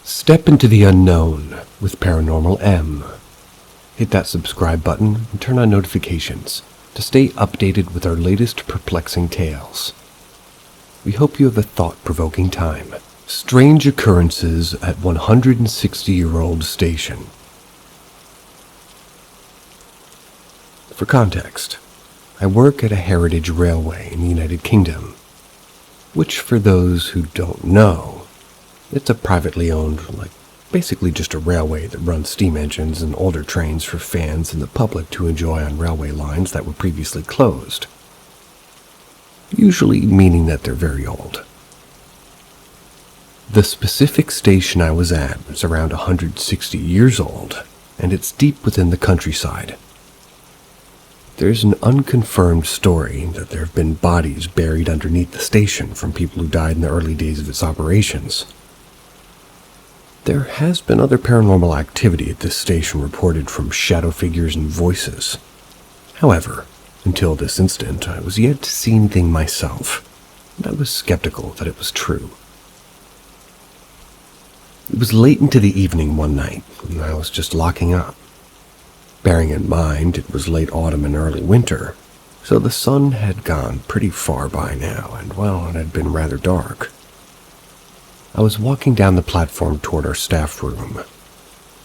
Step into the unknown with Paranormal M. Hit that subscribe button and turn on notifications to stay updated with our latest perplexing tales. We hope you have a thought-provoking time. Strange occurrences at 160-year-old station. For context, I work at a heritage railway in the United Kingdom, which for those who don't know, it's a privately owned, basically just a railway that runs steam engines and older trains for fans and the public to enjoy on railway lines that were previously closed. Usually meaning that they're very old. The specific station I was at is around 160 years old, and it's deep within the countryside. There's an unconfirmed story that there have been bodies buried underneath the station from people who died in the early days of its operations. There has been other paranormal activity at this station reported from shadow figures and voices. However, until this instant, I was yet to see anything myself, and I was skeptical that it was true. It was late into the evening one night, and I was just locking up. Bearing in mind it was late autumn and early winter, so the sun had gone pretty far by now, and it had been rather dark. I was walking down the platform toward our staff room,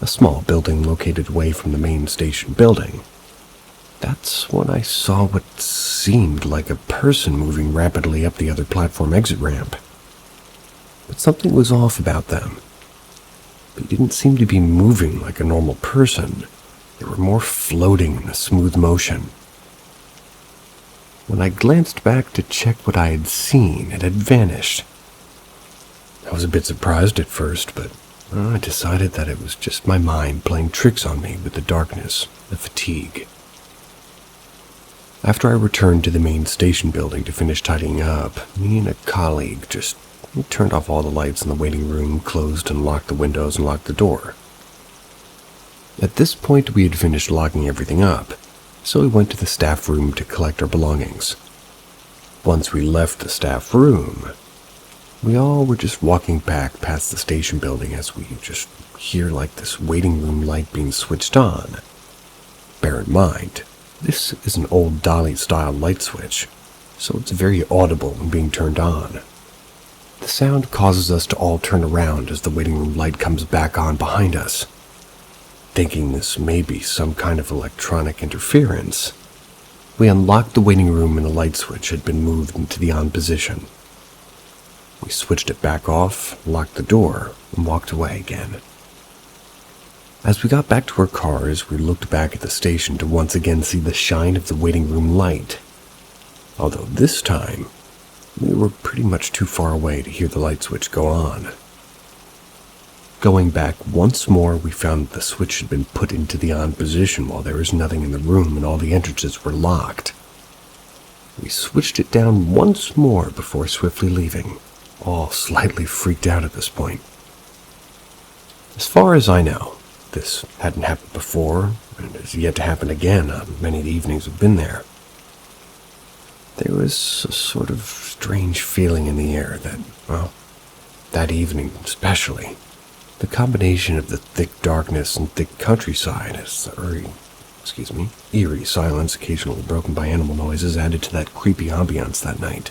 a small building located away from the main station building. That's when I saw what seemed like a person moving rapidly up the other platform exit ramp. But something was off about them. They didn't seem to be moving like a normal person. They were more floating in a smooth motion. When I glanced back to check what I had seen, it had vanished. I was a bit surprised at first, but I decided that it was just my mind playing tricks on me with the darkness, the fatigue. After I returned to the main station building to finish tidying up, me and a colleague we turned off all the lights in the waiting room, closed and locked the windows and locked the door. At this point, we had finished locking everything up, so we went to the staff room to collect our belongings. Once we left the staff room, we all were just walking back past the station building as we just hear this waiting room light being switched on. Bear in mind, this is an old dolly-style light switch, so it's very audible when being turned on. The sound causes us to all turn around as the waiting room light comes back on behind us. Thinking this may be some kind of electronic interference, we unlocked the waiting room and the light switch had been moved into the on position. We switched it back off, locked the door, and walked away again. As we got back to our cars, we looked back at the station to once again see the shine of the waiting room light. Although this time, we were pretty much too far away to hear the light switch go on. Going back once more, we found that the switch had been put into the on position while there was nothing in the room and all the entrances were locked. We switched it down once more before swiftly leaving, all slightly freaked out at this point. As far as I know, this hadn't happened before, and is yet to happen again on many of the evenings we've been there. There was a sort of strange feeling in the air that evening especially, the combination of the thick darkness and thick countryside as the eerie silence occasionally broken by animal noises added to that creepy ambiance that night.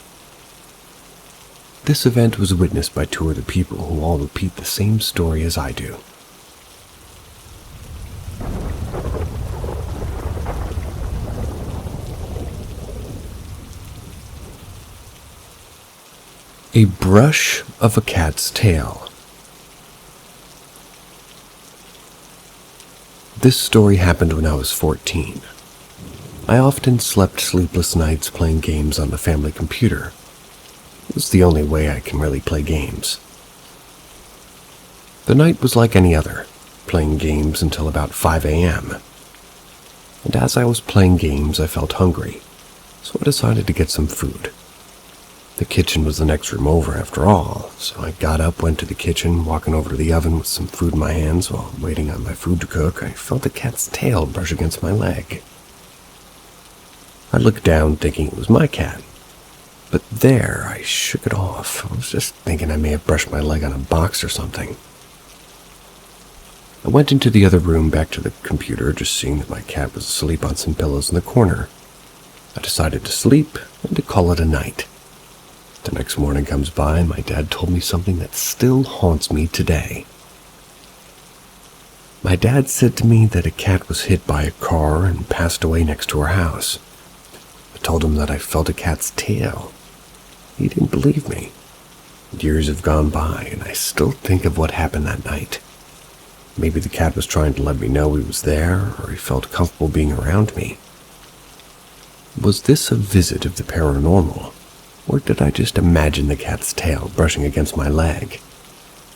This event was witnessed by two other people who all repeat the same story as I do. A brush of a cat's tail. This story happened when I was 14. I often slept sleepless nights playing games on the family computer. It was the only way I can really play games. The night was like any other, playing games until about 5 a.m. And as I was playing games, I felt hungry, so I decided to get some food. The kitchen was the next room over after all, so I got up, went to the kitchen, walking over to the oven with some food in my hands while waiting on my food to cook. I felt a cat's tail brush against my leg. I looked down thinking it was my cat, but there I shook it off. I was just thinking I may have brushed my leg on a box or something. I went into the other room back to the computer, just seeing that my cat was asleep on some pillows in the corner. I decided to sleep and to call it a night. The next morning comes by and my dad told me something that still haunts me today. My dad said to me that a cat was hit by a car and passed away next to our house. I told him that I felt a cat's tail. He didn't believe me. Years have gone by and I still think of what happened that night. Maybe the cat was trying to let me know he was there, or he felt comfortable being around me. Was this a visit of the paranormal, or did I just imagine the cat's tail brushing against my leg,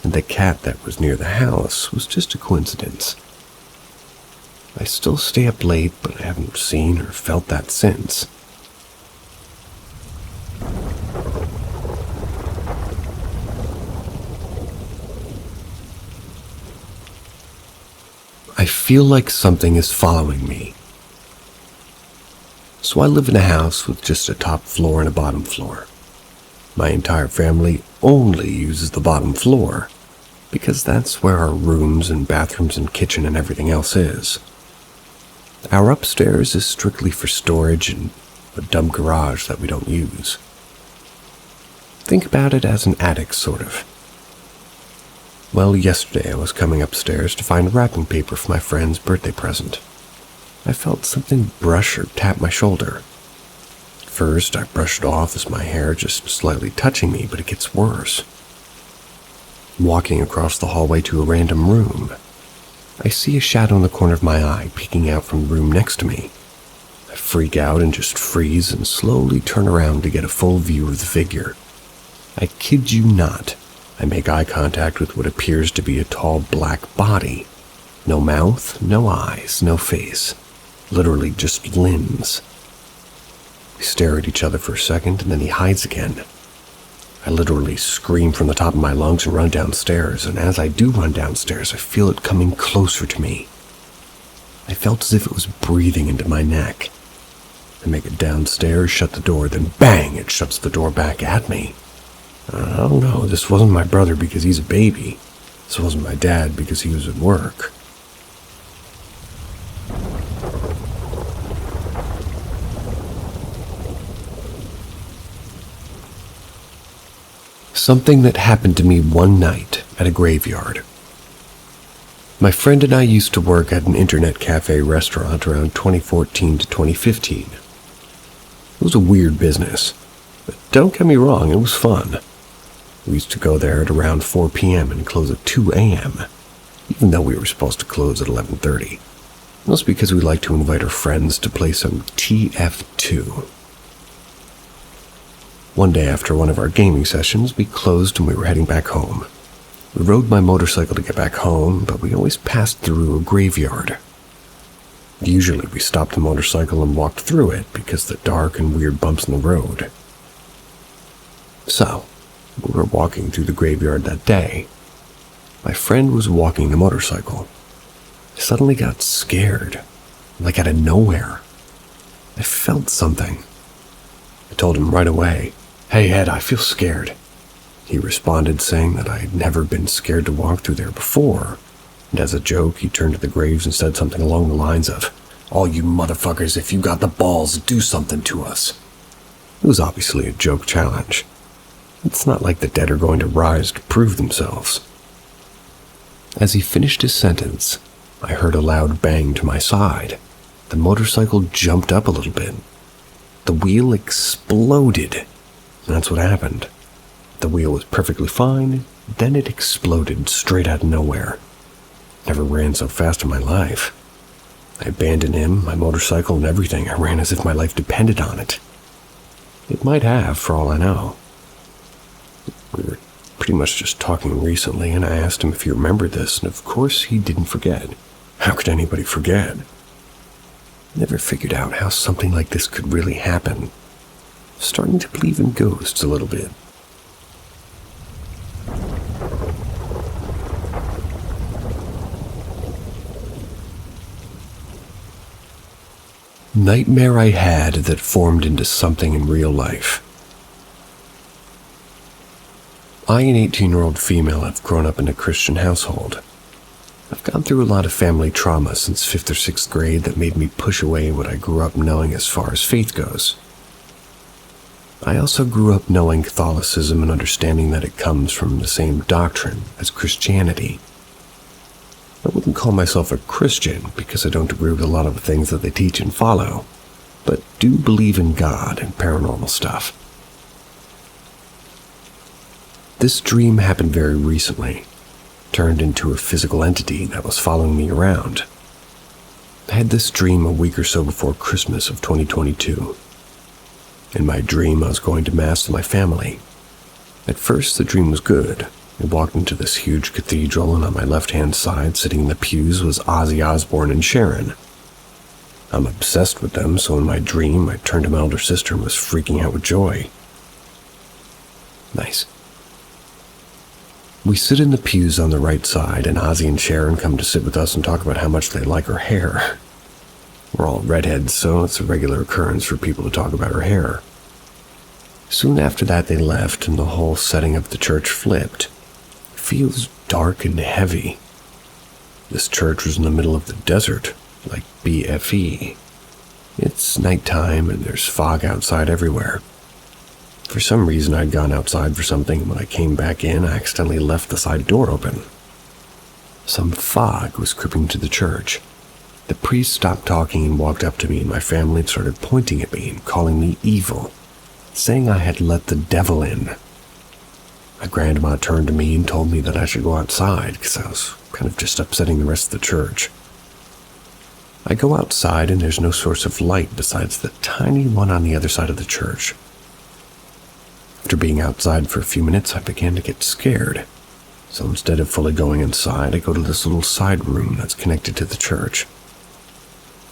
and the cat that was near the house was just a coincidence? I still stay up late, but I haven't seen or felt that since. I feel like something is following me. So I live in a house with just a top floor and a bottom floor. My entire family only uses the bottom floor because that's where our rooms and bathrooms and kitchen and everything else is. Our upstairs is strictly for storage and a dumb garage that we don't use. Think about it as an attic, sort of. Well, yesterday I was coming upstairs to find wrapping paper for my friend's birthday present. I felt something brush or tap my shoulder. First, I brushed it off as my hair just slightly touching me, but it gets worse. Walking across the hallway to a random room, I see a shadow in the corner of my eye peeking out from the room next to me. I freak out and just freeze and slowly turn around to get a full view of the figure. I kid you not. I make eye contact with what appears to be a tall black body. No mouth, no eyes, no face. Literally just limbs. We stare at each other for a second and then he hides again. I literally scream from the top of my lungs and run downstairs, and as I do run downstairs, I feel it coming closer to me. I felt as if it was breathing into my neck. I make it downstairs, shut the door, then bang, it shuts the door back at me. I don't know, this wasn't my brother because he's a baby. This wasn't my dad because he was at work. Something that happened to me one night at a graveyard. My friend and I used to work at an internet cafe restaurant around 2014 to 2015. It was a weird business, but don't get me wrong, it was fun. We used to go there at around 4 p.m. and close at 2 a.m., even though we were supposed to close at 11:30. That's because we like to invite our friends to play some TF2. One day after one of our gaming sessions, we closed and we were heading back home. We rode my motorcycle to get back home, but we always passed through a graveyard. Usually we stopped the motorcycle and walked through it because of the dark and weird bumps in the road. So, we were walking through the graveyard that day. My friend was walking the motorcycle. I suddenly got scared, like out of nowhere. I felt something. I told him right away, "Hey Ed, I feel scared." He responded saying that I had never been scared to walk through there before, and as a joke he turned to the graves and said something along the lines of, "All you motherfuckers, if you got the balls, do something to us." It was obviously a joke challenge. It's not like the dead are going to rise to prove themselves. As he finished his sentence, I heard a loud bang to my side. The motorcycle jumped up a little bit. The wheel exploded. That's what happened. The wheel was perfectly fine, then it exploded straight out of nowhere. Never ran so fast in my life. I abandoned him, my motorcycle, and everything. I ran as if my life depended on it. It might have, for all I know. We were pretty much just talking recently, and I asked him if he remembered this, and of course he didn't forget. How could anybody forget? Never figured out how something like this could really happen. Starting to believe in ghosts a little bit. Nightmare I had that formed into something in real life. I, an 18-year-old female, have grown up in a Christian household. I've gone through a lot of family trauma since 5th or 6th grade that made me push away what I grew up knowing as far as faith goes. I also grew up knowing Catholicism and understanding that it comes from the same doctrine as Christianity. I wouldn't call myself a Christian because I don't agree with a lot of the things that they teach and follow, but do believe in God and paranormal stuff. This dream happened very recently, turned into a physical entity that was following me around. I had this dream a week or so before Christmas of 2022. In my dream, I was going to Mass with my family. At first, the dream was good. I walked into this huge cathedral, and on my left-hand side, sitting in the pews, was Ozzy Osbourne and Sharon. I'm obsessed with them, so in my dream, I turned to my older sister and was freaking out with joy. Nice. We sit in the pews on the right side, and Ozzy and Sharon come to sit with us and talk about how much they like her hair. We're all redheads, so it's a regular occurrence for people to talk about her hair. Soon after that, they left, and the whole setting of the church flipped. It feels dark and heavy. This church was in the middle of the desert, like BFE. It's nighttime, and there's fog outside everywhere. For some reason, I'd gone outside for something, and when I came back in, I accidentally left the side door open. Some fog was creeping to the church. The priest stopped talking and walked up to me and my family and started pointing at me and calling me evil, saying I had let the devil in. My grandma turned to me and told me that I should go outside because I was kind of just upsetting the rest of the church. I go outside and there's no source of light besides the tiny one on the other side of the church. After being outside for a few minutes, I began to get scared. So instead of fully going inside, I go to this little side room that's connected to the church.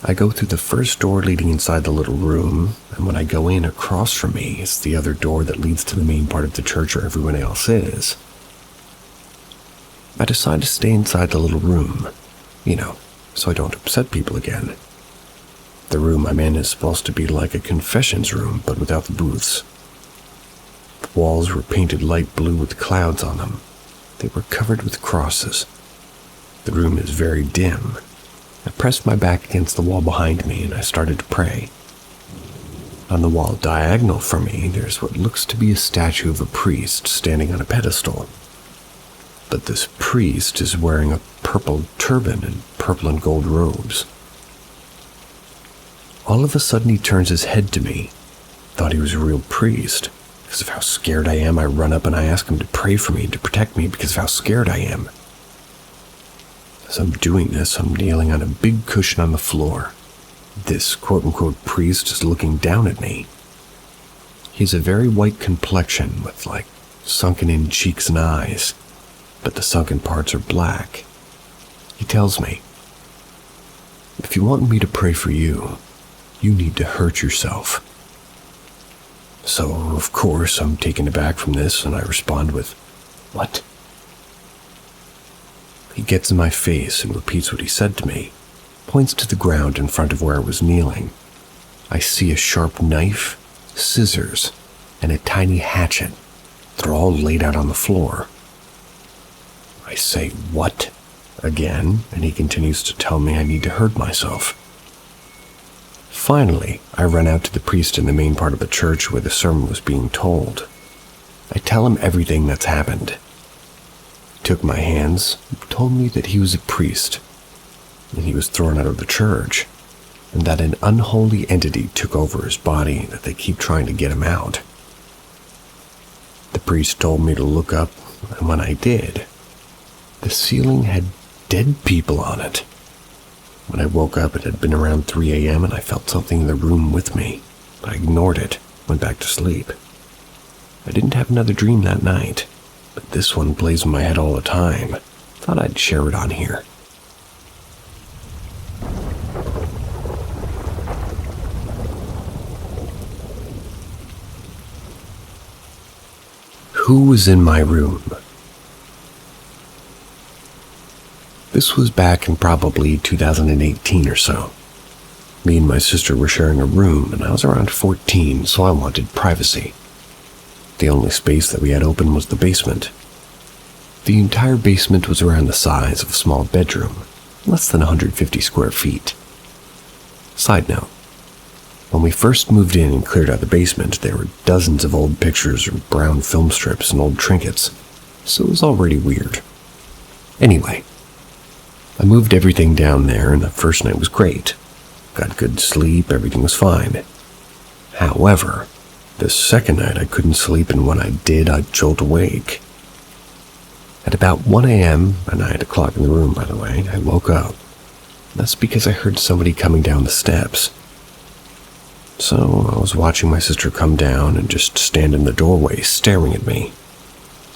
I go through the first door leading inside the little room, and when I go in, across from me is the other door that leads to the main part of the church where everyone else is. I decide to stay inside the little room, so I don't upset people again. The room I'm in is supposed to be like a confessions room, but without the booths. The walls were painted light blue with clouds on them. They were covered with crosses. The room is very dim. I pressed my back against the wall behind me and I started to pray. On the wall diagonal from me, there's what looks to be a statue of a priest standing on a pedestal. But this priest is wearing a purple turban and purple and gold robes. All of a sudden he turns his head to me. Thought he was a real priest. Because of how scared I am, I run up and I ask him to pray for me and to protect me because of how scared I am. As I'm doing this, I'm kneeling on a big cushion on the floor. This quote-unquote priest is looking down at me. He has a very white complexion with sunken-in cheeks and eyes, but the sunken parts are black. He tells me, "If you want me to pray for you, you need to hurt yourself." So, of course, I'm taken aback from this, and I respond with, "What?" He gets in my face and repeats what he said to me, points to the ground in front of where I was kneeling. I see a sharp knife, scissors, and a tiny hatchet. They're all laid out on the floor. I say, "What?" again, and he continues to tell me I need to hurt myself. Finally, I run out to the priest in the main part of the church where the sermon was being told. I tell him everything that's happened. He took my hands, told me that he was a priest, and he was thrown out of the church, and that an unholy entity took over his body and that they keep trying to get him out. The priest told me to look up, and when I did, the ceiling had dead people on it. When I woke up, it had been around 3 a.m. and I felt something in the room with me. I ignored it, went back to sleep. I didn't have another dream that night, but this one plays in my head all the time. Thought I'd share it on here. Who was in my room? This was back in probably 2018 or so. Me and my sister were sharing a room, and I was around 14, so I wanted privacy. The only space that we had open was the basement. The entire basement was around the size of a small bedroom, less than 150 square feet. Side note, when we first moved in and cleared out the basement, there were dozens of old pictures or brown film strips and old trinkets, so it was already weird. Anyway, I moved everything down there and the first night was great. Got good sleep, everything was fine. However, the second night I couldn't sleep, and when I did, I'd jolt awake. At about 1 a.m., and I had a clock in the room, by the way, I woke up. That's because I heard somebody coming down the steps. So I was watching my sister come down and just stand in the doorway staring at me,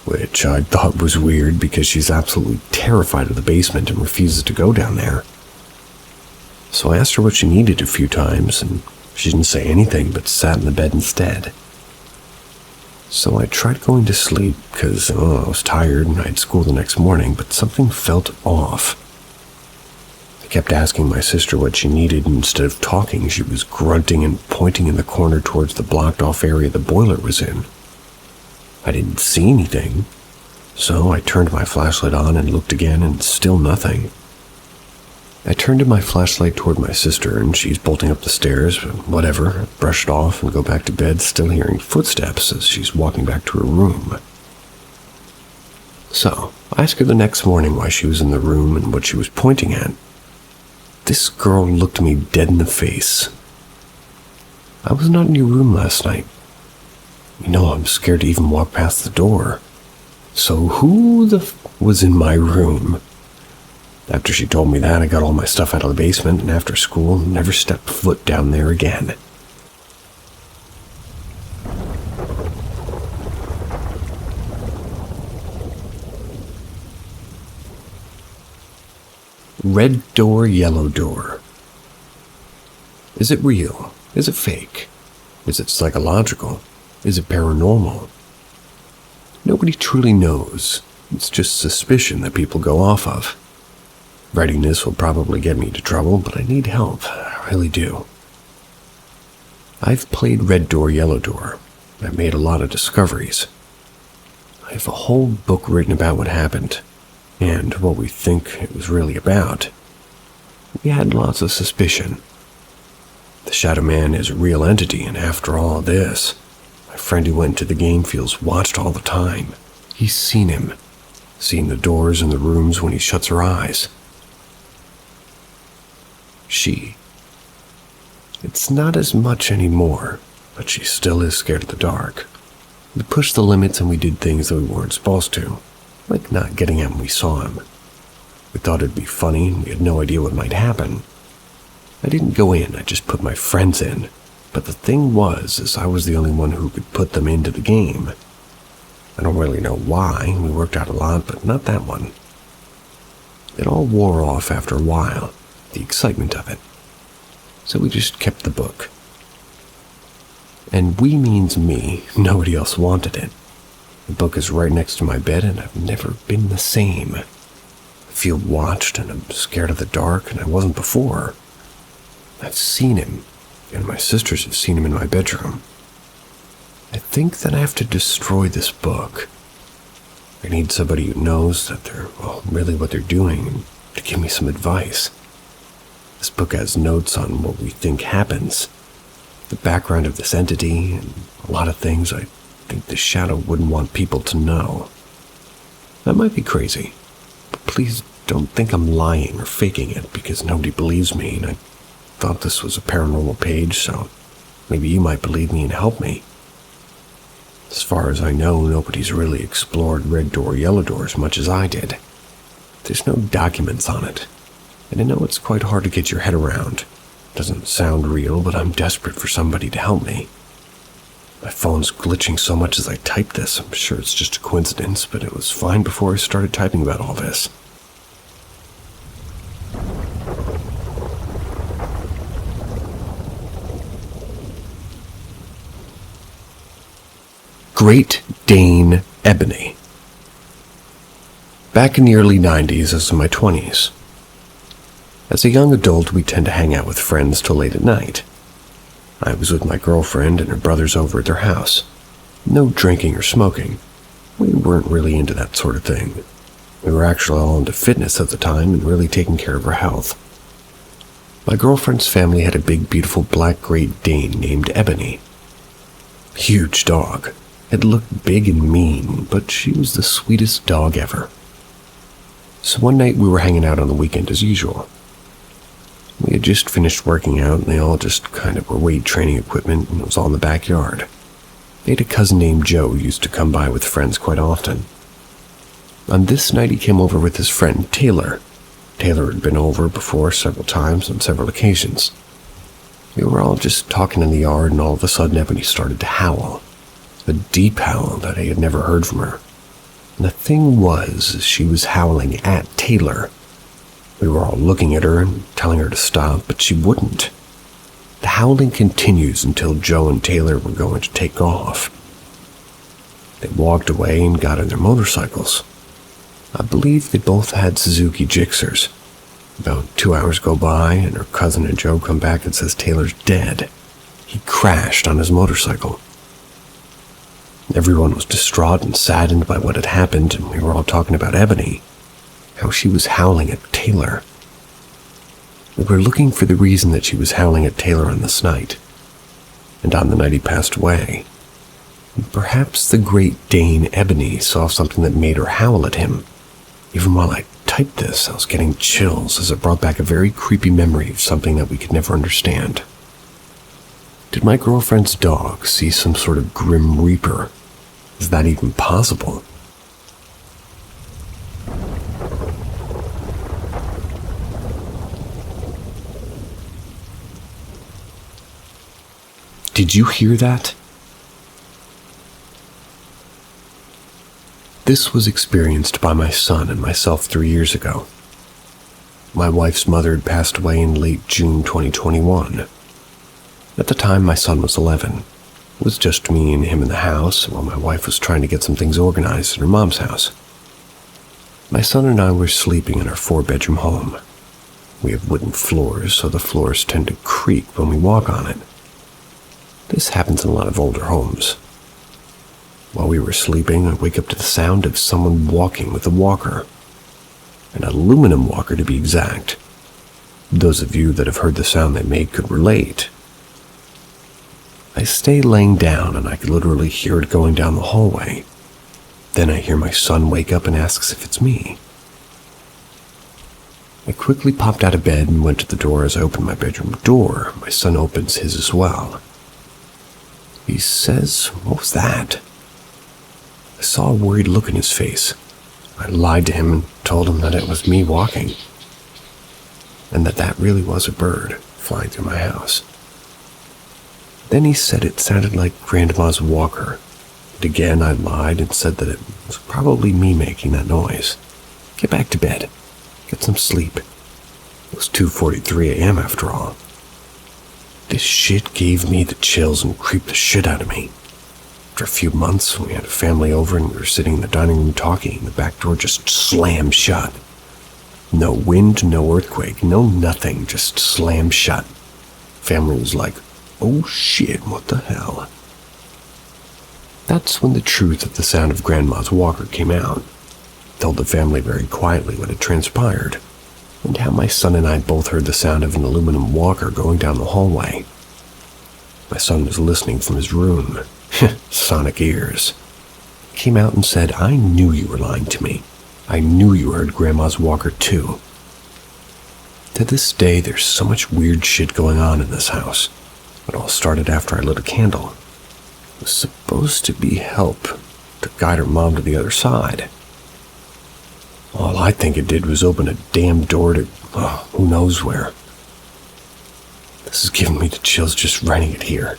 which I thought was weird because she's absolutely terrified of the basement and refuses to go down there. So I asked her what she needed a few times, and she didn't say anything but sat in the bed instead. So I tried going to sleep because I was tired and I had school the next morning, but something felt off. I kept asking my sister what she needed, and instead of talking, she was grunting and pointing in the corner towards the blocked-off area the boiler was in. I didn't see anything, so I turned my flashlight on and looked again, and still nothing. I turned my flashlight toward my sister, and she's bolting up the stairs, but whatever, I brushed off and go back to bed, still hearing footsteps as she's walking back to her room. So, I asked her the next morning why she was in the room and what she was pointing at. This girl looked me dead in the face. I was not in your room last night. You know, I'm scared to even walk past the door. So who was in my room? After she told me that, I got all my stuff out of the basement, and after school, never stepped foot down there again. Red door, yellow door. Is it real? Is it fake? Is it psychological? Is it paranormal? Nobody truly knows. It's just suspicion that people go off of. Writing this will probably get me into trouble, but I need help. I really do. I've played Red Door, Yellow Door. I've made a lot of discoveries. I have a whole book written about what happened, and what we think it was really about. We had lots of suspicion. The Shadow Man is a real entity, and after all this, my friend who went to the game feels watched all the time. He's seen him. Seen the doors in the rooms when he shuts her eyes. She. It's not as much anymore, but she still is scared of the dark. We pushed the limits and we did things that we weren't supposed to, like not getting out when we saw him. We thought it'd be funny and we had no idea what might happen. I didn't go in, I just put my friends in, but the thing was I was the only one who could put them into the game. I don't really know why, we worked out a lot, but not that one. It all wore off after a while. The excitement of it. So we just kept the book. And we means me, nobody else wanted it. The book is right next to my bed and I've never been the same. I feel watched and I'm scared of the dark, and I wasn't before. I've seen him, and my sisters have seen him in my bedroom. I think that I have to destroy this book. I need somebody who knows that they're, really what they're doing, and to give me some advice. This book has notes on what we think happens, the background of this entity, and a lot of things I think the Shadow wouldn't want people to know. That might be crazy, but please don't think I'm lying or faking it, because nobody believes me, and I thought this was a paranormal page, so maybe you might believe me and help me. As far as I know, nobody's really explored Red Door, Yellow Door as much as I did. There's no documents on it. And I know it's quite hard to get your head around. Doesn't sound real, but I'm desperate for somebody to help me. My phone's glitching so much as I type this. I'm sure it's just a coincidence, but it was fine before I started typing about all this. Great Dane Ebony. Back in the early 90s, I was in my 20s. As a young adult, we tend to hang out with friends till late at night. I was with my girlfriend and her brothers over at their house. No drinking or smoking. We weren't really into that sort of thing. We were actually all into fitness at the time and really taking care of our health. My girlfriend's family had a big, beautiful black Great Dane named Ebony. Huge dog. It looked big and mean, but she was the sweetest dog ever. So one night we were hanging out on the weekend as usual. We had just finished working out and they all just kind of were weight training equipment and it was all in the backyard. They had a cousin named Joe who used to come by with friends quite often. On this night he came over with his friend Taylor. Taylor had been over before several times on several occasions. We were all just talking in the yard and all of a sudden Ebony started to howl. A deep howl that I had never heard from her. And the thing was, she was howling at Taylor. We were all looking at her and telling her to stop, but she wouldn't. The howling continues until Joe and Taylor were going to take off. They walked away and got on their motorcycles. I believe they both had Suzuki Gixxers. About 2 hours go by and her cousin and Joe come back and says Taylor's dead. He crashed on his motorcycle. Everyone was distraught and saddened by what had happened, and we were all talking about Ebony, how she was howling at Taylor. We were looking for the reason that she was howling at Taylor on this night, and on the night he passed away. And perhaps the Great Dane Ebony saw something that made her howl at him. Even while I typed this, I was getting chills as it brought back a very creepy memory of something that we could never understand. Did my girlfriend's dog see some sort of grim reaper? Is that even possible? Did you hear that? This was experienced by my son and myself 3 years ago. My wife's mother had passed away in late June 2021. At the time, my son was 11. It was just me and him in the house while my wife was trying to get some things organized at her mom's house. My son and I were sleeping in our 4-bedroom home. We have wooden floors, so the floors tend to creak when we walk on it. This happens in a lot of older homes. While we were sleeping, I wake up to the sound of someone walking with a walker. An aluminum walker, to be exact. Those of you that have heard the sound they make could relate. I stay laying down and I could literally hear it going down the hallway. Then I hear my son wake up and asks if it's me. I quickly popped out of bed and went to the door. As I opened my bedroom door, my son opens his as well. He says, "What was that?" I saw a worried look in his face. I lied to him and told him that it was me walking, and that really was a bird flying through my house. Then he said it sounded like Grandma's walker, and again I lied and said that it was probably me making that noise. Get back to bed. Get some sleep. It was 2:43 a.m. after all. This shit gave me the chills and creeped the shit out of me. After a few months, we had a family over and we were sitting in the dining room talking, and the back door just slammed shut. No wind, no earthquake, no nothing, just slammed shut. Family was like, "Oh shit, what the hell?" That's when the truth of the sound of Grandma's walker came out. I told the family very quietly what had transpired, and how my son and I both heard the sound of an aluminum walker going down the hallway. My son was listening from his room. Sonic ears. He came out and said, "I knew you were lying to me. I knew you heard Grandma's walker too." To this day, there's so much weird shit going on in this house. It all started after I lit a candle. It was supposed to be help to guide her mom to the other side. All I think it did was open a damn door to, who knows where. This is giving me the chills just writing it here.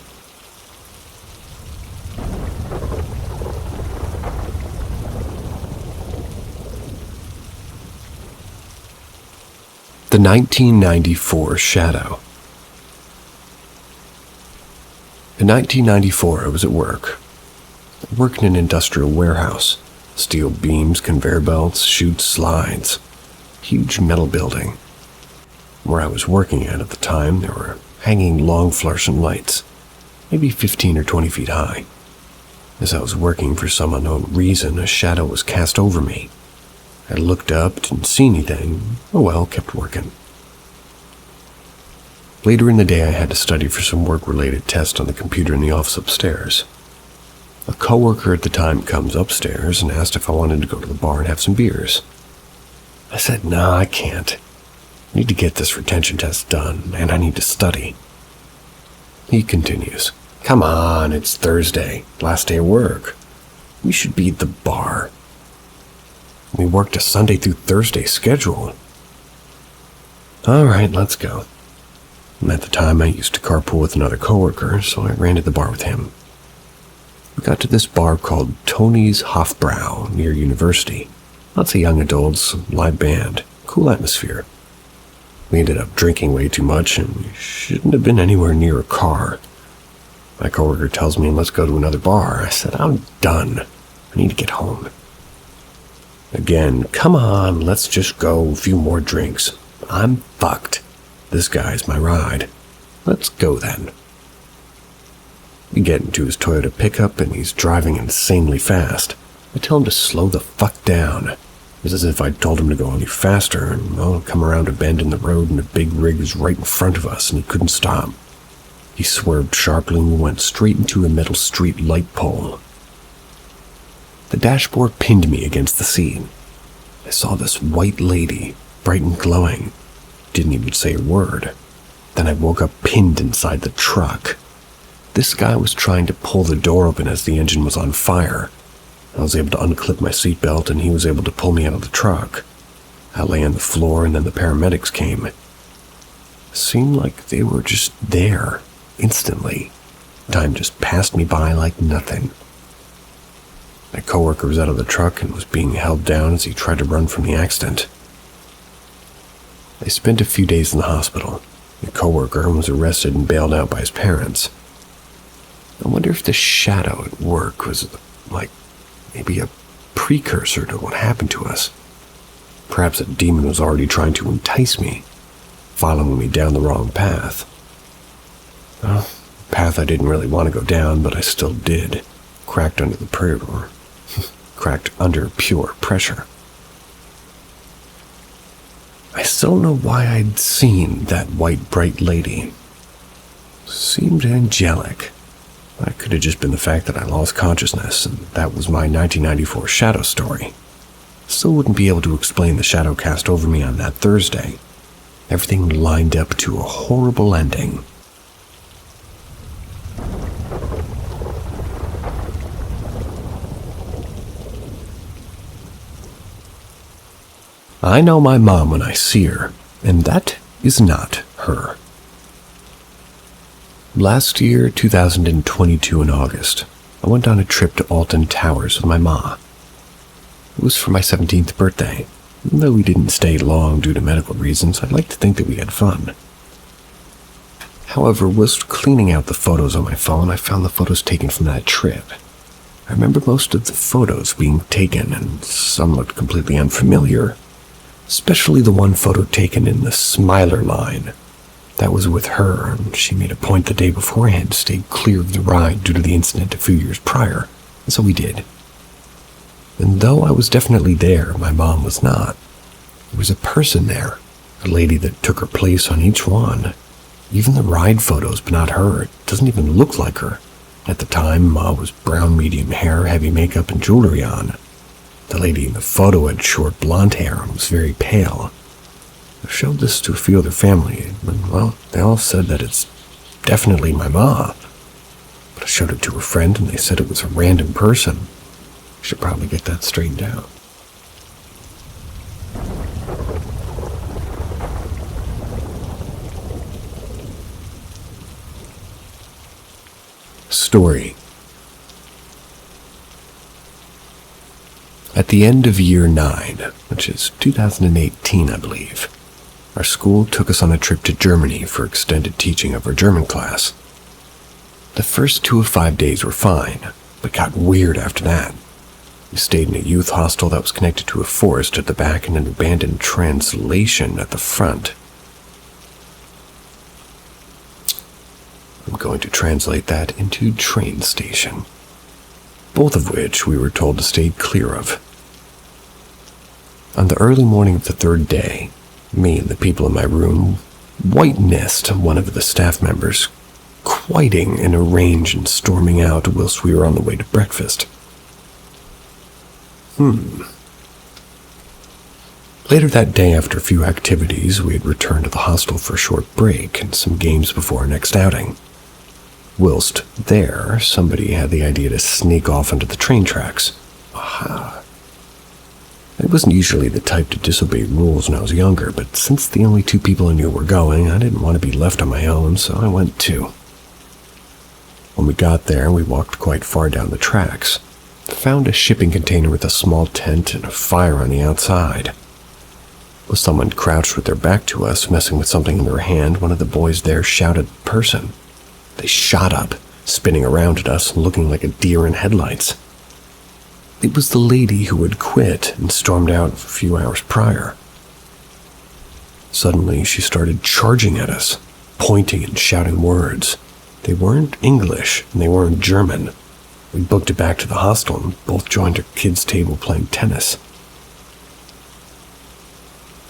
The 1994 Shadow. In 1994, I was at work. I worked in an industrial warehouse. Steel beams, conveyor belts, chutes, slides. Huge metal building. Where I was working at the time, there were hanging long fluorescent lights, maybe 15 or 20 feet high. As I was working, for some unknown reason, a shadow was cast over me. I looked up, didn't see anything. Oh well, kept working. Later in the day, I had to study for some work-related test on the computer in the office upstairs. A coworker at the time comes upstairs and asked if I wanted to go to the bar and have some beers. I said, no, I can't. I need to get this retention test done, and I need to study. He continues, come on, it's Thursday, last day of work. We should be at the bar. We worked a Sunday through Thursday schedule. All right, let's go. And at the time, I used to carpool with another coworker, so I ran to the bar with him. We got to this bar called Tony's Hofbrau near University. Lots of young adults, live band, cool atmosphere. We ended up drinking way too much and we shouldn't have been anywhere near a car. My coworker tells me, let's go to another bar. I said, I'm done. I need to get home. Again, come on, let's just go, a few more drinks. I'm fucked. This guy's my ride. Let's go then. We get into his Toyota pickup and he's driving insanely fast. I tell him to slow the fuck down. It's as if I'd told him to go any faster and, well, come around a bend in the road and a big rig was right in front of us and he couldn't stop. He swerved sharply and went straight into a metal street light pole. The dashboard pinned me against the seat. I saw this white lady, bright and glowing. Didn't even say a word. Then I woke up pinned inside the truck. This guy was trying to pull the door open as the engine was on fire. I was able to unclip my seatbelt and he was able to pull me out of the truck. I lay on the floor and then the paramedics came. It seemed like they were just there, instantly. Time just passed me by like nothing. My coworker was out of the truck and was being held down as he tried to run from the accident. I spent a few days in the hospital. My coworker was arrested and bailed out by his parents. I wonder if the shadow at work was like maybe a precursor to what happened to us. Perhaps a demon was already trying to entice me, following me down the wrong path. Well, a path I didn't really want to go down, but I still did. Cracked under the pressure. Cracked under pure pressure. I still don't know why I'd seen that white bright lady. Seemed angelic. That could have just been the fact that I lost consciousness, and that was my 1994 shadow story. Still wouldn't be able to explain the shadow cast over me on that Thursday. Everything lined up to a horrible ending. I know my mom when I see her, and that is not her. Last year, 2022 in August, I went on a trip to Alton Towers with my ma. It was for my 17th birthday. Even though we didn't stay long due to medical reasons, I'd like to think that we had fun. However, whilst cleaning out the photos on my phone, I found the photos taken from that trip. I remember most of the photos being taken, and some looked completely unfamiliar. Especially the one photo taken in the Smiler line. That was with her, and she made a point the day beforehand to stay clear of the ride due to the incident a few years prior, and so we did. And though I was definitely there, my mom was not. There was a person there, a lady that took her place on each one. Even the ride photos, but not her. It doesn't even look like her. At the time, Ma was brown medium hair, heavy makeup, and jewelry on. The lady in the photo had short blonde hair and was very pale. I showed this to a few other family, and, well, they all said that it's definitely my ma. But I showed it to a friend, and they said it was a random person. I should probably get that straightened out. Story. At the end of year 9, which is 2018, I believe, our school took us on a trip to Germany for extended teaching of our German class. The first 2 of 5 days were fine, but got weird after that. We stayed in a youth hostel that was connected to a forest at the back and an abandoned translation at the front. I'm going to translate that into train station, both of which we were told to stay clear of. On the early morning of the third day, me and the people in my room witnessed one of the staff members quieting in a range and storming out whilst we were on the way to breakfast. Later that day, after a few activities, we had returned to the hostel for a short break and some games before our next outing. Whilst there, somebody had the idea to sneak off onto the train tracks. Aha. I wasn't usually the type to disobey rules when I was younger, but since the only two people I knew were going, I didn't want to be left on my own, so I went too. When we got there, we walked quite far down the tracks, found a shipping container with a small tent and a fire on the outside. With someone crouched with their back to us, messing with something in their hand, one of the boys there shouted, "Person." They shot up, spinning around at us and looking like a deer in headlights. It was the lady who had quit and stormed out a few hours prior. Suddenly, she started charging at us, pointing and shouting words. They weren't English, and they weren't German. We booked it back to the hostel and both joined our kids' table playing tennis.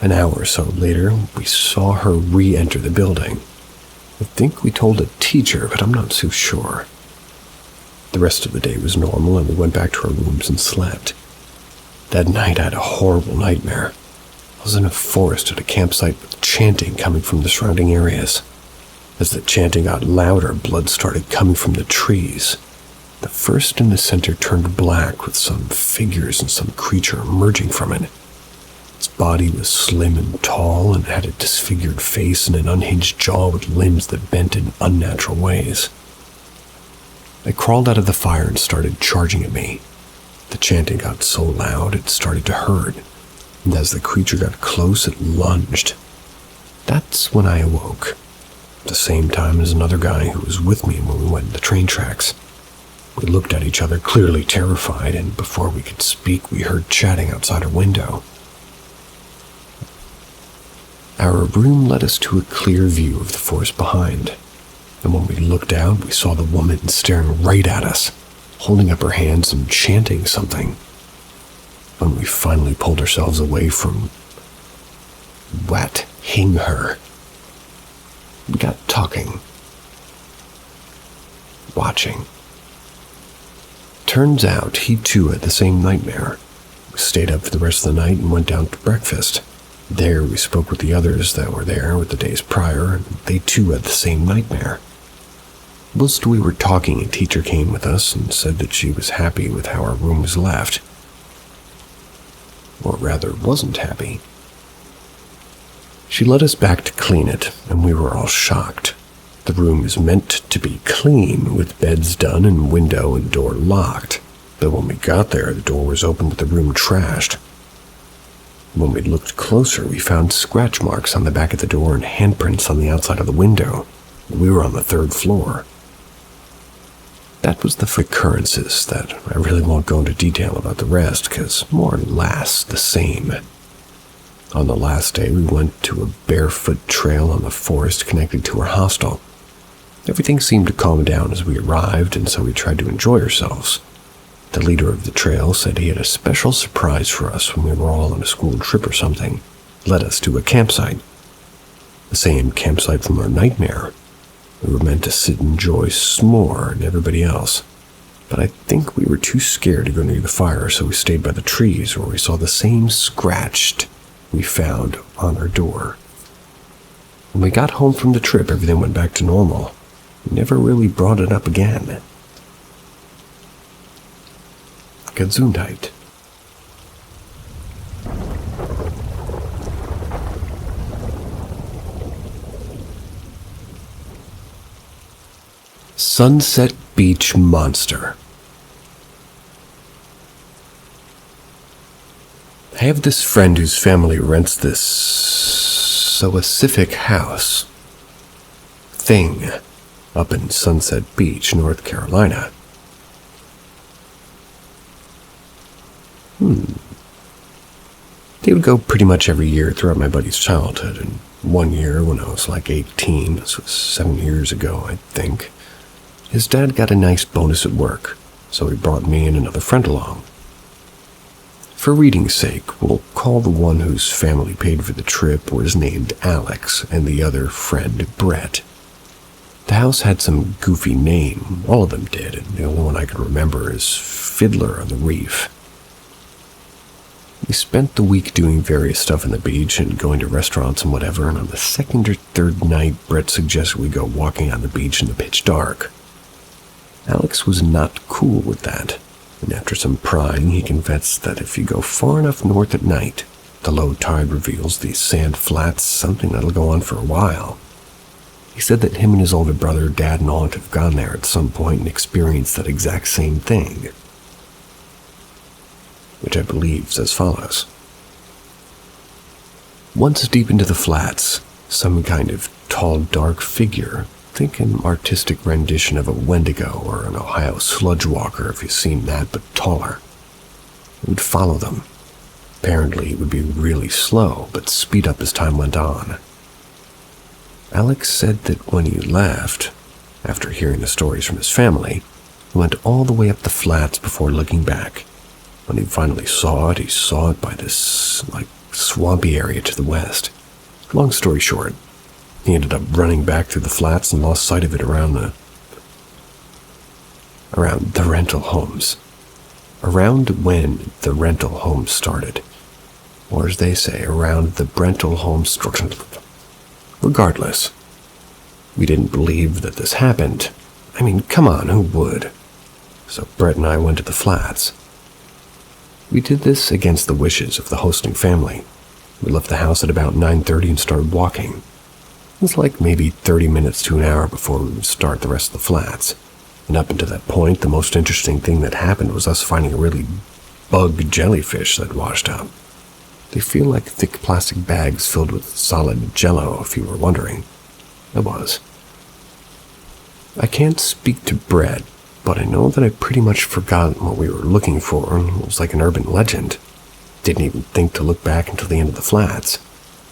An hour or so later, we saw her re-enter the building. I think we told a teacher, but I'm not so sure. The rest of the day was normal, and we went back to our rooms and slept. That night, I had a horrible nightmare. I was in a forest at a campsite with chanting coming from the surrounding areas. As the chanting got louder, blood started coming from the trees. The first in the center turned black with some figures and some creature emerging from it. Its body was slim and tall and had a disfigured face and an unhinged jaw with limbs that bent in unnatural ways. I crawled out of the fire and started charging at me. The chanting got so loud it started to hurt, and as the creature got close, it lunged. That's when I awoke, at the same time as another guy who was with me when we went in the train tracks. We looked at each other, clearly terrified, and before we could speak, we heard chatting outside our window. Our room led us to a clear view of the forest behind, and when we looked out, we saw the woman staring right at us, holding up her hands and chanting something. When we finally pulled ourselves away from wetting her, we got talking, watching. Turns out he too had the same nightmare. We stayed up for the rest of the night and went down to breakfast. There we spoke with the others that were there with the days prior, and they too had the same nightmare. Whilst we were talking, a teacher came with us and said that she was happy with how our room was left. Or rather, wasn't happy. She led us back to clean it, and we were all shocked. The room is meant to be clean, with beds done and window and door locked. But when we got there, the door was open with the room trashed. When we looked closer, we found scratch marks on the back of the door and handprints on the outside of the window. We were on the 3rd floor. That was the occurrences that I really won't go into detail about the rest, because more or less the same. On the last day, we went to a barefoot trail on the forest connected to our hostel. Everything seemed to calm down as we arrived, and so we tried to enjoy ourselves. The leader of the trail said he had a special surprise for us when we were all on a school trip or something. Led us to a campsite. The same campsite from our nightmare. We were meant to sit and enjoy s'more and everybody else. But I think we were too scared to go near the fire, so we stayed by the trees where we saw the same scratched we found on our door. When we got home from the trip, everything went back to normal. We never really brought it up again. Gesundheit. Sunset Beach Monster. I have this friend whose family rents this specific house thing up in Sunset Beach, North Carolina. They would go pretty much every year throughout my buddy's childhood, and one year when I was like 18, this was 7 years ago, I think, his dad got a nice bonus at work, so he brought me and another friend along. For reading's sake, we'll call the one whose family paid for the trip was named Alex and the other friend Brett. The house had some goofy name, all of them did, and the only one I can remember is Fiddler on the Reef. We spent the week doing various stuff on the beach and going to restaurants and whatever, and on the second or third night, Brett suggested we go walking on the beach in the pitch dark. Alex was not cool with that, and after some prying, he confessed that if you go far enough north at night, the low tide reveals these sand flats, something that'll go on for a while. He said that him and his older brother, Dad, and Aunt have gone there at some point and experienced that exact same thing, which I believe is as follows. Once deep into the flats, some kind of tall, dark figure, think an artistic rendition of a Wendigo or an Ohio sludge walker if you've seen that, but taller, would follow them. Apparently, it would be really slow, but speed up as time went on. Alex said that when he left, after hearing the stories from his family, he went all the way up the flats before looking back. When he finally saw it, he saw it by this, swampy area to the west. Long story short, he ended up running back through the flats and lost sight of it around the rental homes. Around when the rental homes started. Or as they say, around the rental homes structure. Regardless, we didn't believe that this happened. I mean, come on, who would? So Brett and I went to the flats. We did this against the wishes of the hosting family. We left the house at about 9:30 and started walking. It was like maybe 30 minutes to an hour before we would start the rest of the flats. And up until that point, the most interesting thing that happened was us finding a really bug jellyfish that washed up. They feel like thick plastic bags filled with solid jello, if you were wondering. It was. I can't speak to Brett, but I know that I pretty much forgot what we were looking for. It was like an urban legend. Didn't even think to look back until the end of the flats.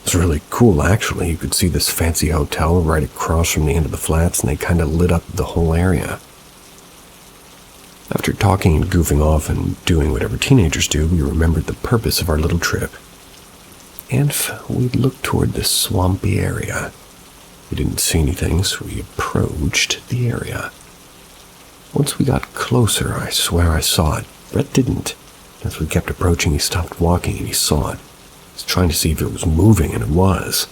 It was really cool, actually. You could see this fancy hotel right across from the end of the flats, and they kind of lit up the whole area. After talking and goofing off and doing whatever teenagers do, we remembered the purpose of our little trip. And we looked toward this swampy area. We didn't see anything, so we approached the area. Once we got closer, I swear I saw it. Brett didn't. As we kept approaching, he stopped walking and he saw it. He was trying to see if it was moving, and it was.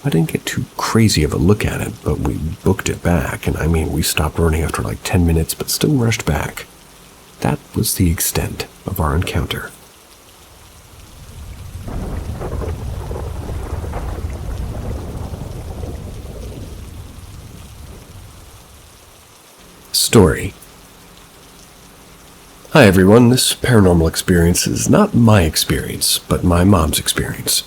I didn't get too crazy of a look at it, but we booked it back, and I mean, we stopped running after like 10 minutes, but still rushed back. That was the extent of our encounter. Story. Hi everyone, this paranormal experience is not my experience, but my mom's experience.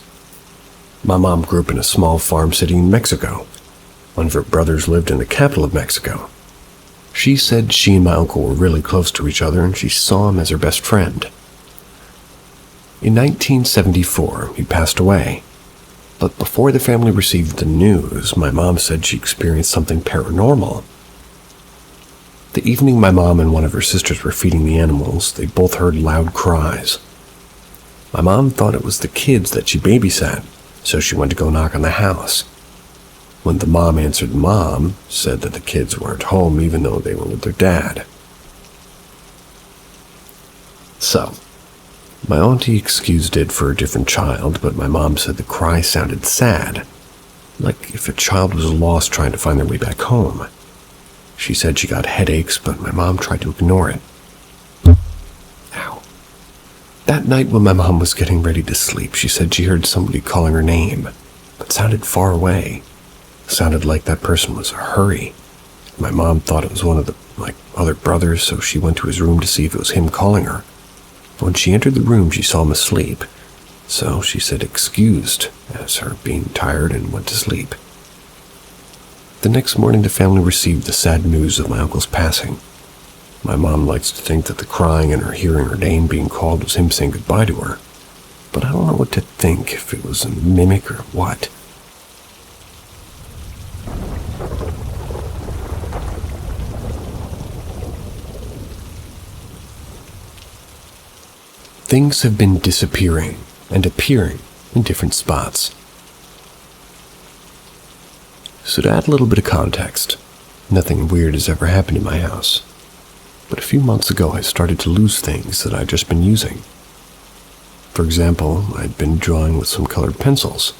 My mom grew up in a small farm city in Mexico. One of her brothers lived in the capital of Mexico. She said she and my uncle were really close to each other and she saw him as her best friend. In 1974, he passed away. But before the family received the news, my mom said she experienced something paranormal. The evening my mom and one of her sisters were feeding the animals, they both heard loud cries. My mom thought it was the kids that she babysat, so she went to go knock on the house. When the mom answered, Mom said that the kids weren't home even though they were with their dad. So, my auntie excused it for a different child, but my mom said the cry sounded sad, like if a child was lost trying to find their way back home. She said she got headaches, but my mom tried to ignore it. Ow. That night when my mom was getting ready to sleep, she said she heard somebody calling her name. It sounded far away. It sounded like that person was hurry. My mom thought it was one of the, other brothers, so she went to his room to see if it was him calling her. When she entered the room, she saw him asleep. So she said excused as her being tired and went to sleep. The next morning, the family received the sad news of my uncle's passing. My mom likes to think that the crying and her hearing her name being called was him saying goodbye to her, but I don't know what to think, if it was a mimic or what. things have been disappearing and appearing in different spots. So to add a little bit of context, nothing weird has ever happened in my house. But a few months ago I started to lose things that I'd just been using. For example, I'd been drawing with some colored pencils.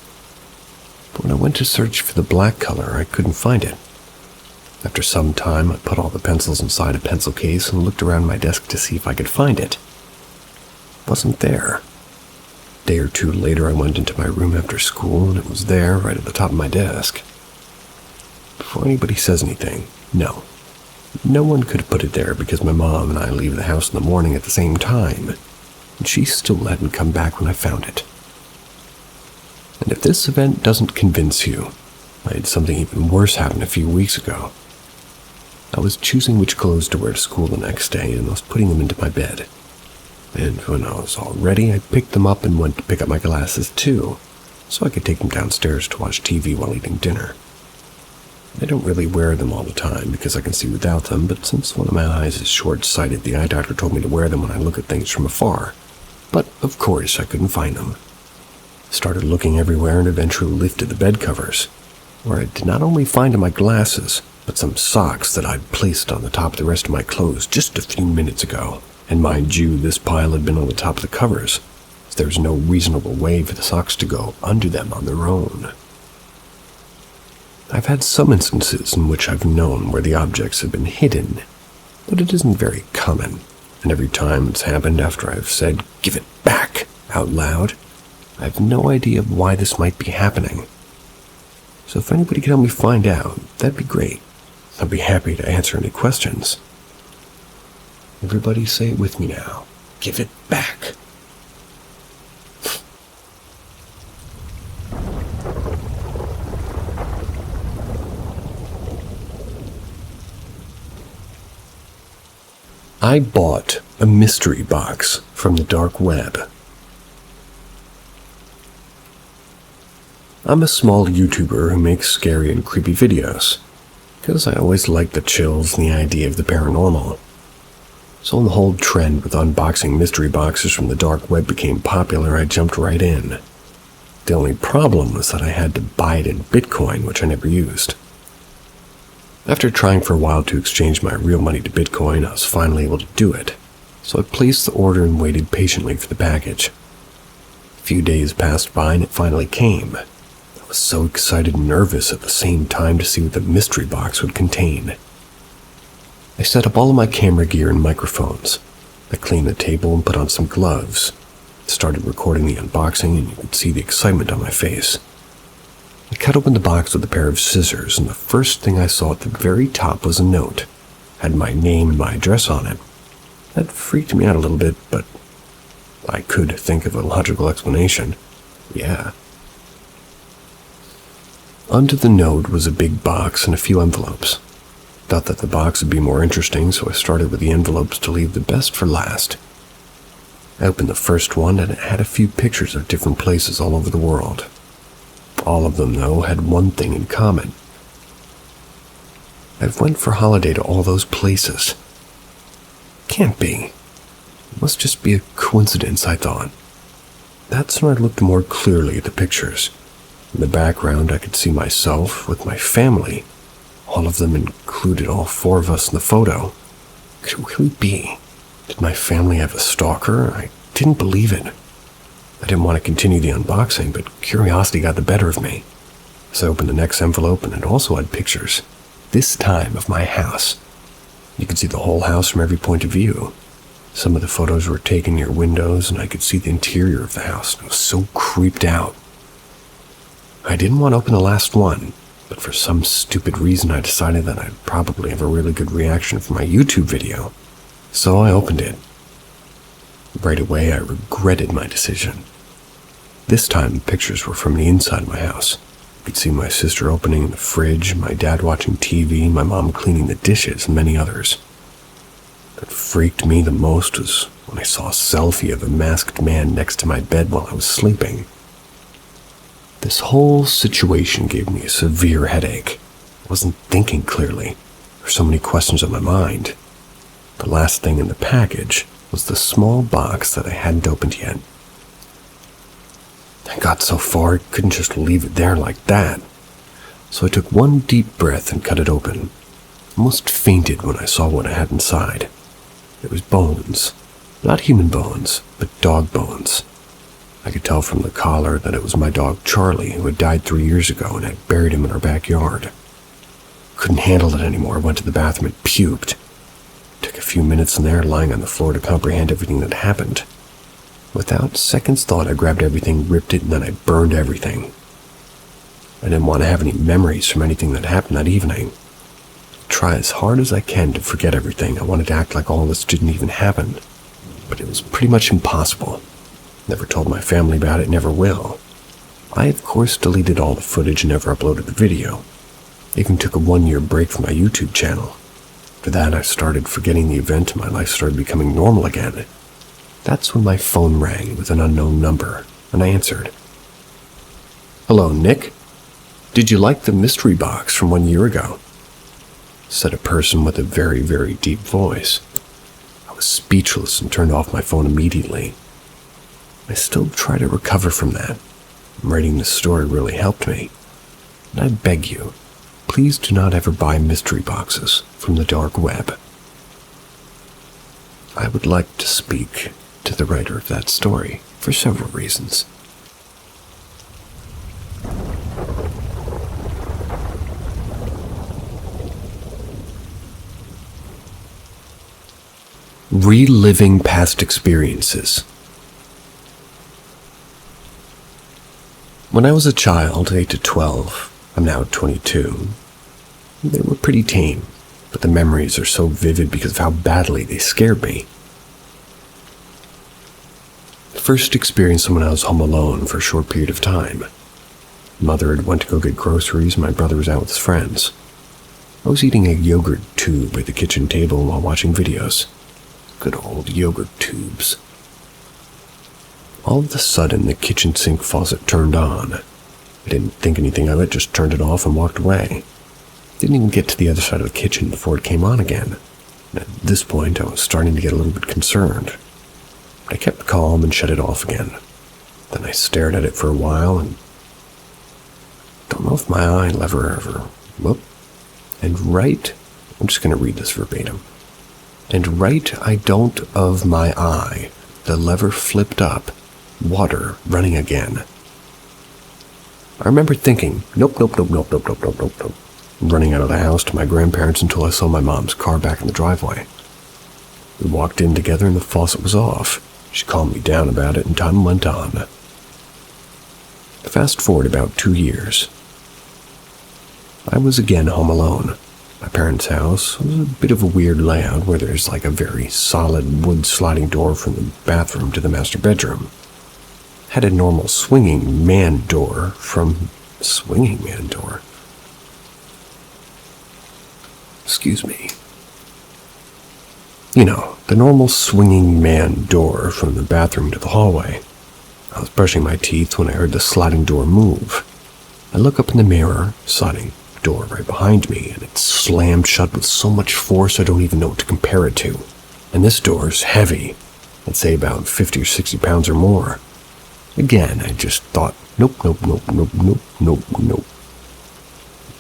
But when I went to search for the black color, I couldn't find it. After some time, I put all the pencils inside a pencil case and looked around my desk to see if I could find it. It wasn't there. A day or two later, I went into my room after school, and it was there, right at the top of my desk. Before anybody says anything, no one could have put it there because my mom and I leave the house in the morning at the same time, and she still hadn't come back when I found it. And if this event doesn't convince you, I had something even worse happen a few weeks ago. I was choosing which clothes to wear to school the next day, and I was putting them into my bed. And when I was all ready, I picked them up and went to pick up my glasses too, so I could take them downstairs to watch TV while eating dinner. I don't really wear them all the time because I can see without them, but since one of my eyes is short-sighted, the eye doctor told me to wear them when I look at things from afar. But, of course, I couldn't find them. Started looking everywhere and eventually lifted the bed covers, where I did not only find my glasses, but some socks that I'd placed on the top of the rest of my clothes just a few minutes ago. And mind you, this pile had been on the top of the covers, so there was no reasonable way for the socks to go under them on their own. I've had some instances in which I've known where the objects have been hidden, but it isn't very common, and every time it's happened after I've said, "Give it back," out loud, I have no idea why this might be happening. So if anybody can help me find out, that'd be great. I'd be happy to answer any questions. Everybody say it with me now. Give it back. I bought a mystery box from the dark web. I'm a small YouTuber who makes scary and creepy videos, because I always liked the chills and the idea of the paranormal. So when the whole trend with unboxing mystery boxes from the dark web became popular, I jumped right in. The only problem was that I had to buy it in Bitcoin, which I never used. After trying for a while to exchange my real money to Bitcoin, I was finally able to do it, so I placed the order and waited patiently for the package. A few days passed by and it finally came. I was so excited and nervous at the same time to see what the mystery box would contain. I set up all of my camera gear and microphones. I cleaned the table and put on some gloves. Started recording the unboxing and you could see the excitement on my face. I cut open the box with a pair of scissors, and the first thing I saw at the very top was a note. It had my name and my address on it. That freaked me out a little bit, but I could think of a logical explanation. Yeah. Under the note was a big box and a few envelopes. Thought that the box would be more interesting, so I started with the envelopes to leave the best for last. I opened the first one, and it had a few pictures of different places all over the world. All of them, though, had one thing in common. I've went for holiday to all those places. Can't be. It must just be a coincidence, I thought. That's when I looked more clearly at the pictures. In the background, I could see myself with my family. All of them included all four of us in the photo. Could it really be? Did my family have a stalker? I didn't believe it. I didn't want to continue the unboxing, but curiosity got the better of me. So I opened the next envelope, and it also had pictures, this time of my house. You could see the whole house from every point of view. Some of the photos were taken near windows, and I could see the interior of the house. I was so creeped out. I didn't want to open the last one, but for some stupid reason I decided that I'd probably have a really good reaction for my YouTube video. So I opened it. Right away I regretted my decision. This time the pictures were from the inside of my house. I could see my sister opening the fridge, my dad watching TV, my mom cleaning the dishes, and many others. What freaked me the most was when I saw a selfie of a masked man next to my bed while I was sleeping. This whole situation gave me a severe headache. I wasn't thinking clearly. There were so many questions on my mind. The last thing in the package was the small box that I hadn't opened yet. I got so far I couldn't just leave it there like that, so I took one deep breath and cut it open. Almost fainted when I saw what I had inside. It was bones. Not human bones, but dog bones. I could tell from the collar that it was my dog Charlie, who had died 3 years ago, and I'd buried him in our backyard. Couldn't handle it anymore, went to the bathroom and puked. Took a few minutes in there, lying on the floor to comprehend everything that happened. Without a second's thought, I grabbed everything, ripped it, and then I burned everything. I didn't want to have any memories from anything that happened that evening. Try as hard as I can to forget everything. I wanted to act like all this didn't even happen. But it was pretty much impossible. Never told my family about it, never will. I, of course, deleted all the footage and never uploaded the video. Even took a 1-year break from my YouTube channel. After that, I started forgetting the event and my life started becoming normal again. That's when my phone rang with an unknown number, and I answered. "Hello, Nick? Did you like the mystery box from 1 year ago?" Said a person with a very, very deep voice. I was speechless and turned off my phone immediately. I still try to recover from that. Writing this story really helped me. And I beg you, please do not ever buy mystery boxes from the dark web. I would like to speak to the writer of that story for several reasons. Reliving past experiences. When I was a child, 8 to 12, I'm now 22, they were pretty tame, but the memories are so vivid because of how badly they scared me. I first experienced them when I was home alone for a short period of time. Mother had went to go get groceries and my brother was out with his friends. I was eating a yogurt tube at the kitchen table while watching videos. Good old yogurt tubes. All of a sudden, the kitchen sink faucet turned on. I didn't think anything of it, just turned it off and walked away. Didn't even get to the other side of the kitchen before it came on again. And at this point, I was starting to get a little bit concerned. I kept calm and shut it off again. Then I stared at it for a while and don't know if my eye lever ever, whoop. And right, I'm just going to read this verbatim. And right I don't of my eye, the lever flipped up, water running again. I remember thinking, nope, running out of the house to my grandparents until I saw my mom's car back in the driveway. We walked in together and the faucet was off. She calmed me down about it and time went on. Fast forward about 2 years. I was again home alone. My parents' house was a bit of a weird layout where there's like a very solid wood sliding door from the bathroom to the master bedroom. Had a normal swinging man door. Excuse me. You know, the normal swinging man door from the bathroom to the hallway. I was brushing my teeth when I heard the sliding door move. I look up in the mirror, sliding door right behind me, and it slammed shut with so much force I don't even know what to compare it to. And this door's heavy. I'd say about 50 or 60 pounds or more. Again, I just thought, nope.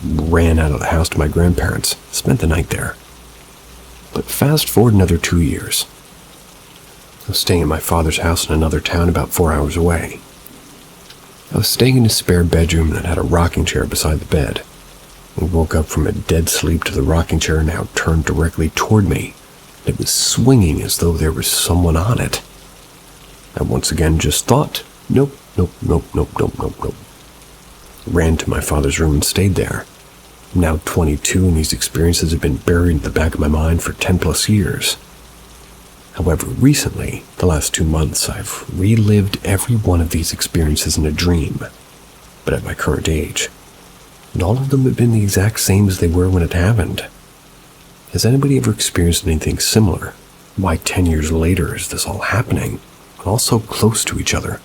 Ran out of the house to my grandparents, spent the night there. But fast forward another 2 years. I was staying at my father's house in another town about 4 hours away. I was staying in a spare bedroom that had a rocking chair beside the bed. I woke up from a dead sleep to the rocking chair now turned directly toward me. It was swinging as though there was someone on it. I once again just thought, nope. Ran to my father's room and stayed there. I'm now 22 and these experiences have been buried in the back of my mind for 10 plus years. However, recently, the last 2 months, I've relived every one of these experiences in a dream, but at my current age. And all of them have been the exact same as they were when it happened. Has anybody ever experienced anything similar? Why 10 years later is this all happening, and all so close to each other?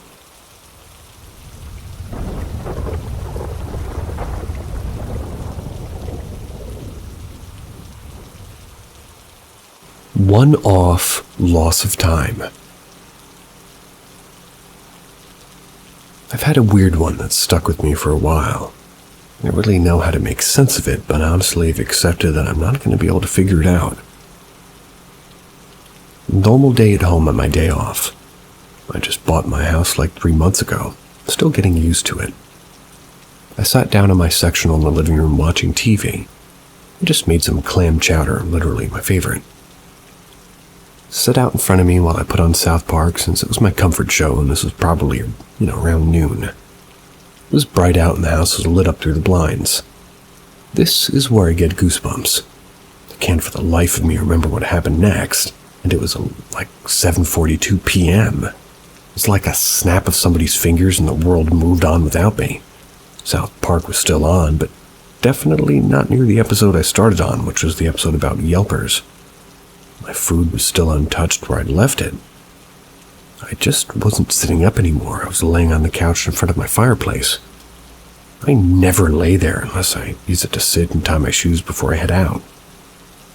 one-off loss of time. I've had a weird one that's stuck with me for a while. I don't really know how to make sense of it, but honestly I've accepted that I'm not going to be able to figure it out. Normal day at home on my day off. I just bought my house like 3 months ago, still getting used to it. I sat down in my sectional in the living room watching TV. I just made some clam chowder, literally my favorite. Set out in front of me while I put on South Park since it was my comfort show and this was probably, around noon. It was bright out and the house was lit up through the blinds. This is where I get goosebumps. I can't for the life of me remember what happened next, and it was like 7:42 p.m. It was like a snap of somebody's fingers and the world moved on without me. South Park was still on, but definitely not near the episode I started on, which was the episode about Yelpers. My food was still untouched where I'd left it. I just wasn't sitting up anymore. I was laying on the couch in front of my fireplace. I never lay there unless I use it to sit and tie my shoes before I head out.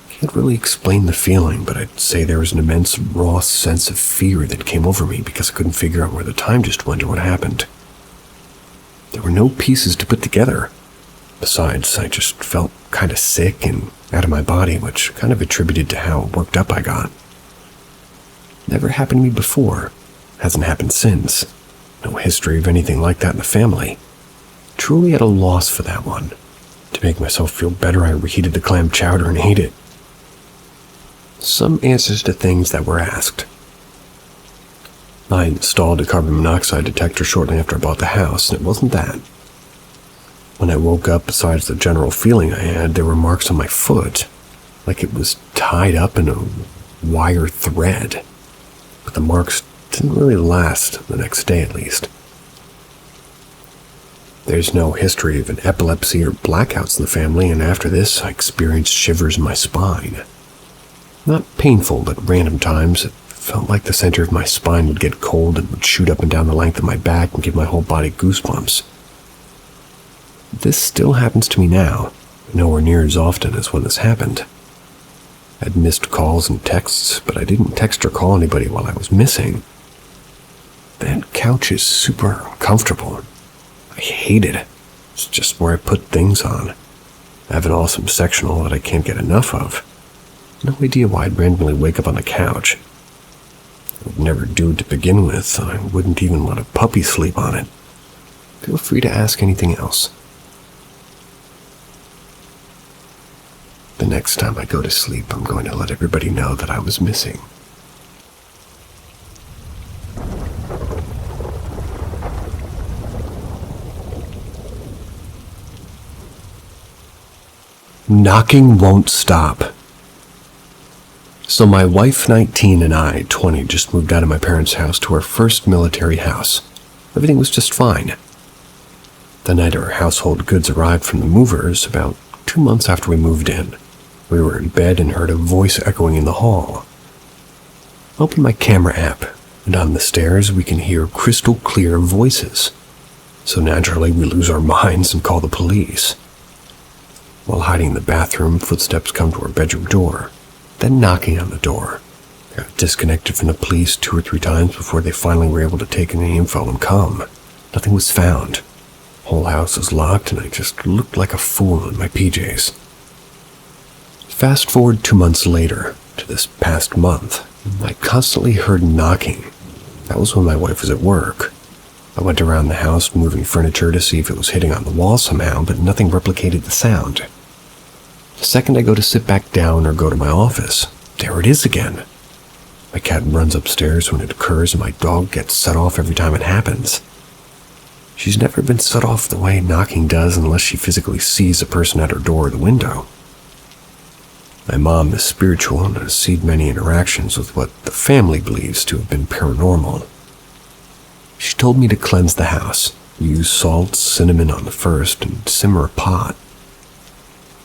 Can't really explain the feeling, but I'd say there was an immense raw sense of fear that came over me because I couldn't figure out where the time just went or what happened. There were no pieces to put together. Besides, I just felt kind of sick and out of my body, which kind of attributed to how worked up I got. Never happened to me before. Hasn't happened since. No history of anything like that in the family. Truly at a loss for that one. To make myself feel better, I reheated the clam chowder and ate it. Some answers to things that were asked. I installed a carbon monoxide detector shortly after I bought the house, and it wasn't that. When I woke up, besides the general feeling I had, there were marks on my foot, like it was tied up in a wire thread. But the marks didn't really last, the next day at least. There's no history of an epilepsy or blackouts in the family, and after this, I experienced shivers in my spine. Not painful, but random times, it felt like the center of my spine would get cold and would shoot up and down the length of my back and give my whole body goosebumps. This still happens to me now, but nowhere near as often as when this happened. I'd missed calls and texts, but I didn't text or call anybody while I was missing. That couch is super uncomfortable. I hate it. It's just where I put things on. I have an awesome sectional that I can't get enough of. No idea why I'd randomly wake up on the couch. I would never do it to begin with, and I wouldn't even let a puppy sleep on it. Feel free to ask anything else. The next time I go to sleep, I'm going to let everybody know that I was missing. Knocking won't stop. So my wife, 19, and I, 20, just moved out of my parents' house to our first military house. Everything was just fine. The night our household goods arrived from the movers, about 2 months after we moved in, we were in bed and heard a voice echoing in the hall. I opened my camera app, and on the stairs we can hear crystal clear voices. So naturally we lose our minds and call the police. While hiding in the bathroom, footsteps come to our bedroom door, then knocking on the door. I got disconnected from the police 2 or 3 times before they finally were able to take any info and come. Nothing was found. The whole house was locked and I just looked like a fool in my PJs. Fast forward 2 months later, to this past month, I constantly heard knocking. That was when my wife was at work. I went around the house moving furniture to see if it was hitting on the wall somehow, but nothing replicated the sound. The second I go to sit back down or go to my office, there it is again. My cat runs upstairs when it occurs and my dog gets set off every time it happens. She's never been set off the way knocking does unless she physically sees a person at her door or the window. My mom is spiritual and has seen many interactions with what the family believes to have been paranormal. She told me to cleanse the house, use salt, cinnamon on the first, and simmer a pot.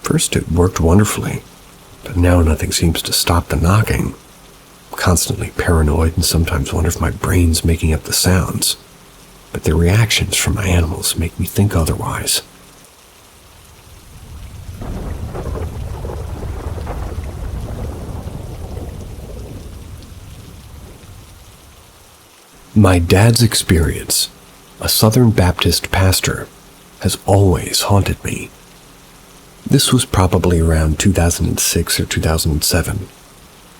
First it worked wonderfully, but now nothing seems to stop the knocking. I'm constantly paranoid and sometimes wonder if my brain's making up the sounds, but the reactions from my animals make me think otherwise. My dad's experience, a Southern Baptist pastor, has always haunted me. This was probably around 2006 or 2007.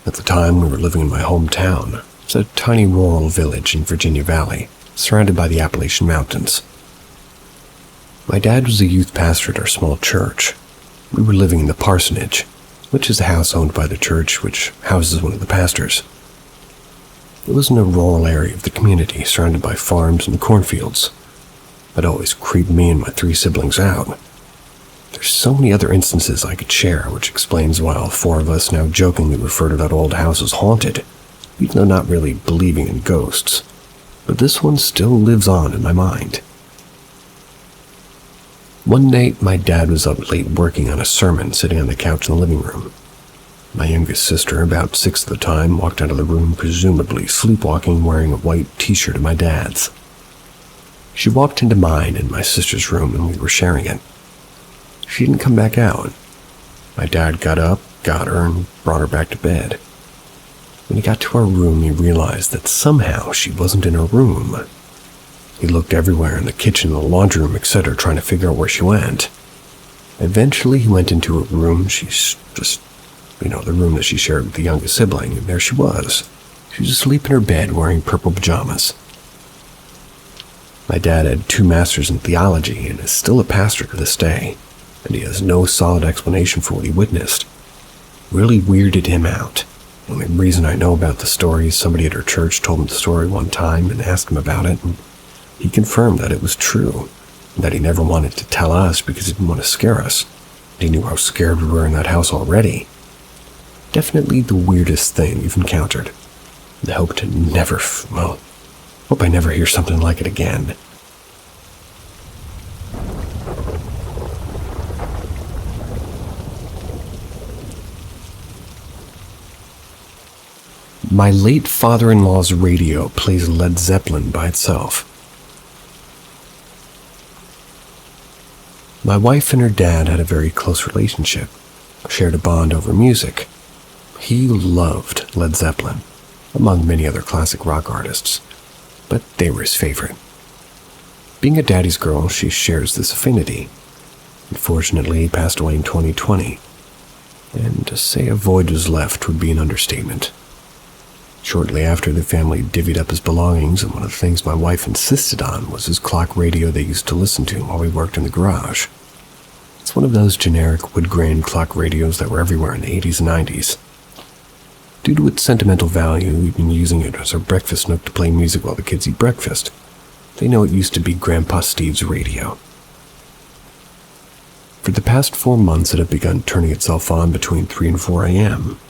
At the time, we were living in my hometown. It's a tiny rural village in Virginia Valley, surrounded by the Appalachian Mountains. My dad was a youth pastor at our small church. We were living in the parsonage, which is a house owned by the church, which houses one of the pastors. It was in a rural area of the community, surrounded by farms and cornfields. It always creeped me and my 3 siblings out. There's so many other instances I could share, which explains why all 4 of us now jokingly refer to that old house as haunted, even though not really believing in ghosts. But this one still lives on in my mind. One night, my dad was up late working on a sermon, sitting on the couch in the living room. My youngest sister, about 6 at the time, walked out of the room, presumably sleepwalking, wearing a white t-shirt of my dad's. She walked into mine and my sister's room, and we were sharing it. She didn't come back out. My dad got up, got her, and brought her back to bed. When he got to our room, he realized that somehow she wasn't in her room. He looked everywhere, in the kitchen, the laundry room, etc., trying to figure out where she went. Eventually, he went into her room. She's just, the room that she shared with the youngest sibling, and there she was. She was asleep in her bed, wearing purple pajamas. My dad had 2 masters in theology and is still a pastor to this day, and he has no solid explanation for what he witnessed. Really weirded him out. The only reason I know about the story is somebody at our church told him the story one time and asked him about it, and he confirmed that it was true, and that he never wanted to tell us because he didn't want to scare us. He knew how scared we were in that house already. Definitely the weirdest thing we've encountered. I hope to never, hope I never hear something like it again. My late father-in-law's radio plays Led Zeppelin by itself. My wife and her dad had a very close relationship, shared a bond over music. He loved Led Zeppelin, among many other classic rock artists, but they were his favorite. Being a daddy's girl, she shares this affinity. Unfortunately, he passed away in 2020, and to say a void was left would be an understatement. Shortly after, the family divvied up his belongings, and one of the things my wife insisted on was his clock radio they used to listen to while we worked in the garage. It's one of those generic wood-grain clock radios that were everywhere in the 80s and 90s. Due to its sentimental value, we've been using it as our breakfast nook to play music while the kids eat breakfast. They know it used to be Grandpa Steve's radio. For the past 4 months, it had begun turning itself on between 3 and 4 a.m.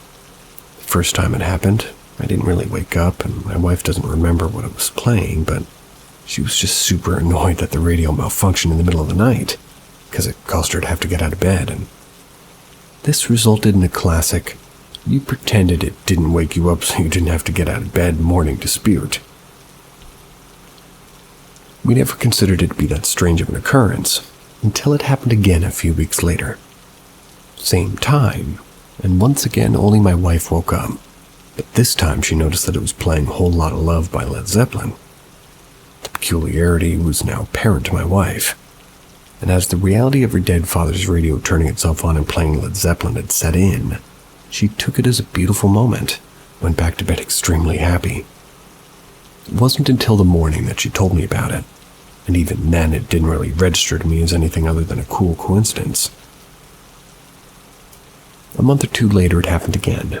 The first time it happened, I didn't really wake up, and my wife doesn't remember what it was playing, but she was just super annoyed that the radio malfunctioned in the middle of the night, because it caused her to have to get out of bed, and this resulted in a classic, you pretended it didn't wake you up so you didn't have to get out of bed morning dispute. We never considered it to be that strange of an occurrence, until it happened again a few weeks later. Same time, and once again only my wife woke up. But this time she noticed that it was playing a Whole Lotta Love by Led Zeppelin. The peculiarity was now apparent to my wife, and as the reality of her dead father's radio turning itself on and playing Led Zeppelin had set in, she took it as a beautiful moment, went back to bed extremely happy. It wasn't until the morning that she told me about it, and even then it didn't really register to me as anything other than a cool coincidence. A month or 2 later it happened again.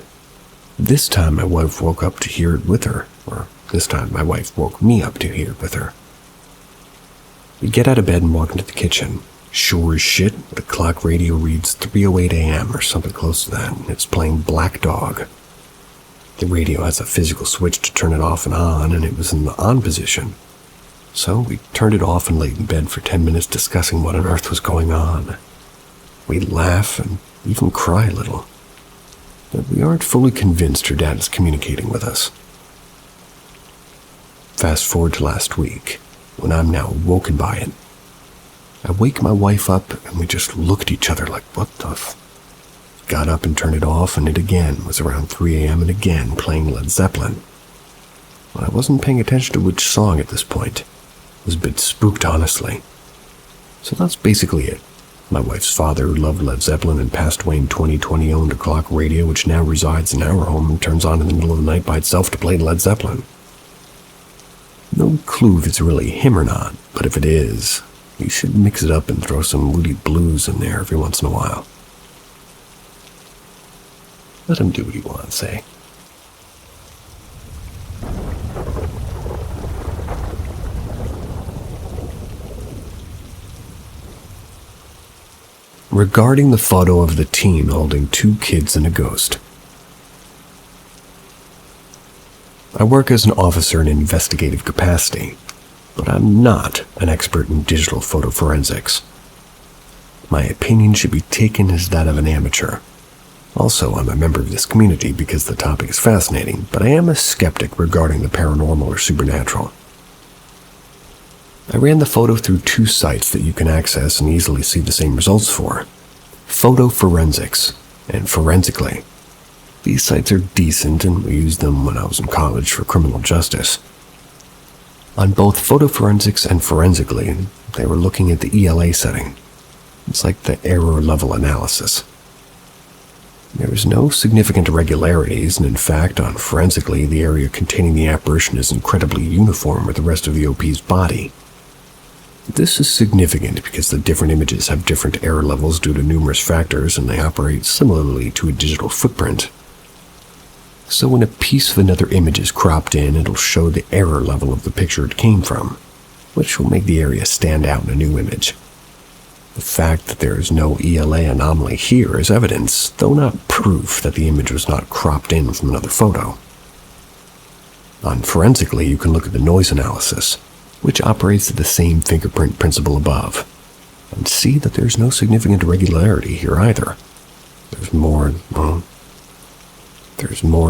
This time my wife woke up to hear it with her, or this time my wife woke me up to hear it with her. We get out of bed and walk into the kitchen. Sure as shit, the clock radio reads 3:08 a.m. or something close to that, and it's playing Black Dog. The radio has a physical switch to turn it off and on, and it was in the on position. So we turned it off and laid in bed for 10 minutes discussing what on earth was going on. We laugh and even cry a little. But we aren't fully convinced her dad is communicating with us. Fast forward to last week, when I'm now woken by it. I wake my wife up and we just look at each other like, what the Got up and turned it off, and it again was around 3 a.m. and again playing Led Zeppelin. I wasn't paying attention to which song at this point. I was a bit spooked, honestly. So that's basically it. My wife's father, who loved Led Zeppelin and passed away in 2020, owned a clock radio which now resides in our home and turns on in the middle of the night by itself to play Led Zeppelin. No clue if it's really him or not, but if it is, you should mix it up and throw some Moody Blues in there every once in a while. Let him do what he wants, eh? Regarding the photo of the teen holding 2 kids and a ghost. I work as an officer in investigative capacity, but I'm not an expert in digital photo forensics. My opinion should be taken as that of an amateur. Also, I'm a member of this community because the topic is fascinating, but I am a skeptic regarding the paranormal or supernatural. I ran the photo through 2 sites that you can access and easily see the same results for: Photo Forensics and Forensically. These sites are decent, and we used them when I was in college for criminal justice. On both Photo Forensics and Forensically, they were looking at the ELA setting. It's like the error level analysis. There is no significant irregularities, and in fact, on Forensically, the area containing the apparition is incredibly uniform with the rest of the OP's body. This is significant because the different images have different error levels due to numerous factors, and they operate similarly to a digital footprint. So when a piece of another image is cropped in, it'll show the error level of the picture it came from, which will make the area stand out in a new image. The fact that there is no ELA anomaly here is evidence, though not proof, that the image was not cropped in from another photo. On Forensically, you can look at the noise analysis, which operates at the same fingerprint principle above, and see that there's no significant irregularity here either. There's more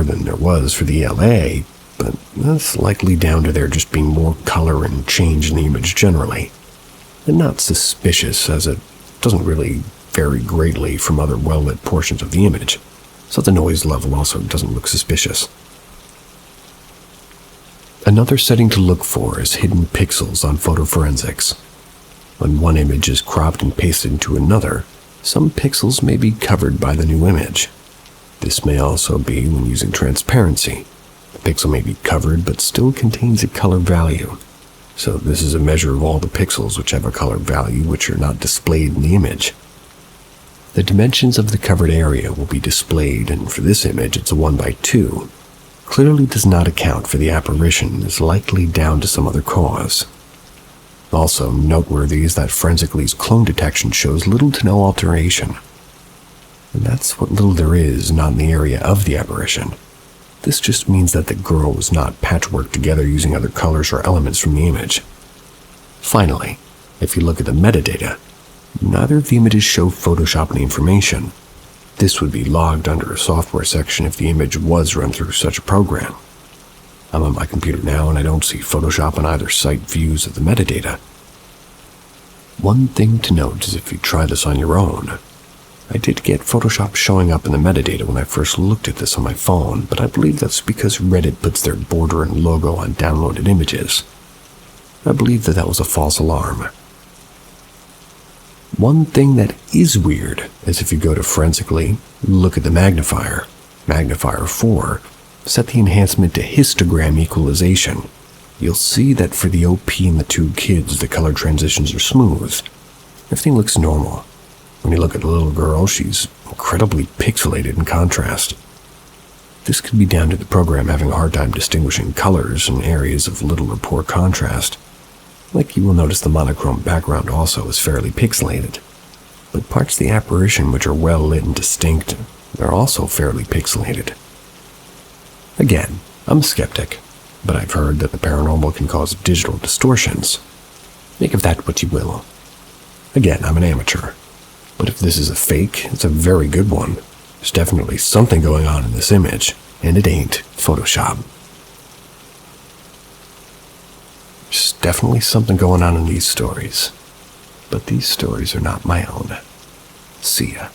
than there was for the ELA, but that's likely down to there just being more color and change in the image generally, and not suspicious, as it doesn't really vary greatly from other well-lit portions of the image, so the noise level also doesn't look suspicious. Another setting to look for is hidden pixels on photo forensics. When one image is cropped and pasted into another, some pixels may be covered by the new image. This may also be when using transparency. The pixel may be covered but still contains a color value. So this is a measure of all the pixels which have a color value which are not displayed in the image. The dimensions of the covered area will be displayed, and for this image it's a 1:2. Clearly does not account for the apparition and is likely down to some other cause. Also noteworthy is that Forensically's clone detection shows little to no alteration. And that's what little there is not in the area of the apparition. This just means that the girl was not patchworked together using other colors or elements from the image. Finally, if you look at the metadata, neither of the images show photoshopping information. This would be logged under a software section if the image was run through such a program. I'm on my computer now and I don't see Photoshop on either site views of the metadata. One thing to note is if you try this on your own, I did get Photoshop showing up in the metadata when I first looked at this on my phone, but I believe that's because Reddit puts their border and logo on downloaded images. I believe that was a false alarm. One thing that is weird is if you go to Forensically, look at the magnifier, magnifier 4, set the enhancement to histogram equalization. You'll see that for the OP and the 2 kids, the color transitions are smooth. Everything looks normal. When you look at the little girl, she's incredibly pixelated in contrast. This could be down to the program having a hard time distinguishing colors in areas of little or poor contrast. Like you will notice the monochrome background also is fairly pixelated. But parts of the apparition which are well lit and distinct are also fairly pixelated. Again, I'm a skeptic, but I've heard that the paranormal can cause digital distortions. Make of that what you will. Again, I'm an amateur. But if this is a fake, it's a very good one. There's definitely something going on in this image, and it ain't Photoshop. There's definitely something going on in these stories, but these stories are not my own. See ya.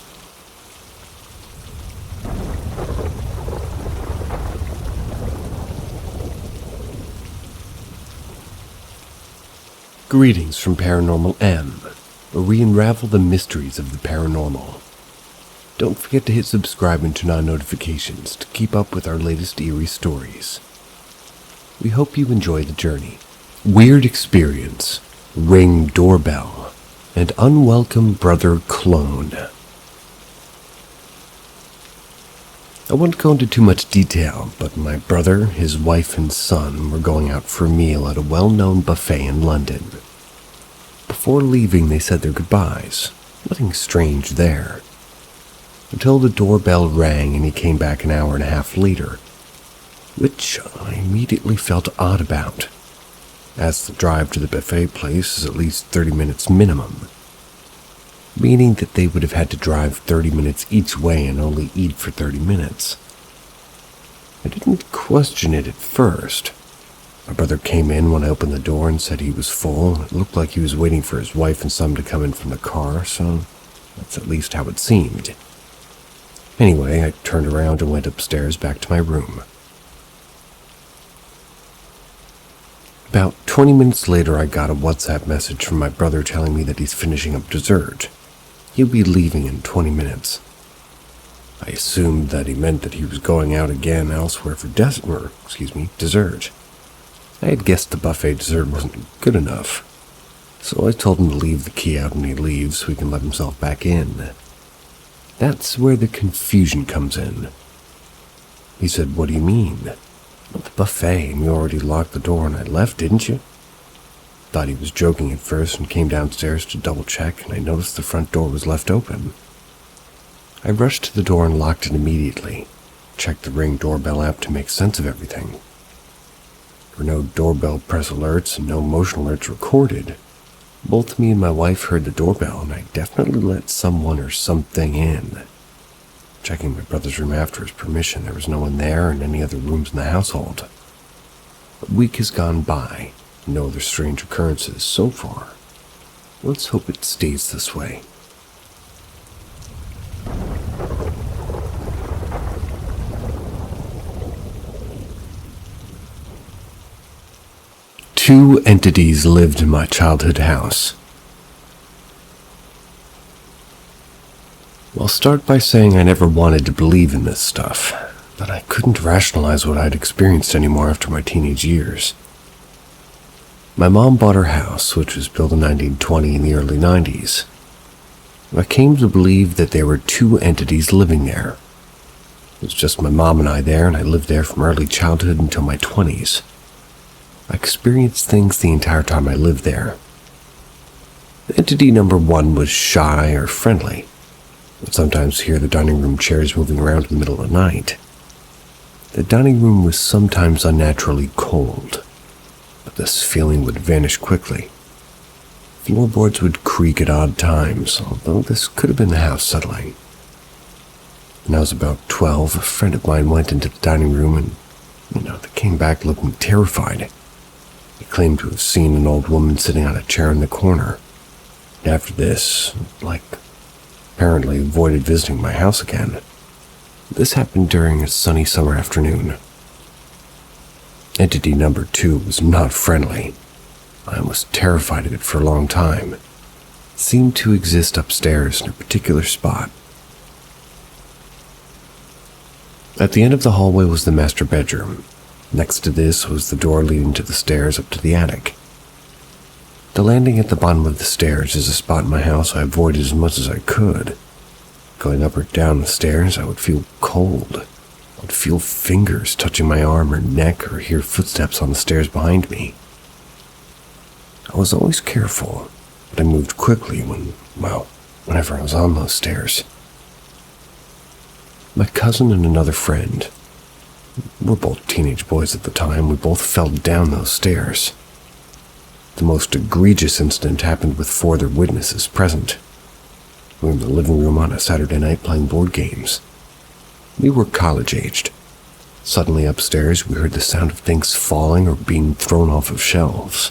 Greetings from Paranormal M, where we unravel the mysteries of the paranormal. Don't forget to hit subscribe and turn on notifications to keep up with our latest eerie stories. We hope you enjoy the journey. Weird experience, ring doorbell, and unwelcome brother clone. I won't go into too much detail, but my brother, his wife, and son were going out for a meal at a well-known buffet in London. Before leaving, they said their goodbyes. Nothing strange there. Until the doorbell rang and he came back an hour and a half later, which I immediately felt odd about, as the drive to the buffet place is at least 30 minutes minimum, meaning that they would have had to drive 30 minutes each way and only eat for 30 minutes. I didn't question it at first. My brother came in when I opened the door and said he was full. It looked like he was waiting for his wife and son to come in from the car, so that's at least how it seemed. Anyway, I turned around and went upstairs back to my room. About 20 minutes later, I got a WhatsApp message from my brother telling me that he's finishing up dessert. He'll be leaving in 20 minutes. I assumed that he meant that he was going out again elsewhere for dessert. I had guessed the buffet dessert wasn't good enough, so I told him to leave the key out when he leaves so he can let himself back in. That's where the confusion comes in. He said, "What do you mean? At the buffet, and you already locked the door and I left, didn't you?" Thought he was joking at first and came downstairs to double check, and I noticed the front door was left open. I rushed to the door and locked it immediately. Checked the Ring doorbell app to make sense of everything. There were no doorbell press alerts and no motion alerts recorded. Both me and my wife heard the doorbell, and I definitely let someone or something in. Checking my brother's room after his permission, there was no one there in any other rooms in the household. A week has gone by. No other strange occurrences so far. Let's hope it stays this way. Two entities lived in my childhood house. I'll start by saying I never wanted to believe in this stuff, but I couldn't rationalize what I'd experienced anymore after my teenage years. My mom bought her house, which was built in 1920 in the early 90s. I came to believe that there were two entities living there. It was just my mom and I there, and I lived there from early childhood until my 20s. I experienced things the entire time I lived there. Entity number one was shy or friendly. I'd sometimes hear the dining room chairs moving around in the middle of the night. The dining room was sometimes unnaturally cold, but this feeling would vanish quickly. Floorboards would creak at odd times, although this could have been the house settling. When I was about 12, a friend of mine went into the dining room and, they came back looking terrified. He claimed to have seen an old woman sitting on a chair in the corner. And after this, apparently avoided visiting my house again. This happened during a sunny summer afternoon. Entity number two was not friendly. I was terrified of it for a long time. It seemed to exist upstairs in a particular spot. At the end of the hallway was the master bedroom. Next to this was the door leading to the stairs up to the attic. The landing at the bottom of the stairs is a spot in my house I avoided as much as I could. Going up or down the stairs, I would feel cold. I would feel fingers touching my arm or neck or hear footsteps on the stairs behind me. I was always careful, but I moved quickly whenever I was on those stairs. My cousin and another friend, we're both teenage boys at the time, we both fell down those stairs. The most egregious incident happened with 4 other witnesses present. We were in the living room on a Saturday night playing board games. We were college-aged. Suddenly upstairs, we heard the sound of things falling or being thrown off of shelves.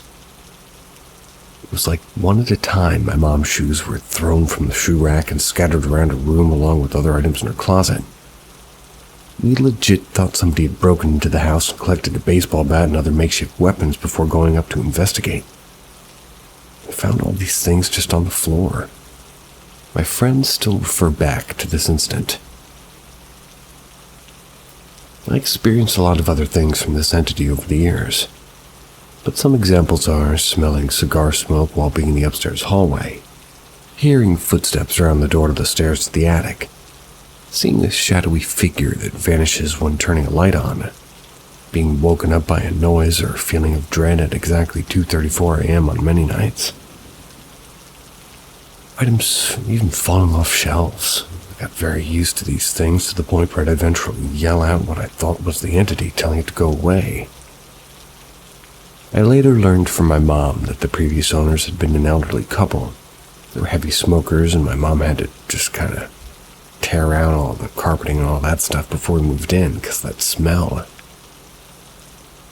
It was like one at a time my mom's shoes were thrown from the shoe rack and scattered around her room along with other items in her closet. We legit thought somebody had broken into the house and collected a baseball bat and other makeshift weapons before going up to investigate. found all these things just on the floor. My friends still refer back to this incident. I experienced a lot of other things from this entity over the years, but some examples are smelling cigar smoke while being in the upstairs hallway, hearing footsteps around the door to the stairs to the attic, seeing a shadowy figure that vanishes when turning a light on, being woken up by a noise or feeling of dread at exactly 2:34 a.m. on many nights. Items even falling off shelves. I got very used to these things to the point where I'd eventually yell out what I thought was the entity telling it to go away. I later learned from my mom that the previous owners had been an elderly couple. They were heavy smokers, and my mom had to just kind of tear out all the carpeting and all that stuff before we moved in because that smell.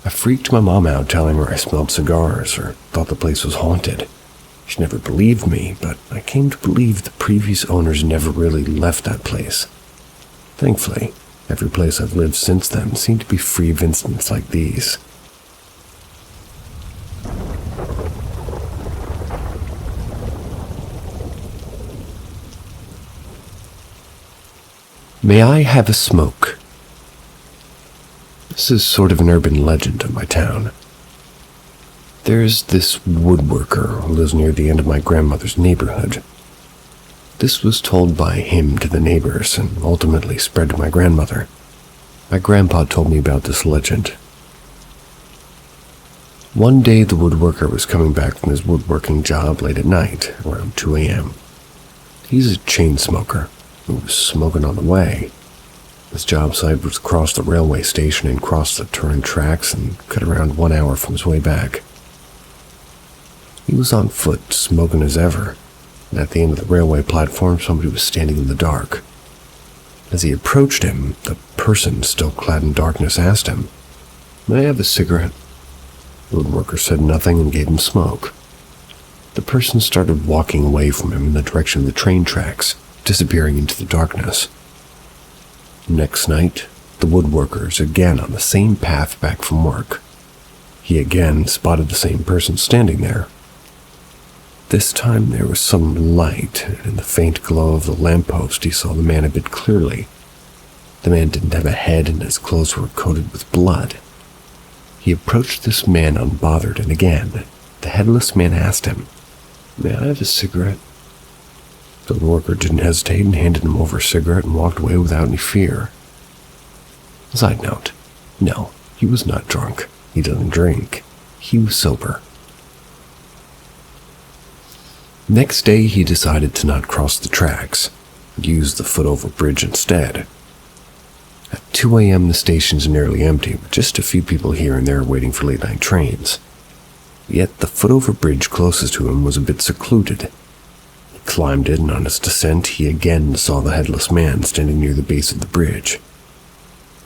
I freaked my mom out telling her I smelled cigars or thought the place was haunted. She never believed me, but I came to believe the previous owners never really left that place. Thankfully, every place I've lived since then seemed to be free of incidents like these. May I have a smoke? This is sort of an urban legend of my town. There's this woodworker who lives near the end of my grandmother's neighborhood. This was told by him to the neighbors and ultimately spread to my grandmother. My grandpa told me about this legend. One day the woodworker was coming back from his woodworking job late at night, around 2 a.m. He's a chain smoker who was smoking on the way. His job site was across the railway station and crossed the turning tracks and cut around 1 hour from his way back. He was on foot, smoking as ever, and at the end of the railway platform somebody was standing in the dark. As he approached him, the person, still clad in darkness, asked him, "May I have a cigarette?" The woodworker said nothing and gave him smoke. The person started walking away from him in the direction of the train tracks, disappearing into the darkness. Next night, the woodworker is again on the same path back from work. He again spotted the same person standing there. This time there was some light, and in the faint glow of the lamppost he saw the man a bit clearly. The man didn't have a head and his clothes were coated with blood. He approached this man unbothered, and again, the headless man asked him, "May I have a cigarette?" The woodworker didn't hesitate and handed him over a cigarette and walked away without any fear. Side note, no, he was not drunk. He doesn't drink. He was sober. Next day, he decided to not cross the tracks, and use the foot-over bridge instead. At 2 a.m., the station's nearly empty, with just a few people here and there waiting for late-night trains. Yet the foot-over bridge closest to him was a bit secluded. He climbed it, and on his descent, he again saw the headless man standing near the base of the bridge.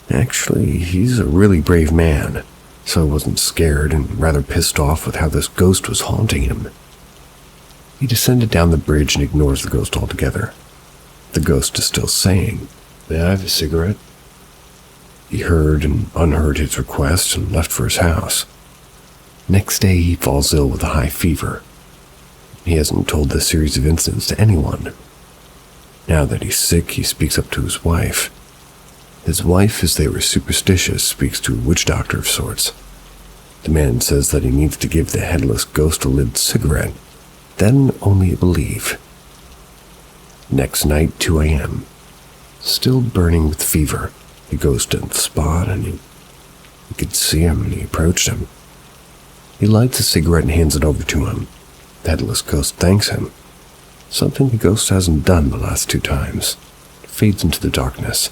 Actually, he's a really brave man, so he wasn't scared and rather pissed off with how this ghost was haunting him. He descended down the bridge and ignores the ghost altogether. The ghost is still saying, "May I have a cigarette?" He heard and unheard his request and left for his house. Next day, he falls ill with a high fever. He hasn't told this series of incidents to anyone. Now that he's sick, he speaks up to his wife. His wife, as they were superstitious, speaks to a witch doctor of sorts. The man says that he needs to give the headless ghost a lit cigarette, then only believe. Next night, 2 a.m. Still burning with fever, he goes to the spot and he could see him and he approached him. He lights a cigarette and hands it over to him. The headless ghost thanks him, something the ghost hasn't done the last 2 times. It fades into the darkness.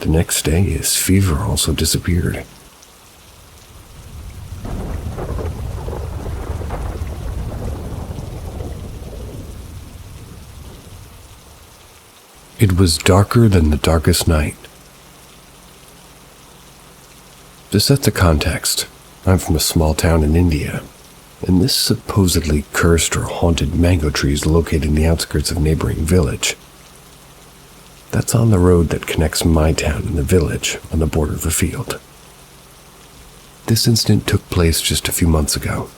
The next day, his fever also disappeared. It was darker than the darkest night. To set the context, I'm from a small town in India, and this supposedly cursed or haunted mango tree is located in the outskirts of a neighboring village. That's on the road that connects my town and the village on the border of a field. This incident took place just a few months ago.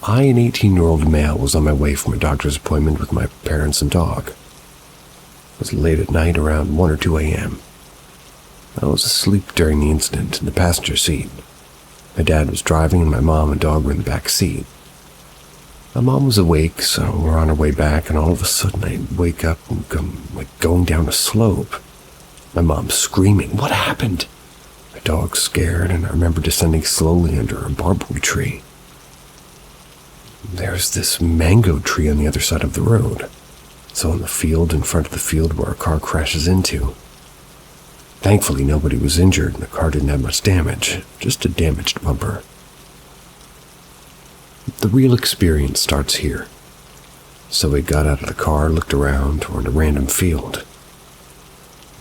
I, an 18-year-old male, was on my way from a doctor's appointment with my parents and dog. It was late at night, around 1 or 2 a.m. I was asleep during the incident in the passenger seat. My dad was driving and my mom and dog were in the back seat. My mom was awake, so we're on our way back, and all of a sudden I wake up and come going down a slope. My mom's screaming, "What happened?" My dog's scared, and I remember descending slowly under a barberry tree. There's this mango tree on the other side of the road. So in the field in front of the field where our car crashes into. Thankfully, nobody was injured and the car didn't have much damage, just a damaged bumper. The real experience starts here. So we got out of the car, looked around, we're in a random field.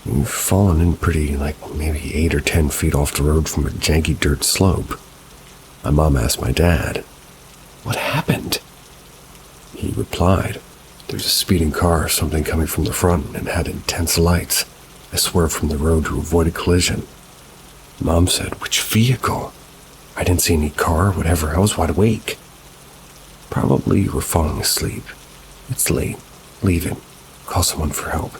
We've fallen in pretty, maybe 8 or 10 feet off the road from a janky dirt slope. My mom asked my dad, "What happened?" He replied, "There's a speeding car or something coming from the front and it had intense lights. I swerved from the road to avoid a collision." Mom said, "Which vehicle?" "I didn't see any car or whatever. I was wide awake." "Probably you were falling asleep. It's late. Leave it. Call someone for help."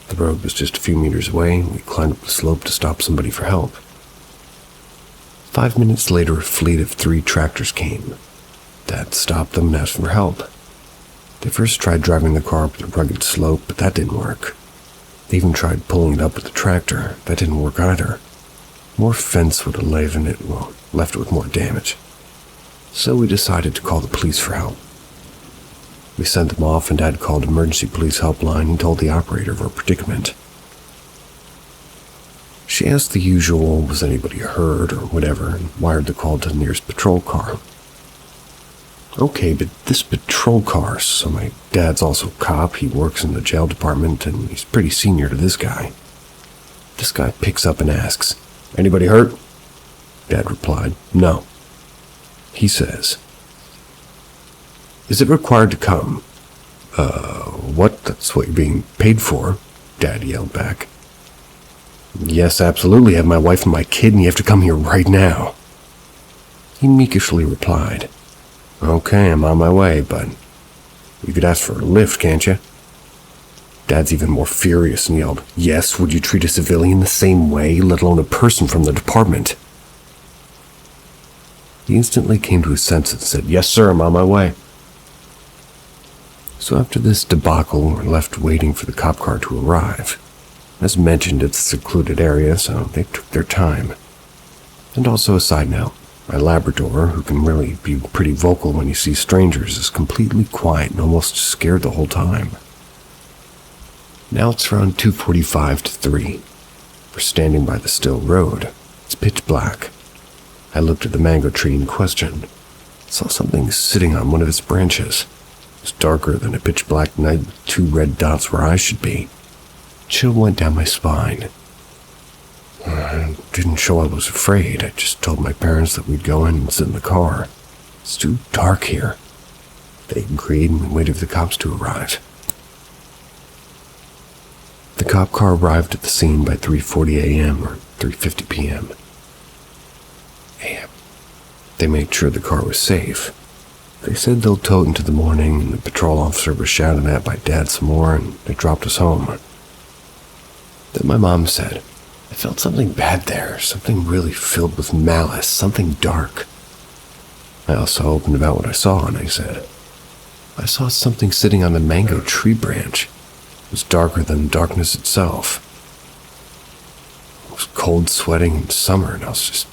The road was just a few meters away, and we climbed up the slope to stop somebody for help. 5 minutes later, a fleet of 3 tractors came. Dad stopped them and asked for help. They first tried driving the car up the rugged slope, but that didn't work. They even tried pulling it up with the tractor. That didn't work either. More fence would have left it with more damage. So we decided to call the police for help. We sent them off, and Dad called emergency police helpline and told the operator of our predicament. She asked the usual, was anybody hurt or whatever, and wired the call to the nearest patrol car. Okay, but this patrol car, so my dad's also a cop, he works in the jail department, and he's pretty senior to this guy. This guy picks up and asks, "Anybody hurt?" Dad replied, "No." He says, "Is it required to come?" What? That's what you're being paid for," Dad yelled back. "Yes, absolutely. I have my wife and my kid, and you have to come here right now." He meekishly replied, "Okay, I'm on my way, but you could ask for a lift, can't you?" Dad's even more furious and yelled, "Yes, would you treat a civilian the same way, let alone a person from the department?" He instantly came to his senses and said, "Yes, sir, I'm on my way." So after this debacle, we're left waiting for the cop car to arrive. As mentioned, it's a secluded area, so they took their time. And also a side note, my Labrador, who can really be pretty vocal when he sees strangers, is completely quiet and almost scared the whole time. Now it's around 2:45 to 3. We're standing by the still road. It's pitch black. I looked at the mango tree in question. Saw something sitting on one of its branches. It was darker than a pitch black night with 2 red dots where I should be. Chill went down my spine. I didn't show I was afraid. I just told my parents that we'd go in and sit in the car. It's too dark here. They agreed and we waited for the cops to arrive. The cop car arrived at the scene by 3:40 a.m. or 3:50 p.m. They made sure the car was safe. They said they'll tow it into the morning, and the patrol officer was shouted at by Dad some more, and they dropped us home. Then my mom said, "I felt something bad there, something really filled with malice, something dark." I also opened about what I saw, and I said, "I saw something sitting on the mango tree branch. It was darker than darkness itself. It was cold, sweating, in summer, and I was just,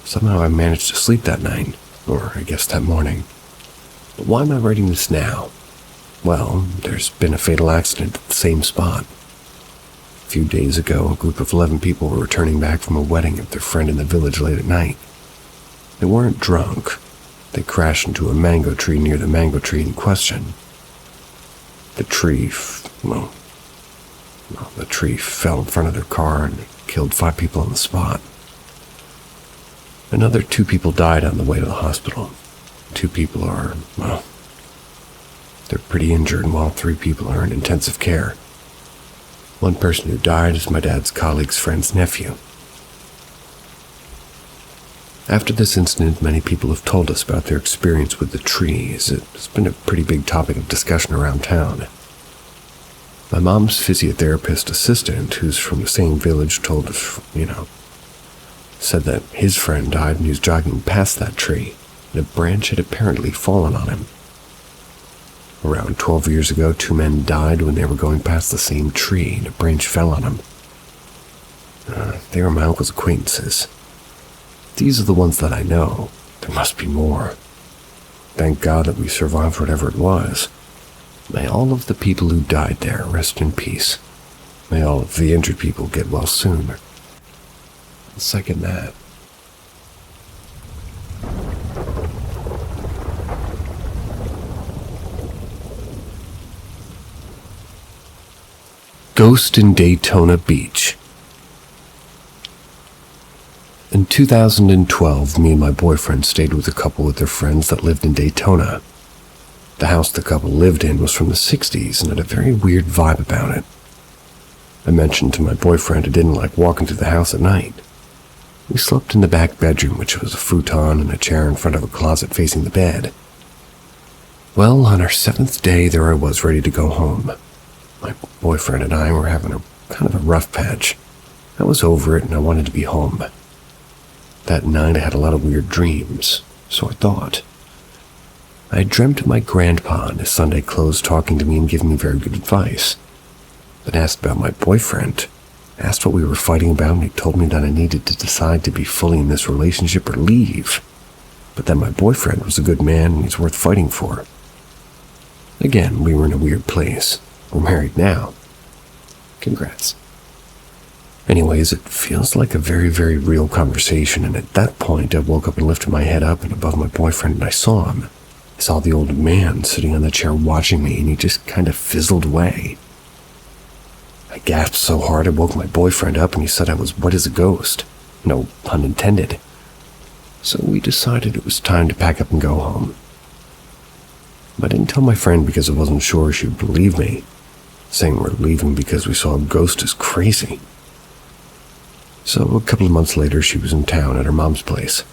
somehow I managed to sleep that night, or I guess that morning. But why am I writing this now? Well, there's been a fatal accident at the same spot. A few days ago, a group of 11 people were returning back from a wedding of their friend in the village late at night. They weren't drunk. They crashed into a mango tree near the mango tree in question. The tree fell in front of their car and killed 5 people on the spot. Another 2 people died on the way to the hospital. 2 people are, they're pretty injured, while 3 people are in intensive care. One person who died is my dad's colleague's friend's nephew. After this incident, many people have told us about their experience with the trees. It's been a pretty big topic of discussion around town. My mom's physiotherapist assistant, who's from the same village, told us, said that his friend died when he was jogging past that tree, and a branch had apparently fallen on him. Around 12 years ago, 2 men died when they were going past the same tree, and a branch fell on them. They were my uncle's acquaintances. These are the ones that I know. There must be more. Thank God that we survived whatever it was. May all of the people who died there rest in peace. May all of the injured people get well soon. I'll second that. Ghost in Daytona Beach. In 2012, me and my boyfriend stayed with a couple with their friends that lived in Daytona. The house the couple lived in was from the 60s and had a very weird vibe about it. I mentioned to my boyfriend I didn't like walking through the house at night. We slept in the back bedroom, which was a futon and a chair in front of a closet facing the bed. Well, on our 7th day, there I was ready to go home. My boyfriend and I were having a kind of a rough patch. I was over it and I wanted to be home. That night I had a lot of weird dreams, so I thought. I had dreamt of my grandpa in his Sunday clothes talking to me and giving me very good advice. Then asked about my boyfriend, asked what we were fighting about, and he told me that I needed to decide to be fully in this relationship or leave, but that my boyfriend was a good man and he's worth fighting for. Again, we were in a weird place. We're married now. Congrats. Anyways, it feels like a very, very real conversation, and at that point I woke up and lifted my head up and above my boyfriend and I saw him. I saw the old man sitting on the chair watching me, and he just kind of fizzled away. I gasped so hard I woke my boyfriend up and he said I was wet as a ghost. No pun intended. So we decided it was time to pack up and go home. I didn't tell my friend because I wasn't sure she would believe me. Saying we're leaving because we saw a ghost is crazy. So a couple of months later, she was in town at her mom's place.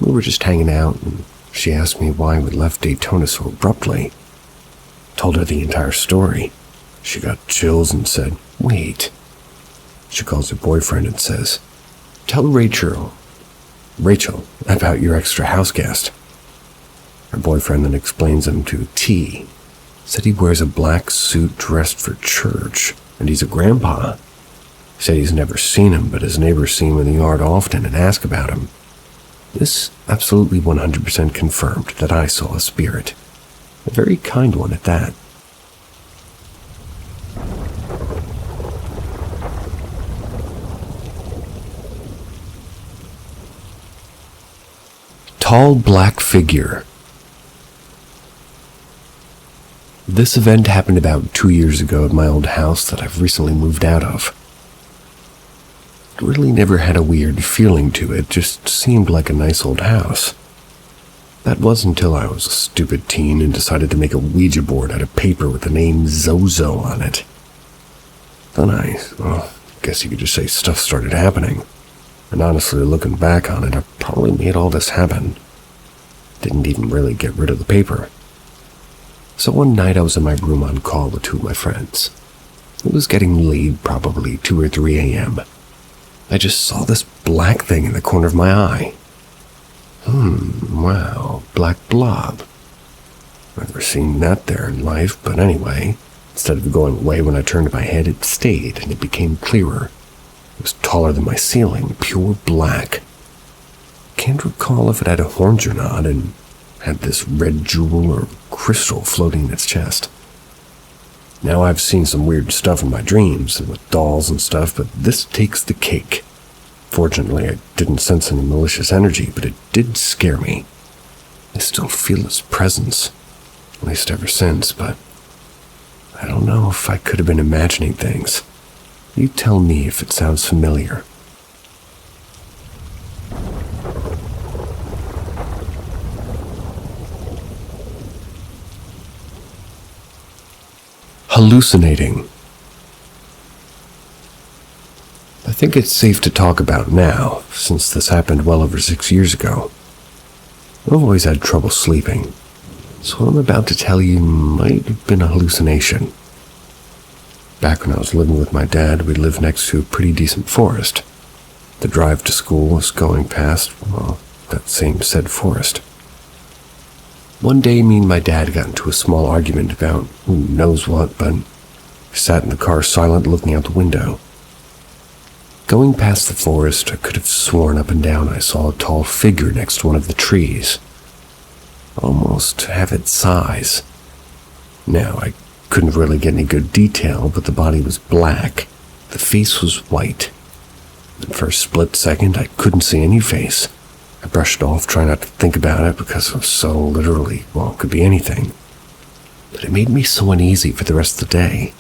We were just hanging out, and she asked me why we left Daytona so abruptly. Told her the entire story. She got chills and said, "Wait." She calls her boyfriend and says, "Tell Rachel about your extra house guest." Her boyfriend then explains him to a T. Said he wears a black suit dressed for church, and he's a grandpa. Said he's never seen him, but his neighbors see him in the yard often and ask about him. This absolutely 100% confirmed that I saw a spirit. A very kind one at that. Tall black figure. This event happened about 2 years ago at my old house that I've recently moved out of. It really never had a weird feeling to it, just seemed like a nice old house. That was until I was a stupid teen and decided to make a Ouija board out of paper with the name Zozo on it. Then I guess you could just say stuff started happening. And honestly, looking back on it, I probably made all this happen. Didn't even really get rid of the paper. So one night I was in my room on call with 2 of my friends. It was getting late, probably 2 or 3 a.m. I just saw this black thing in the corner of my eye. Wow, black blob. Never seen that there in life, but anyway, instead of going away when I turned my head, it stayed and it became clearer. It was taller than my ceiling, pure black. Can't recall if it had horns or not, and had this red jewel or crystal floating in its chest. Now I've seen some weird stuff in my dreams, and with dolls and stuff, but this takes the cake. Fortunately, I didn't sense any malicious energy, but it did scare me. I still feel its presence, at least ever since, but I don't know if I could have been imagining things. You tell me if it sounds familiar. Hallucinating. The think it's safe to talk about now, since this happened well over 6 years ago. I've always had trouble sleeping, so what I'm about to tell you might have been a hallucination. Back when I was living with my dad, we lived next to a pretty decent forest. The drive to school was going past, well, that same said forest. One day, me and my dad got into a small argument about who knows what, but we sat in the car silent, looking out the window. Going past the forest, I could have sworn up and down I saw a tall figure next to one of the trees. Almost half its size. Now, I couldn't really get any good detail, but the body was black. The face was white. And for a split second, I couldn't see any face. I brushed it off, trying not to think about it because it was so literally, well, it could be anything. But it made me so uneasy for the rest of the day.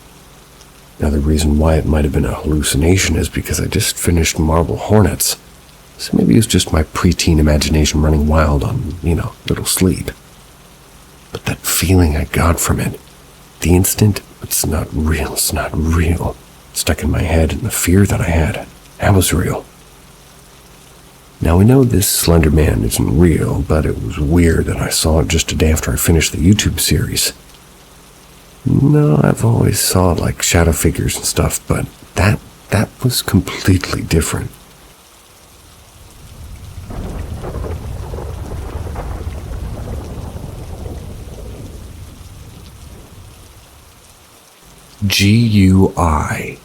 Now, the reason why it might have been a hallucination is because I just finished Marble Hornets. So maybe it was just my preteen imagination running wild on, little sleep. But that feeling I got from it, the instant, it's not real, stuck in my head, and the fear that I had, that was real. Now, we know this slender man isn't real, but it was weird that I saw it just a day after I finished the YouTube series. No, I've always saw like shadow figures and stuff, but that was completely different. GUI.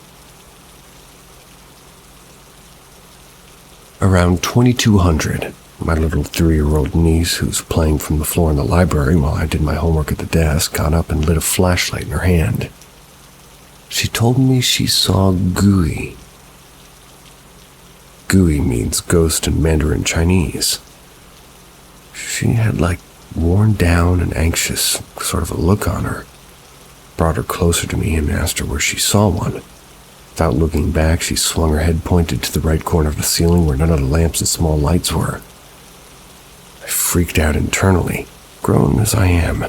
Around 2200, my little 3-year-old niece, who was playing from the floor in the library while I did my homework at the desk, got up and lit a flashlight in her hand. She told me she saw GUI. GUI means ghost in Mandarin Chinese. She had worn down and anxious sort of a look on her. Brought her closer to me and asked her where she saw one. Without looking back, she swung her head, pointed to the right corner of the ceiling where none of the lamps and small lights were. I freaked out internally, grown as I am.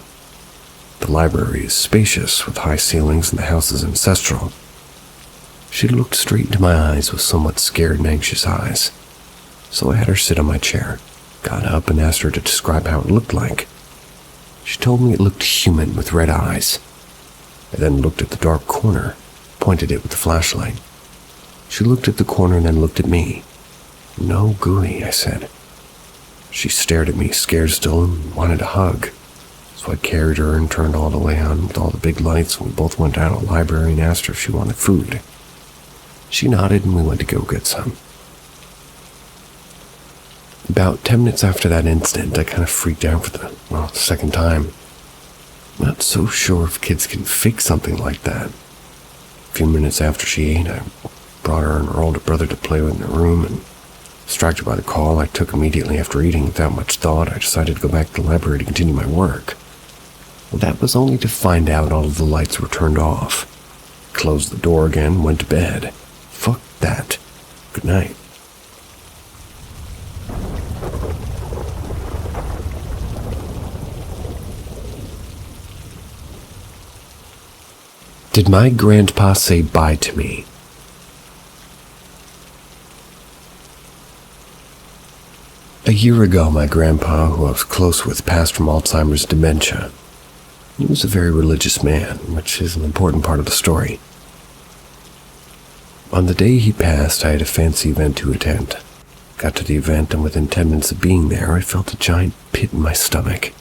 The library is spacious, with high ceilings, and the house is ancestral. She looked straight into my eyes with somewhat scared and anxious eyes. So I had her sit on my chair, got up, and asked her to describe how it looked like. She told me it looked human with red eyes. I then looked at the dark corner, pointed it with the flashlight. She looked at the corner and then looked at me. "No GUI," I said. She stared at me, scared still, and wanted a hug. So I carried her and turned all the way on with all the big lights, and we both went down to the library and asked her if she wanted food. She nodded and we went to go get some. About 10 minutes after that incident, I kind of freaked out for the second time. Not so sure if kids can fake something like that. A few minutes after she ate, I brought her and her older brother to play with in the room, and distracted by the call I took immediately after eating without much thought, I decided to go back to the library to continue my work. Well, that was only to find out all of the lights were turned off. Closed the door again, went to bed. Fuck that. Good night. Did my grandpa say bye to me? A year ago, my grandpa, who I was close with, passed from Alzheimer's dementia. He was a very religious man, which is an important part of the story. On the day he passed, I had a fancy event to attend. Got to the event, and within 10 minutes of being there, I felt a giant pit in my stomach.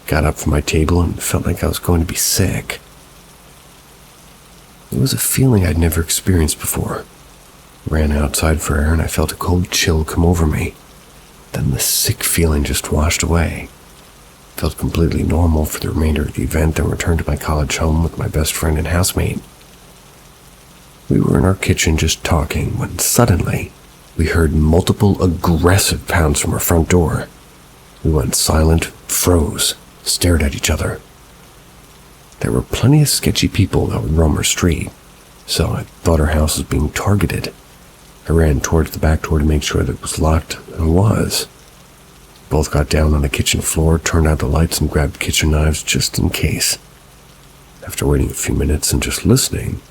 Got up from my table and felt like I was going to be sick. It was a feeling I'd never experienced before. Ran outside for air and I felt a cold chill come over me. Then the sick feeling just washed away. Felt completely normal for the remainder of the event, then returned to my college home with my best friend and housemate. We were in our kitchen just talking when suddenly we heard multiple aggressive pounds from our front door. We went silent, froze, stared at each other. There were plenty of sketchy people that would roam our street, so I thought our house was being targeted. I ran towards the back door to make sure that it was locked, and it was. Both got down on the kitchen floor, turned out the lights, and grabbed kitchen knives just in case. After waiting a few minutes and just listening,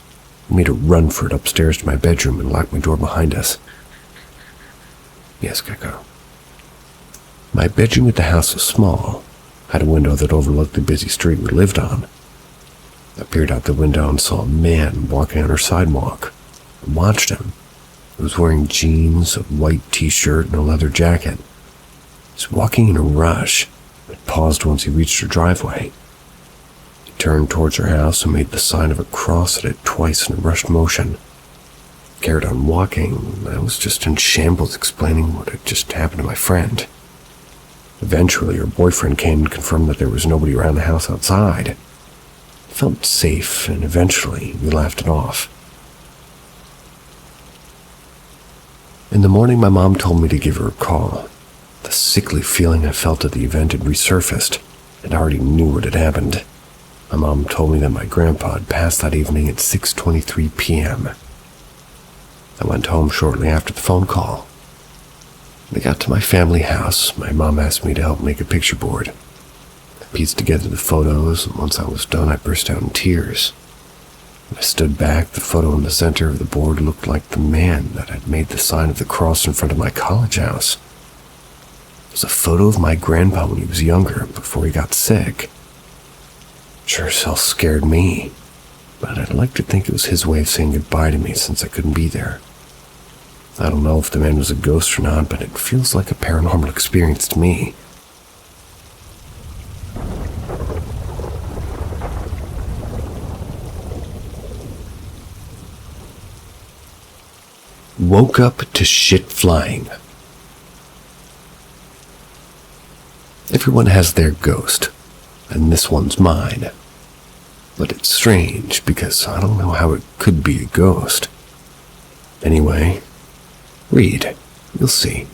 We made a run for it upstairs to my bedroom and locked my door behind us. Yes, Gecko. My bedroom at the house was small, had a window that overlooked the busy street we lived on. I peered out the window and saw a man walking on our sidewalk. I watched him. He was wearing jeans, a white t-shirt, and a leather jacket. He was walking in a rush, but paused once he reached her driveway. He turned towards her house and made the sign of a cross at it twice in a rushed motion. Carried on walking. I was just in shambles explaining what had just happened to my friend. Eventually, her boyfriend came and confirmed that there was nobody around the house outside. It felt safe, and eventually we laughed it off. In the morning, my mom told me to give her a call. The sickly feeling I felt at the event had resurfaced, and I already knew what had happened. My mom told me that my grandpa had passed that evening at 6:23 p.m. I went home shortly after the phone call. When I got to my family house, my mom asked me to help make a picture board. I pieced together the photos, and once I was done, I burst out in tears. When I stood back, the photo in the center of the board looked like the man that had made the sign of the cross in front of my college house. It was a photo of my grandpa when he was younger, before he got sick. Sure as hell scared me, but I'd like to think it was his way of saying goodbye to me since I couldn't be there. I don't know if the man was a ghost or not, but it feels like a paranormal experience to me. Woke up to shit flying. Everyone has their ghost, and this one's mine. But it's strange because I don't know how it could be a ghost. Anyway, read. You'll see.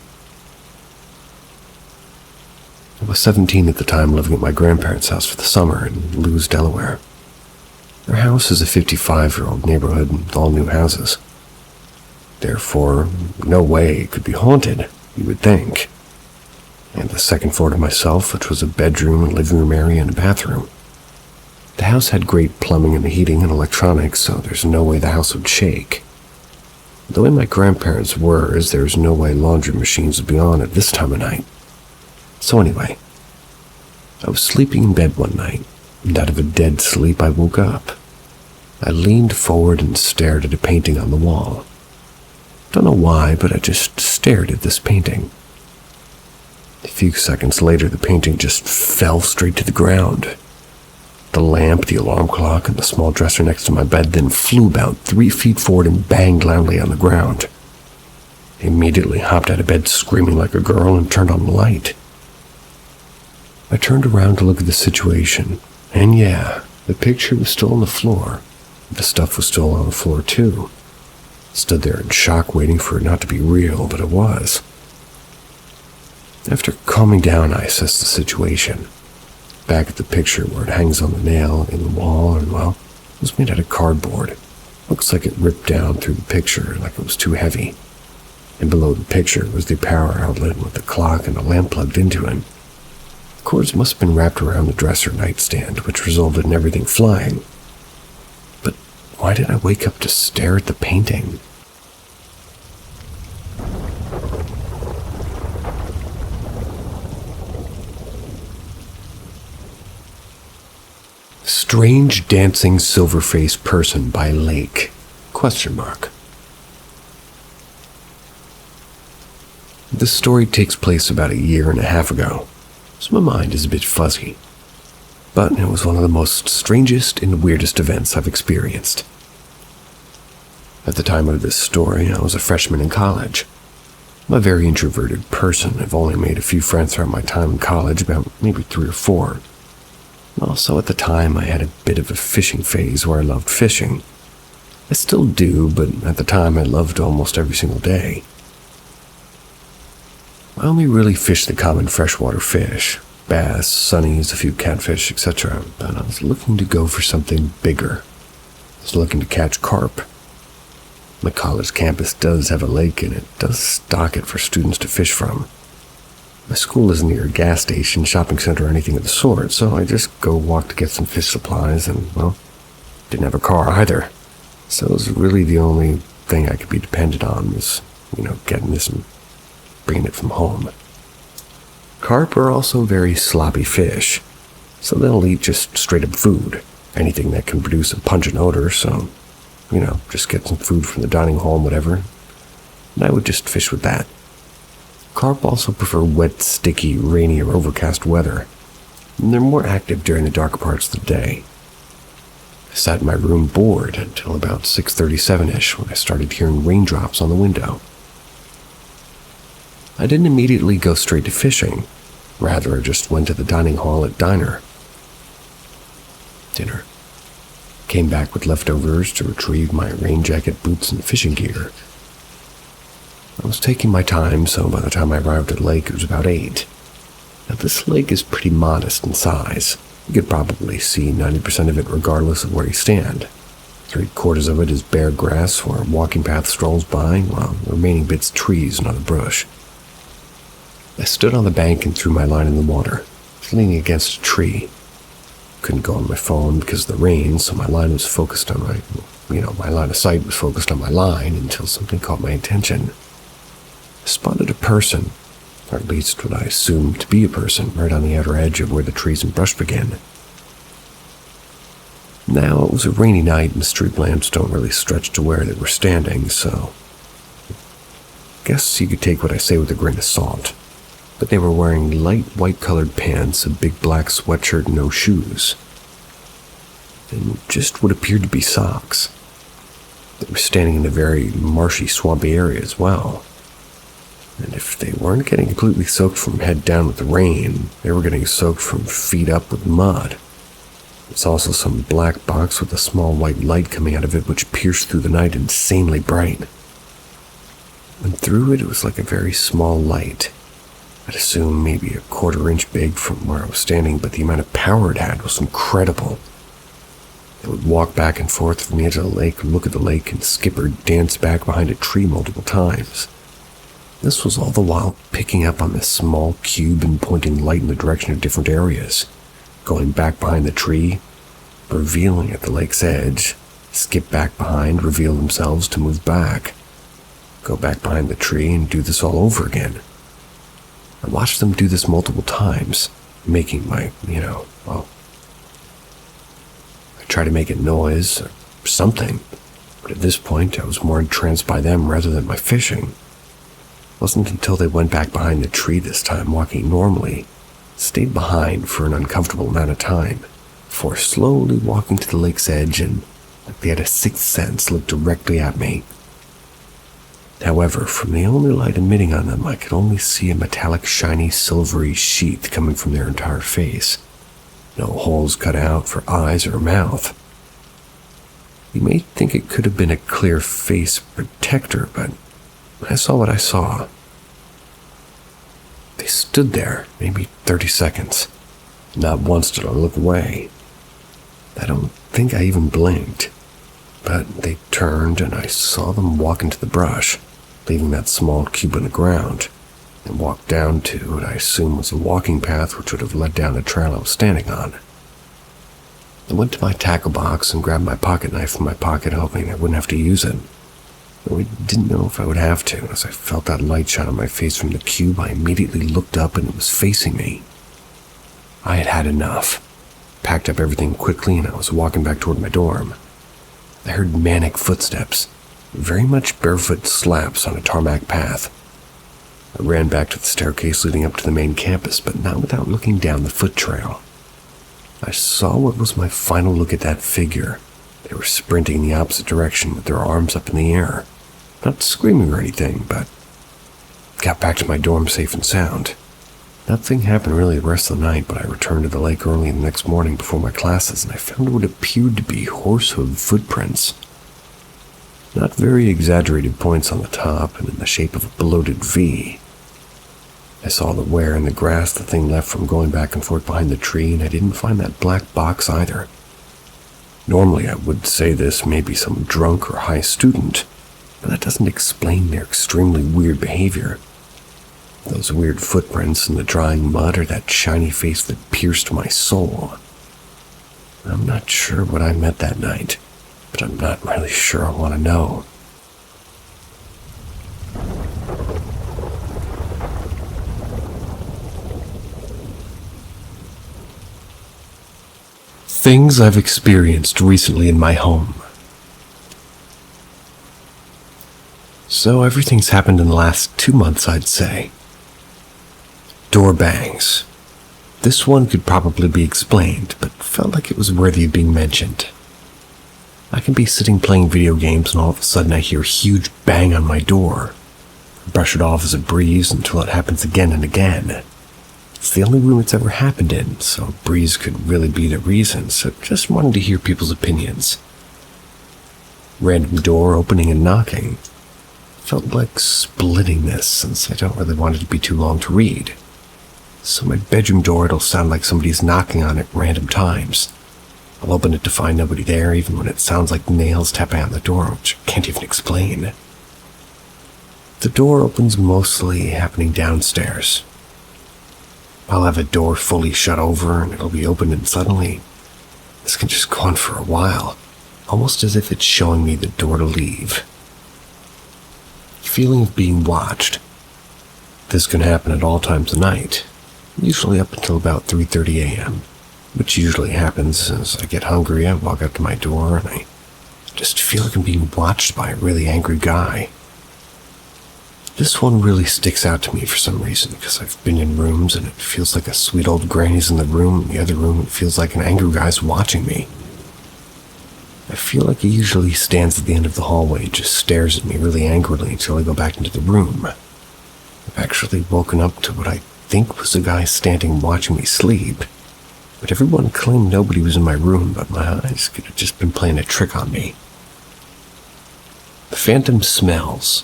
I was 17 at the time, living at my grandparents' house for the summer in Lewes, Delaware. Their house is a 55-year-old neighborhood with all new houses. Therefore, no way it could be haunted, you would think. I had the second floor to myself, which was a bedroom, a living room area, and a bathroom. The house had great plumbing and heating and electronics, so there's no way the house would shake. The way my grandparents were is there's no way laundry machines would be on at this time of night. So anyway, I was sleeping in bed one night, and out of a dead sleep I woke up. I leaned forward and stared at a painting on the wall. Don't know why, but I just stared at this painting. A few seconds later, the painting just fell straight to the ground. The lamp, the alarm clock, and the small dresser next to my bed then flew about 3 feet forward and banged loudly on the ground. I immediately hopped out of bed screaming like a girl and turned on the light. I turned around to look at the situation, and yeah, the picture was still on the floor. The stuff was still on the floor too. Stood there in shock waiting for it not to be real, but it was. After calming down, I assessed the situation. Back at the picture where it hangs on the nail in the wall, and well, it was made out of cardboard. Looks like it ripped down through the picture like it was too heavy. And below the picture was the power outlet with the clock and a lamp plugged into it. The cords must have been wrapped around the dresser nightstand, which resulted in everything flying. But why did I wake up to stare at the painting? Strange dancing silver-faced person by lake? ? This story takes place about a year and a half ago, so my mind is a bit fuzzy. But it was one of the most strangest and weirdest events I've experienced. At the time of this story, I was a freshman in college. I'm a very introverted person. I've only made a few friends throughout my time in college, about maybe 3 or 4. Also, at the time, I had a bit of a fishing phase where I loved fishing. I still do, but at the time, I loved almost every single day. I only really fished the common freshwater fish, bass, sunnies, a few catfish, etc., but I was looking to go for something bigger. I was looking to catch carp. My college campus does have a lake, and it does stock it for students to fish from. My school isn't near a gas station, shopping center, or anything of the sort, so I just go walk to get some fish supplies and, well, didn't have a car either. So it was really the only thing I could be dependent on was, getting this and bringing it from home. Carp are also very sloppy fish, so they'll eat just straight up food, anything that can produce a pungent odor, so, just get some food from the dining hall and whatever, and I would just fish with that. Carp also prefer wet, sticky, rainy, or overcast weather, and they're more active during the darker parts of the day. I sat in my room bored until about 6:37-ish when I started hearing raindrops on the window. I didn't immediately go straight to fishing. Rather, I just went to the dining hall at dinner. Dinner. Came back with leftovers to retrieve my rain jacket, boots, and fishing gear. I was taking my time, so by the time I arrived at the lake, it was about 8. Now, this lake is pretty modest in size. You could probably see 90% of it regardless of where you stand. 3/4 of it is bare grass where a walking path strolls by, while the remaining bit's trees and other brush. I stood on the bank and threw my line in the water, leaning against a tree. Couldn't go on my phone because of the rain, so my line was focused on my line of sight was focused on my line until something caught my attention. I spotted a person, or at least what I assumed to be a person, right on the outer edge of where the trees and brush begin. Now, it was a rainy night and street lamps don't really stretch to where they were standing, so guess you could take what I say with a grain of salt. But they were wearing light white-colored pants, a big black sweatshirt, and no shoes. And just what appeared to be socks. They were standing in a very marshy, swampy area as well. And if they weren't getting completely soaked from head down with the rain, they were getting soaked from feet up with mud. There's also some black box with a small white light coming out of it which pierced through the night insanely bright. And through it was like a very small light. I'd assume maybe a 1/4 inch big from where I was standing, but the amount of power it had was incredible. It would walk back and forth from the edge of the lake, look at the lake, and skip or dance back behind a tree multiple times. This was all the while picking up on this small cube and pointing light in the direction of different areas, going back behind the tree, revealing at the lake's edge, skip back behind, reveal themselves to move back, go back behind the tree, and do this all over again. I watched them do this multiple times, making my, I tried to make a noise or something, but at this point I was more entranced by them rather than my fishing. It wasn't until they went back behind the tree this time, walking normally, stayed behind for an uncomfortable amount of time, before slowly walking to the lake's edge and, like they had a sixth sense, looked directly at me. However, from the only light emitting on them, I could only see a metallic, shiny, silvery sheath coming from their entire face. No holes cut out for eyes or mouth. You may think it could have been a clear face protector, but I saw what I saw. They stood there, maybe 30 seconds. Not once did I look away. I don't think I even blinked. But they turned and I saw them walk into the brush, leaving that small cube on the ground, and walked down to what I assumed was a walking path which would have led down the trail I was standing on. I went to my tackle box and grabbed my pocket knife from my pocket, hoping I wouldn't have to use it. Though I didn't know if I would have to. As I felt that light shine on my face from the cube, I immediately looked up and it was facing me. I had had enough, packed up everything quickly, and I was walking back toward my dorm. I heard manic footsteps, very much barefoot slaps on a tarmac path. I ran back to the staircase leading up to the main campus, but not without looking down the foot trail. I saw what was my final look at that figure. They were sprinting in the opposite direction with their arms up in the air. Not screaming or anything, but got back to my dorm safe and sound. Nothing happened really the rest of the night, but I returned to the lake early the next morning before my classes, and I found what appeared to be horse hoof footprints. Not very exaggerated points on the top and in the shape of a bloated V. I saw the wear in the grass the thing left from going back and forth behind the tree, and I didn't find that black box either. Normally I would say this may be some drunk or high student, but that doesn't explain their extremely weird behavior. Those weird footprints in the drying mud or that shiny face that pierced my soul. I'm not sure what I met that night, but I'm not really sure I want to know. Things I've experienced recently in my home. So everything's happened in the last 2 months, I'd say. Door bangs. This one could probably be explained, but felt like it was worthy of being mentioned. I can be sitting playing video games and all of a sudden I hear a huge bang on my door. I brush it off as a breeze until it happens again and again. It's the only room it's ever happened in, so a breeze could really be the reason, so just wanted to hear people's opinions. Random door opening and knocking. Felt like splitting this since I don't really want it to be too long to read. So my bedroom door, it'll sound like somebody's knocking on it at random times. I'll open it to find nobody there, even when it sounds like nails tapping on the door, which I can't even explain. The door opens mostly happening downstairs. I'll have a door fully shut over and it'll be open, and suddenly this can just go on for a while, almost as if it's showing me the door to leave. Feeling of being watched. This can happen at all times of night, usually up until about 3:30 a.m., which usually happens as I get hungry. I walk up to my door and I just feel like I'm being watched by a really angry guy. This one really sticks out to me for some reason, because I've been in rooms and it feels like a sweet old granny's in the room, and the other room it feels like an angry guy's watching me. I feel like he usually stands at the end of the hallway and just stares at me really angrily until I go back into the room. I've actually woken up to what I think was a guy standing watching me sleep, but everyone claimed nobody was in my room, but my eyes could have just been playing a trick on me. The phantom smells.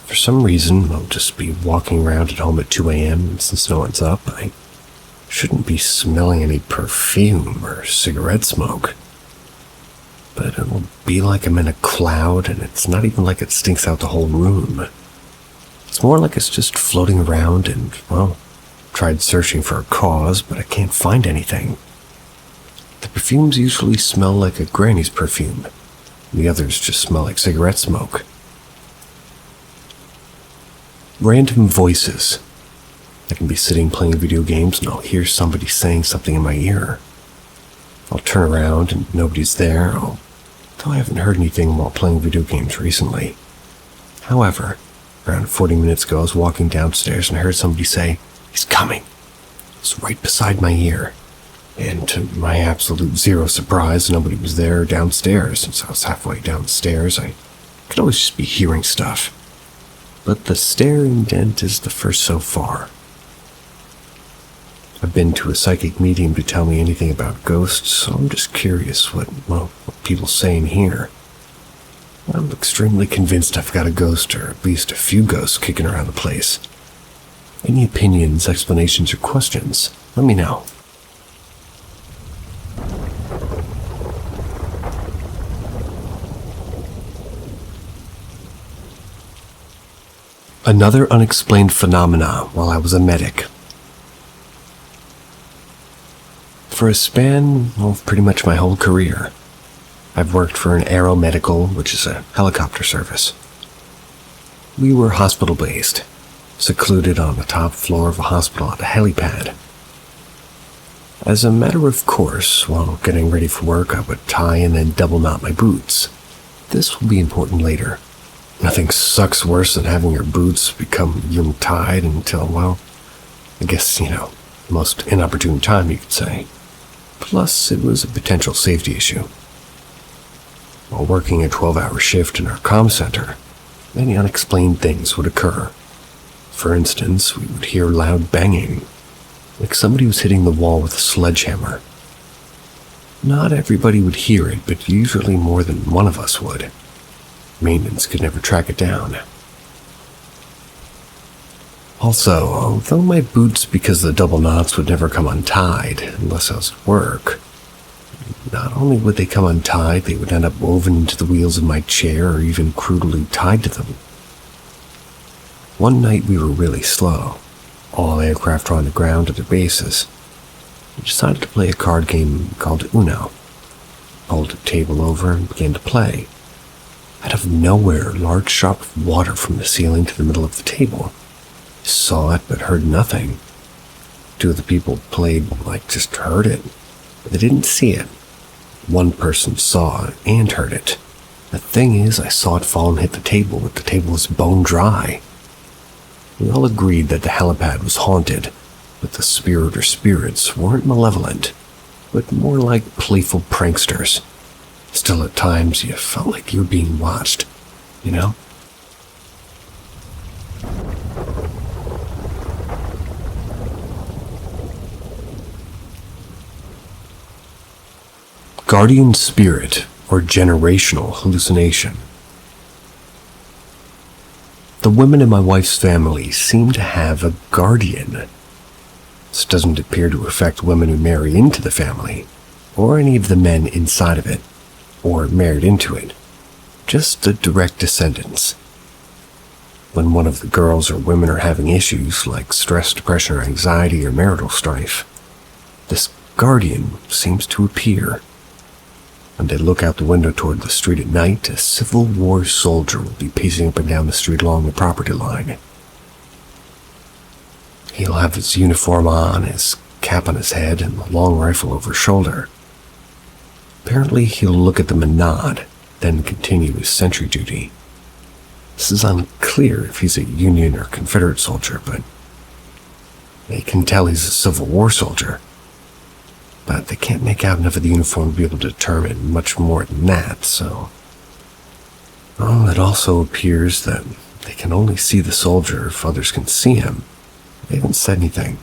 For some reason, I'll just be walking around at home at 2 a.m. and since no one's up, I shouldn't be smelling any perfume or cigarette smoke. But it'll be like I'm in a cloud, and it's not even like it stinks out the whole room. It's more like it's just floating around and, well, tried searching for a cause, but I can't find anything. The perfumes usually smell like a granny's perfume. The others just smell like cigarette smoke. Random voices. I can be sitting playing video games and I'll hear somebody saying something in my ear. I'll turn around and nobody's there, though I haven't heard anything while playing video games recently. However, around 40 minutes ago I was walking downstairs and I heard somebody say, "He's coming." It's right beside my ear. And to my absolute zero surprise, nobody was there downstairs. Since I was halfway down the stairs, I could always just be hearing stuff. But the stair indent is the first so far. I've been to a psychic medium to tell me anything about ghosts, so I'm just curious what people say in here. I'm extremely convinced I've got a ghost, or at least a few ghosts kicking around the place. Any opinions, explanations, or questions, let me know. Another unexplained phenomena while I was a medic. For a span of pretty much my whole career, I've worked for an aeromedical, which is a helicopter service. We were hospital-based, secluded on the top floor of a hospital at a helipad. As a matter of course, while getting ready for work, I would tie and then double knot my boots. This will be important later. Nothing sucks worse than having your boots become untied until, well, I guess, the most inopportune time, you could say. Plus, it was a potential safety issue. While working a 12-hour shift in our comm center, many unexplained things would occur. For instance, we would hear loud banging, like somebody was hitting the wall with a sledgehammer. Not everybody would hear it, but usually more than one of us would. Maintenance could never track it down. Also, although my boots, because the double knots would never come untied unless I was at work, not only would they come untied, they would end up woven into the wheels of my chair or even crudely tied to them. One night we were really slow. All aircraft were on the ground at their bases. We decided to play a card game called Uno. pulled a table over and began to play. Out of nowhere, a large drop of water from the ceiling to the middle of the table. Saw it, but heard nothing. Two of the people played just heard it, but they didn't see it. One person saw and heard it. The thing is, I saw it fall and hit the table, but the table was bone dry. We all agreed that the helipad was haunted, but the spirit or spirits weren't malevolent, but more like playful pranksters. Still, at times, you felt like you were being watched, you know? Guardian spirit or generational hallucination. The women in my wife's family seem to have a guardian. This doesn't appear to affect women who marry into the family, or any of the men inside of it, or married into it, just the direct descendants. When one of the girls or women are having issues like stress, depression, or anxiety, or marital strife, this guardian seems to appear. When they look out the window toward the street at night, a Civil War soldier will be pacing up and down the street along the property line. He'll have his uniform on, his cap on his head, and a long rifle over his shoulder. Apparently, he'll look at them and nod, then continue his sentry duty. This is unclear if he's a Union or Confederate soldier, but they can tell he's a Civil War soldier. But they can't make out enough of the uniform to be able to determine much more than that, so... Well, it also appears that they can only see the soldier if others can see him. They haven't said anything.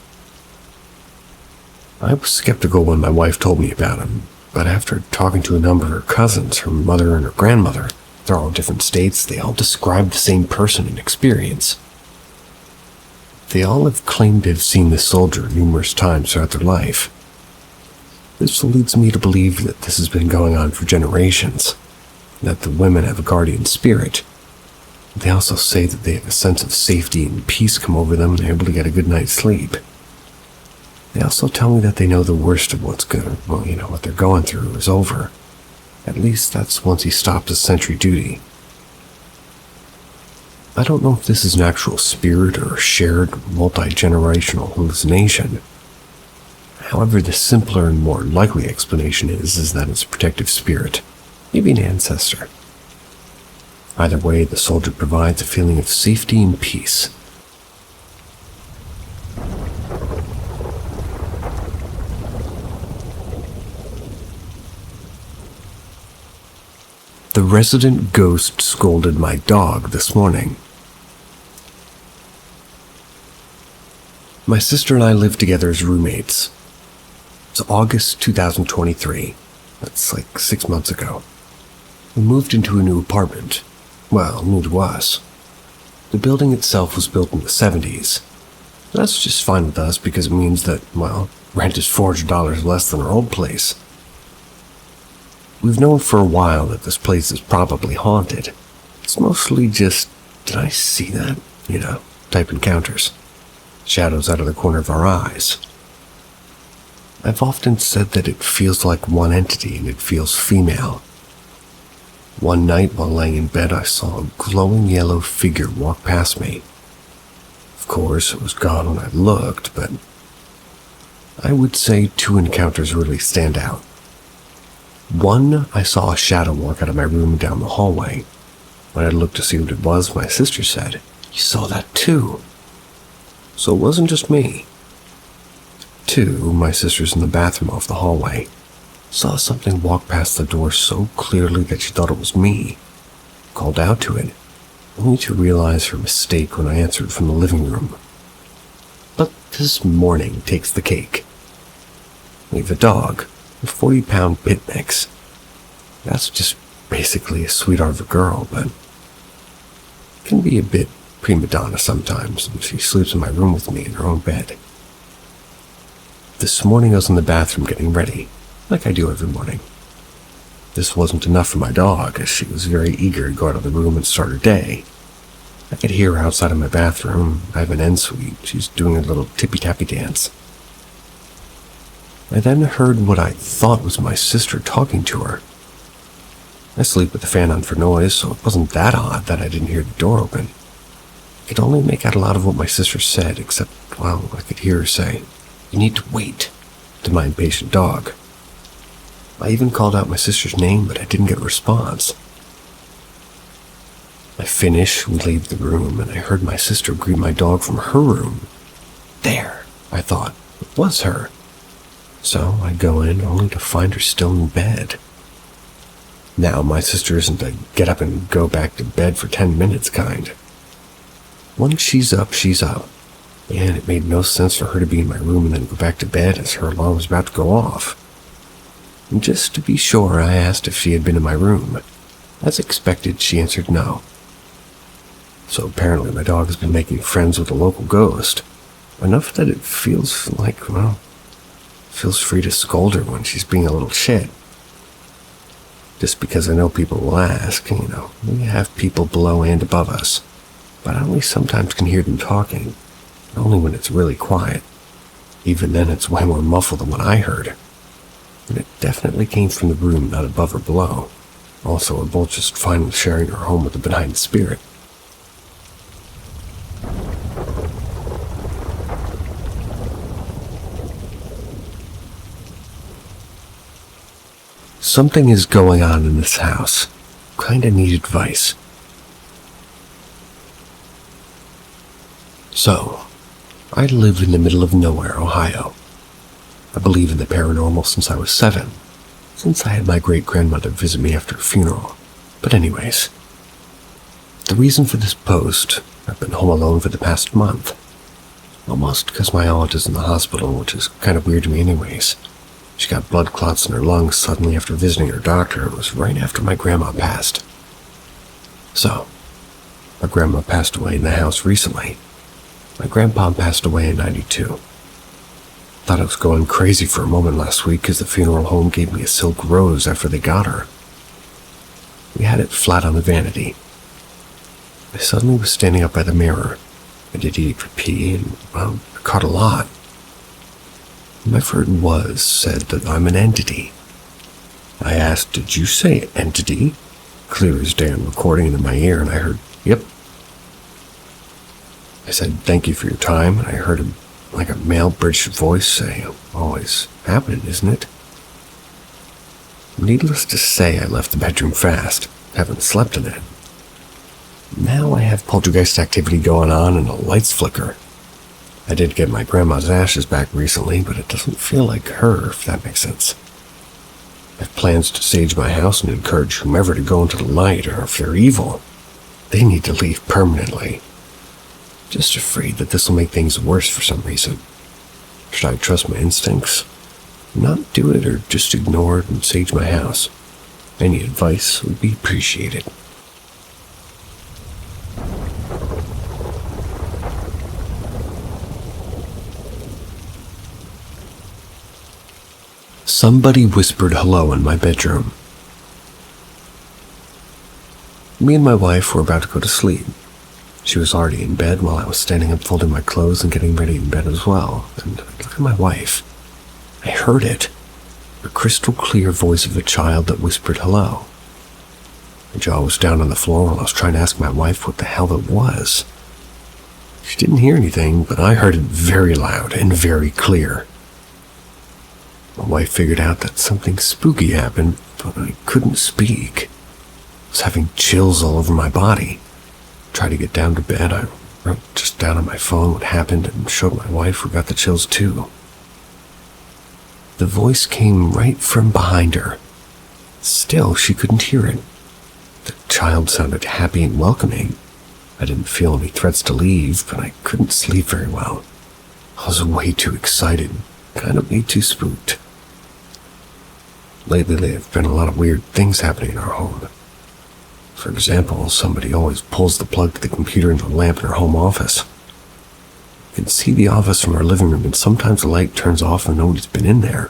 I was skeptical when my wife told me about him, but after talking to a number of her cousins, her mother and her grandmother, they're all in different states, they all described the same person and experience. They all have claimed to have seen the soldier numerous times throughout their life. This leads me to believe that this has been going on for generations, that the women have a guardian spirit. They also say that they have a sense of safety and peace come over them and they're able to get a good night's sleep. They also tell me that they know the worst of what they're going through is over. At least that's once he stopped his sentry duty. I don't know if this is an actual spirit or a shared multi-generational hallucination. However, the simpler and more likely explanation is that it's a protective spirit, maybe an ancestor. Either way, the soldier provides a feeling of safety and peace. The resident ghost scolded my dog this morning. My sister and I lived together as roommates. It's August 2023. That's 6 months ago. We moved into a new apartment. Well, new to us. The building itself was built in the 70s. That's just fine with us because it means that, rent is $400 less than our old place. We've known for a while that this place is probably haunted. It's mostly just, did I see that? Type encounters. Shadows out of the corner of our eyes. I've often said that it feels like one entity and it feels female. One night while laying in bed, I saw a glowing yellow figure walk past me. Of course, it was gone when I looked, but I would say 2 encounters really stand out. One, I saw a shadow walk out of my room and down the hallway. When I looked to see what it was, my sister said, "You saw that too." So it wasn't just me. 2, my sister's in the bathroom off the hallway. Saw something walk past the door so clearly that she thought it was me. Called out to it, only to realize her mistake when I answered from the living room. But this morning takes the cake. We have a dog, a 40-pound pit mix. That's just basically a sweetheart of a girl, but can be a bit prima donna sometimes, and she sleeps in my room with me in her own bed. This morning I was in the bathroom getting ready, like I do every morning. This wasn't enough for my dog, as she was very eager to go out of the room and start her day. I could hear her outside of my bathroom. I have an ensuite. She's doing a little tippy-tappy dance. I then heard what I thought was my sister talking to her. I sleep with the fan on for noise, so it wasn't that odd that I didn't hear the door open. I could only make out a lot of what my sister said, except, well, I could hear her say, "You need to wait," to my impatient dog. I even called out my sister's name, but I didn't get a response. I finish, we leave the room, and I heard my sister greet my dog from her room. There, I thought, it was her. So I go in, only to find her still in bed. Now, my sister isn't a get up and go back to bed for 10 minutes kind. Once she's up, and it made no sense for her to be in my room and then go back to bed as her alarm was about to go off. And just to be sure, I asked if she had been in my room. As expected, she answered no. So apparently my dog has been making friends with a local ghost, enough that it feels like, well, feels free to scold her when she's being a little shit. Just because I know people will ask, we have people below and above us, but I only sometimes can hear them talking, only when it's really quiet. Even then it's way more muffled than what I heard. And it definitely came from the room, not above or below. Also, we're both just fine with sharing our home with the benign spirit. Something is going on in this house. Kinda need advice. So, I live in the middle of nowhere, Ohio. I believe in the paranormal since I was 7, since I had my great-grandmother visit me after a funeral. But anyways, the reason for this post, I've been home alone for the past month. Almost because my aunt is in the hospital, which is kind of weird to me anyways. She got blood clots in her lungs suddenly after visiting her doctor. It was right after my grandma passed. So, my grandma passed away in the house recently. My grandpa passed away in '92. Thought I was going crazy for a moment last week because the funeral home gave me a silk rose after they got her. We had it flat on the vanity. I suddenly was standing up by the mirror. I did eat for pee and, well, I caught a lot. Whoever it was said that I'm an entity. I asked, "Did you say entity?" Clear as day on recording in my ear, and I heard, "Yep." I said, "Thank you for your time," and I heard like a male British voice say, "Always happening, isn't it?" Needless to say, I left the bedroom fast. Haven't slept in it. Now I have poltergeist activity going on and the lights flicker. I did get my grandma's ashes back recently, but it doesn't feel like her, if that makes sense. I have plans to sage my house and encourage whomever to go into the light, or if they're evil, they need to leave permanently. Just afraid that this will make things worse for some reason. Should I trust my instincts? Not do it, or just ignore it and sage my house? Any advice would be appreciated. Somebody whispered hello in my bedroom. Me and my wife were about to go to sleep. She was already in bed while I was standing up folding my clothes and getting ready in bed as well. And look at my wife. I heard it. A crystal clear voice of a child that whispered hello. My jaw was down on the floor while I was trying to ask my wife what the hell it was. She didn't hear anything, but I heard it very loud and very clear. My wife figured out that something spooky happened, but I couldn't speak. I was having chills all over my body. Tried to get down to bed. I wrote just down on my phone what happened and showed my wife who got the chills too. The voice came right from behind her. Still, she couldn't hear it. The child sounded happy and welcoming. I didn't feel any threats to leave, but I couldn't sleep very well. I was way too excited, kind of way too spooked. Lately, there have been a lot of weird things happening in our home. For example, somebody always pulls the plug to the computer and the lamp in our home office. You can see the office from our living room, and sometimes the light turns off and nobody's been in there.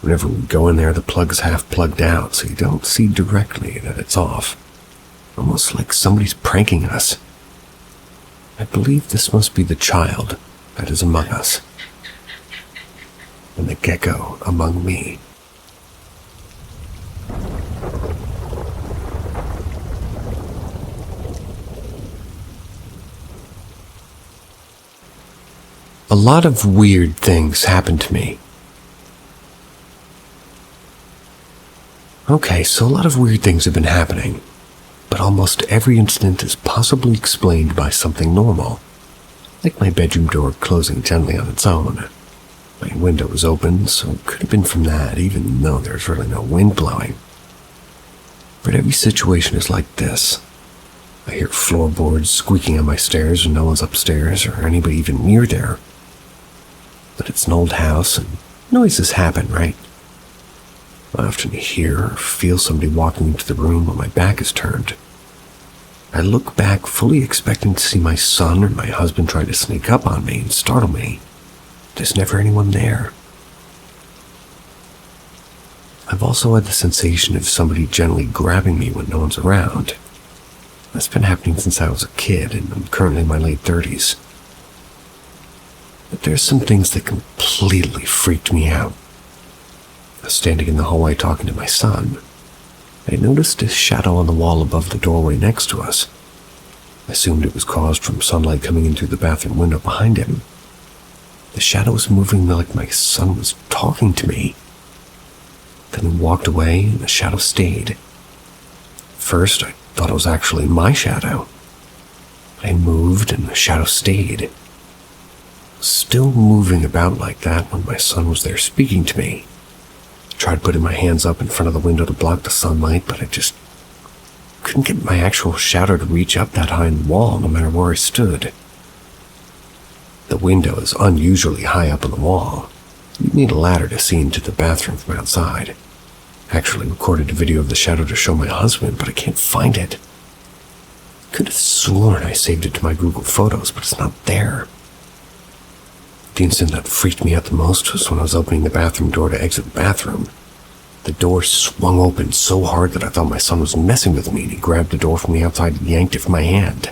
Whenever we go in there, the plug is half plugged out, so you don't see directly that it's off. Almost like somebody's pranking us. I believe this must be the child that is among us, and the gecko among me. A lot of weird things happened to me. Okay, so a lot of weird things have been happening, but almost every incident is possibly explained by something normal, like my bedroom door closing gently on its own. My window was open, so it could have been from that, even though there's really no wind blowing. But every situation is like this. I hear floorboards squeaking on my stairs when no one's upstairs or anybody even near there. But it's an old house and noises happen, right? I often hear or feel somebody walking into the room when my back is turned. I look back fully expecting to see my son or my husband try to sneak up on me and startle me. There's never anyone there. I've also had the sensation of somebody gently grabbing me when no one's around. That's been happening since I was a kid, and I'm currently in my late 30s. But there's some things that completely freaked me out. I was standing in the hallway talking to my son. I noticed a shadow on the wall above the doorway next to us. I assumed it was caused from sunlight coming in through the bathroom window behind him. The shadow was moving like my son was talking to me. Then he walked away and the shadow stayed. First, I thought it was actually my shadow. I moved and the shadow stayed. Still moving about like that when my son was there speaking to me. I tried putting my hands up in front of the window to block the sunlight, but I just couldn't get my actual shadow to reach up that high in the wall no matter where I stood. The window is unusually high up on the wall. You'd need a ladder to see into the bathroom from outside. I actually recorded a video of the shadow to show my husband, but I can't find it. Could have sworn I saved it to my Google Photos, but it's not there. The incident that freaked me out the most was when I was opening the bathroom door to exit the bathroom. The door swung open so hard that I thought my son was messing with me, and he grabbed the door from the outside and yanked it from my hand.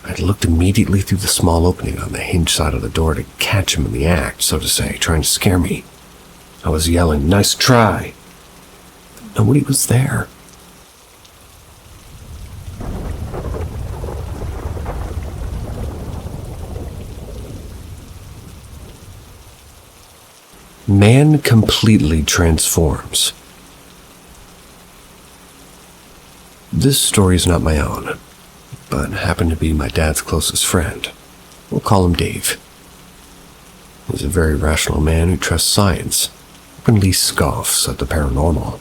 I looked immediately through the small opening on the hinge side of the door to catch him in the act, so to say, trying to scare me. I was yelling, "Nice try!" But nobody was there. Man completely transforms. This story is not my own, but happened to be my dad's closest friend. We'll call him Dave. He's a very rational man who trusts science, openly scoffs at the paranormal.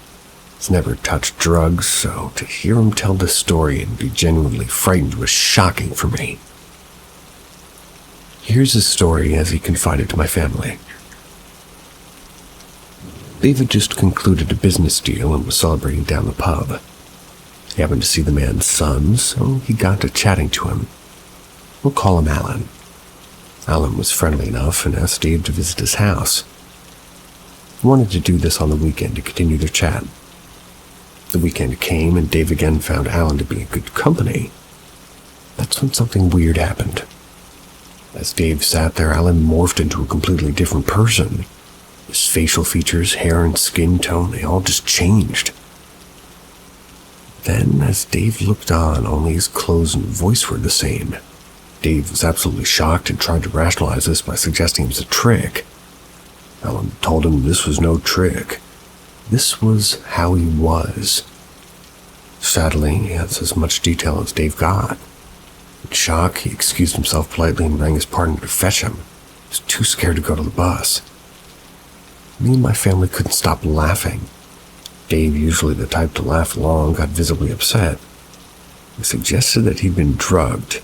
He's never touched drugs, so to hear him tell this story and be genuinely frightened was shocking for me. Here's his story as he confided to my family. Dave had just concluded a business deal and was celebrating down the pub. He happened to see the man's son, so he got to chatting to him. We'll call him Alan. Alan was friendly enough and asked Dave to visit his house. He wanted to do this on the weekend to continue their chat. The weekend came and Dave again found Alan to be in good company. That's when something weird happened. As Dave sat there, Alan morphed into a completely different person. His facial features, hair, and skin tone, they all just changed. Then, as Dave looked on, only his clothes and voice were the same. Dave was absolutely shocked and tried to rationalize this by suggesting it was a trick. Alan told him this was no trick. This was how he was. Sadly, that's as much detail as Dave got. In shock, he excused himself politely and rang his partner to fetch him. He was too scared to go to the bus. Me and my family couldn't stop laughing. Dave, usually the type to laugh long, got visibly upset. He suggested that he'd been drugged.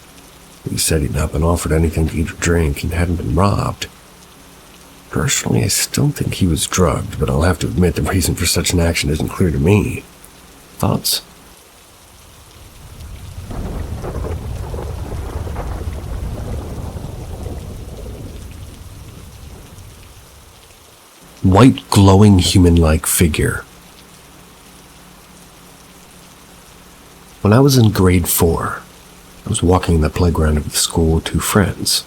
He said he'd not been offered anything to eat or drink and hadn't been robbed. Personally, I still think he was drugged, but I'll have to admit the reason for such an action isn't clear to me. Thoughts? White glowing human-like figure. When I was in grade 4, I was walking in the playground of the school with 2 friends.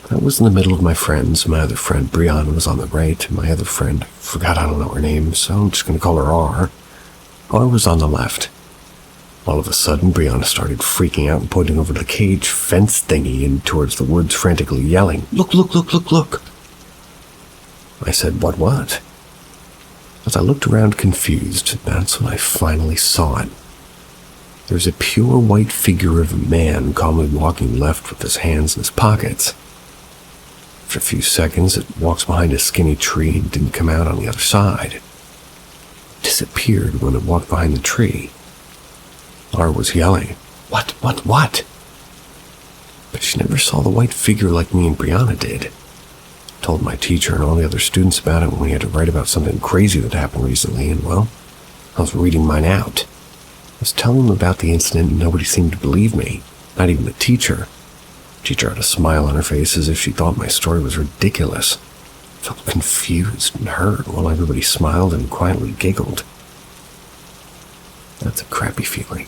I was in the middle of my friends. My other friend, Brianna, was on the right, and my other friend, I don't know her name, so I'm just going to call her R. R was on the left. All of a sudden, Brianna started freaking out and pointing over the cage fence thingy and towards the woods, frantically yelling, "Look, look, look, look, look!" I said, What? As I looked around confused, that's when I finally saw it. There was a pure white figure of a man calmly walking left with his hands in his pockets. After a few seconds, it walks behind a skinny tree and didn't come out on the other side. It disappeared when it walked behind the tree. Laura was yelling, What? But she never saw the white figure like me and Brianna did. I told my teacher and all the other students about it when we had to write about something crazy that happened recently, and well, I was reading mine out. I was telling them about the incident and nobody seemed to believe me, not even the teacher. The teacher had a smile on her face as if she thought my story was ridiculous. I felt confused and hurt while everybody smiled and quietly giggled. That's a crappy feeling.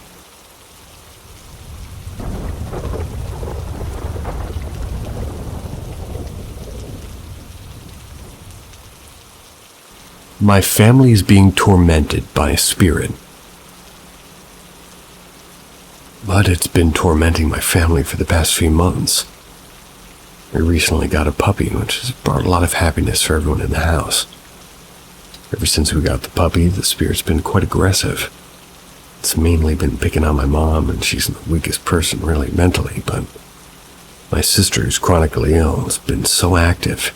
My family is being tormented by a spirit. But it's been tormenting my family for the past few months. We recently got a puppy, which has brought a lot of happiness for everyone in the house. Ever since we got the puppy, the spirit's been quite aggressive. It's mainly been picking on my mom, and she's the weakest person really mentally, but my sister, who's chronically ill, has been so active.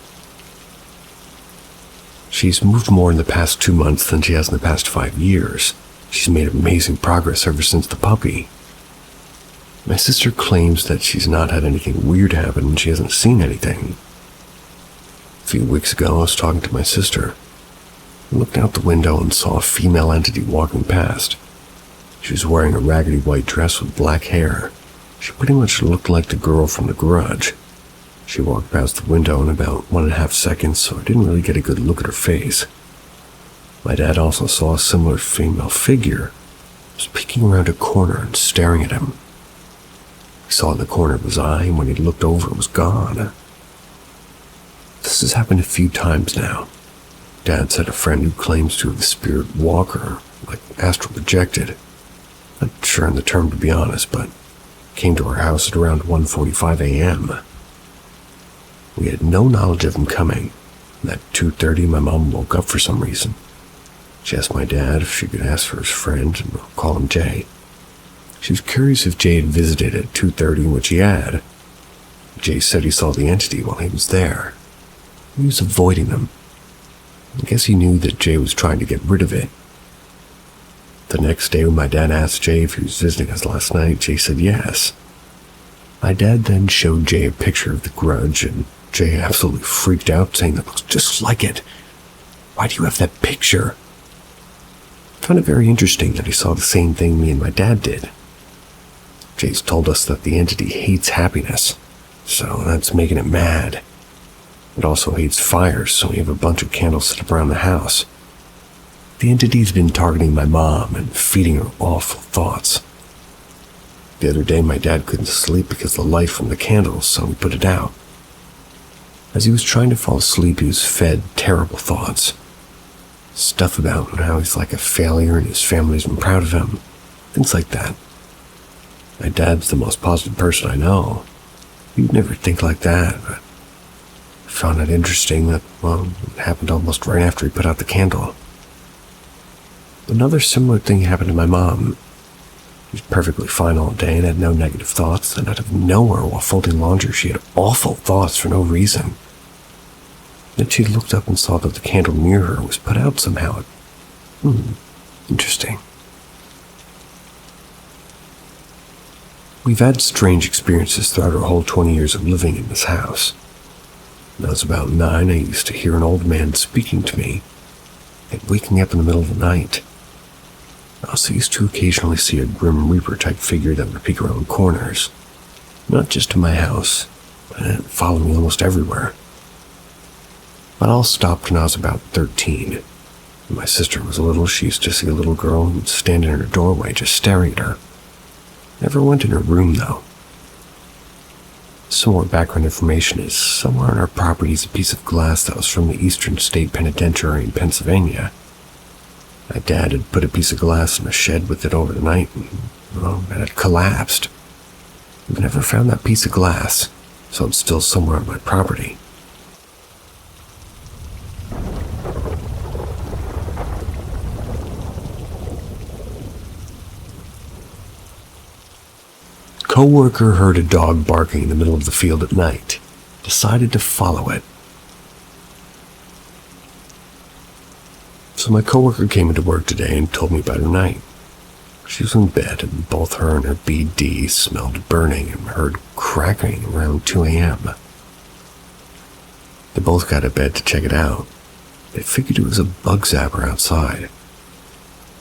She's moved more in the past 2 months than she has in the past 5 years. She's made amazing progress ever since the puppy. My sister claims that she's not had anything weird happen and she hasn't seen anything. A few weeks ago, I was talking to my sister. I looked out the window and saw a female entity walking past. She was wearing a raggedy white dress with black hair. She pretty much looked like the girl from The Grudge. She walked past the window in about 1.5 seconds, so I didn't really get a good look at her face. My dad also saw a similar female figure. It was peeking around a corner and staring at him. He saw in the corner of his eye, and when he looked over, it was gone. This has happened a few times now. Dad said a friend who claims to have the spirit walker, like astral projected. Not sure on the term, to be honest, but came to our house at around 1:45 a.m. We had no knowledge of him coming, and at 2:30 my mom woke up for some reason. She asked my dad if she could ask for his friend, and we'll call him Jay. She was curious if Jay had visited at 2:30, which he had. Jay said he saw the entity while he was there. He was avoiding them. I guess he knew that Jay was trying to get rid of it. The next day when my dad asked Jay if he was visiting us last night, Jay said yes. My dad then showed Jay a picture of the Grudge, and Jay absolutely freaked out, saying that looks just like it. Why do you have that picture? I found it very interesting that he saw the same thing me and my dad did. Jay's told us that the entity hates happiness, so that's making it mad. It also hates fires, so we have a bunch of candles set up around the house. The entity's been targeting my mom and feeding her awful thoughts. The other day my dad couldn't sleep because of the light from the candles, so we put it out. As he was trying to fall asleep, he was fed terrible thoughts. Stuff about how he's like a failure and his family's been proud of him. Things like that. My dad's the most positive person I know. You'd never think like that, but I found it interesting that, well, it happened almost right after he put out the candle. Another similar thing happened to my mom. She was perfectly fine all day and had no negative thoughts, and out of nowhere while folding laundry she had awful thoughts for no reason. Then she looked up and saw that the candle near her was put out somehow. Interesting. We've had strange experiences throughout our whole 20 years of living in this house. When I was about 9, I used to hear an old man speaking to me and waking up in the middle of the night. I also used to occasionally see a Grim Reaper-type figure that would peek around corners. Not just in my house, but it followed me almost everywhere. But all stopped when I was about 13. When my sister was little, she used to see a little girl standing in her doorway just staring at her. Never went in her room, though. Some more background information is somewhere on our property is a piece of glass that was from the Eastern State Penitentiary in Pennsylvania. My dad had put a piece of glass in a shed with it over the night, and Well, and it collapsed. We've never found that piece of glass, so it's still somewhere on my property. Coworker heard a dog barking in the middle of the field at night. Decided to follow it. So my coworker came into work today and told me about her night. She was in bed and both her and her BD smelled burning and heard cracking around 2 a.m. They both got to bed to check it out. They figured it was a bug zapper outside.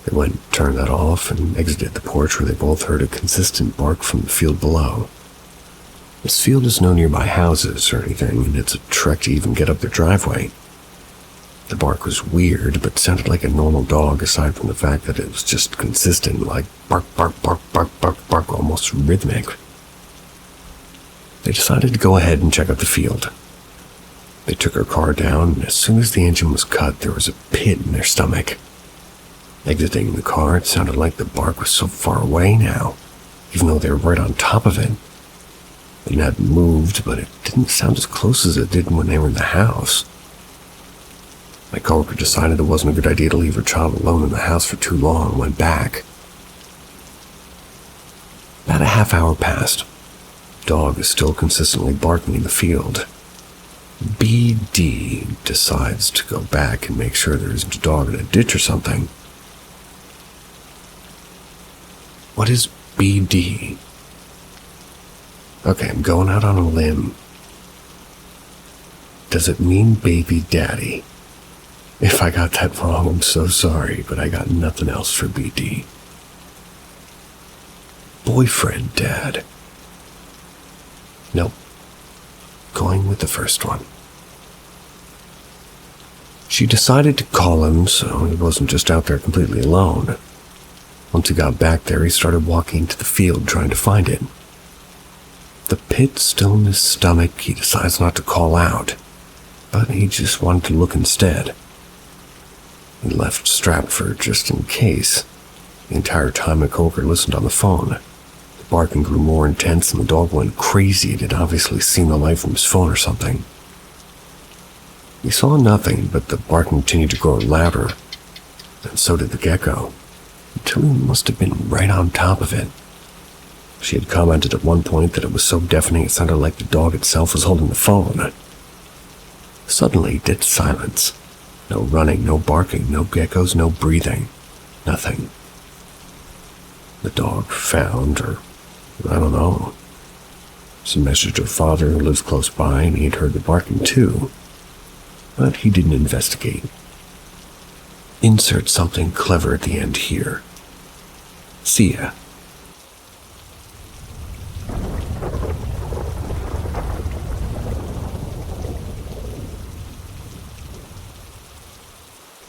They went and turned that off and exited the porch where they both heard a consistent bark from the field below. This field is no nearby houses or anything, and it's a trek to even get up their driveway. The bark was weird, but sounded like a normal dog aside from the fact that it was just consistent, like bark, bark, bark, bark, bark, bark, almost rhythmic. They decided to go ahead and check out the field. They took her car down, and as soon as the engine was cut, there was a pit in their stomach. Exiting the car, it sounded like the bark was so far away now, even though they were right on top of it. It hadn't moved, but it didn't sound as close as it did when they were in the house. My coworker decided it wasn't a good idea to leave her child alone in the house for too long and went back. About a half hour passed. The dog is still consistently barking in the field. BD decides to go back and make sure there isn't a dog in a ditch or something. What is BD? Okay, I'm going out on a limb. Does it mean baby daddy? If I got that wrong, I'm so sorry, but I got nothing else for BD. Boyfriend dad. Nope. Going with the first one. She decided to call him so he wasn't just out there completely alone. Once he got back there, he started walking to the field trying to find it. The pit still in his stomach, he decides not to call out, but he just wanted to look instead. He left strapped for just in case. The entire time my coworker listened on the phone. The barking grew more intense and the dog went crazy. It had obviously seen the light from his phone or something. He saw nothing, but the barking continued to grow louder, and so did the gecko, until he must have been right on top of it. She had commented at one point that it was so deafening it sounded like the dog itself was holding the phone. Suddenly, dead silence. No running, no barking, no geckos, no breathing. Nothing. The dog found, or I don't know, some message to her father who lives close by, and he'd heard the barking too. But he didn't investigate. Insert something clever at the end here. See ya.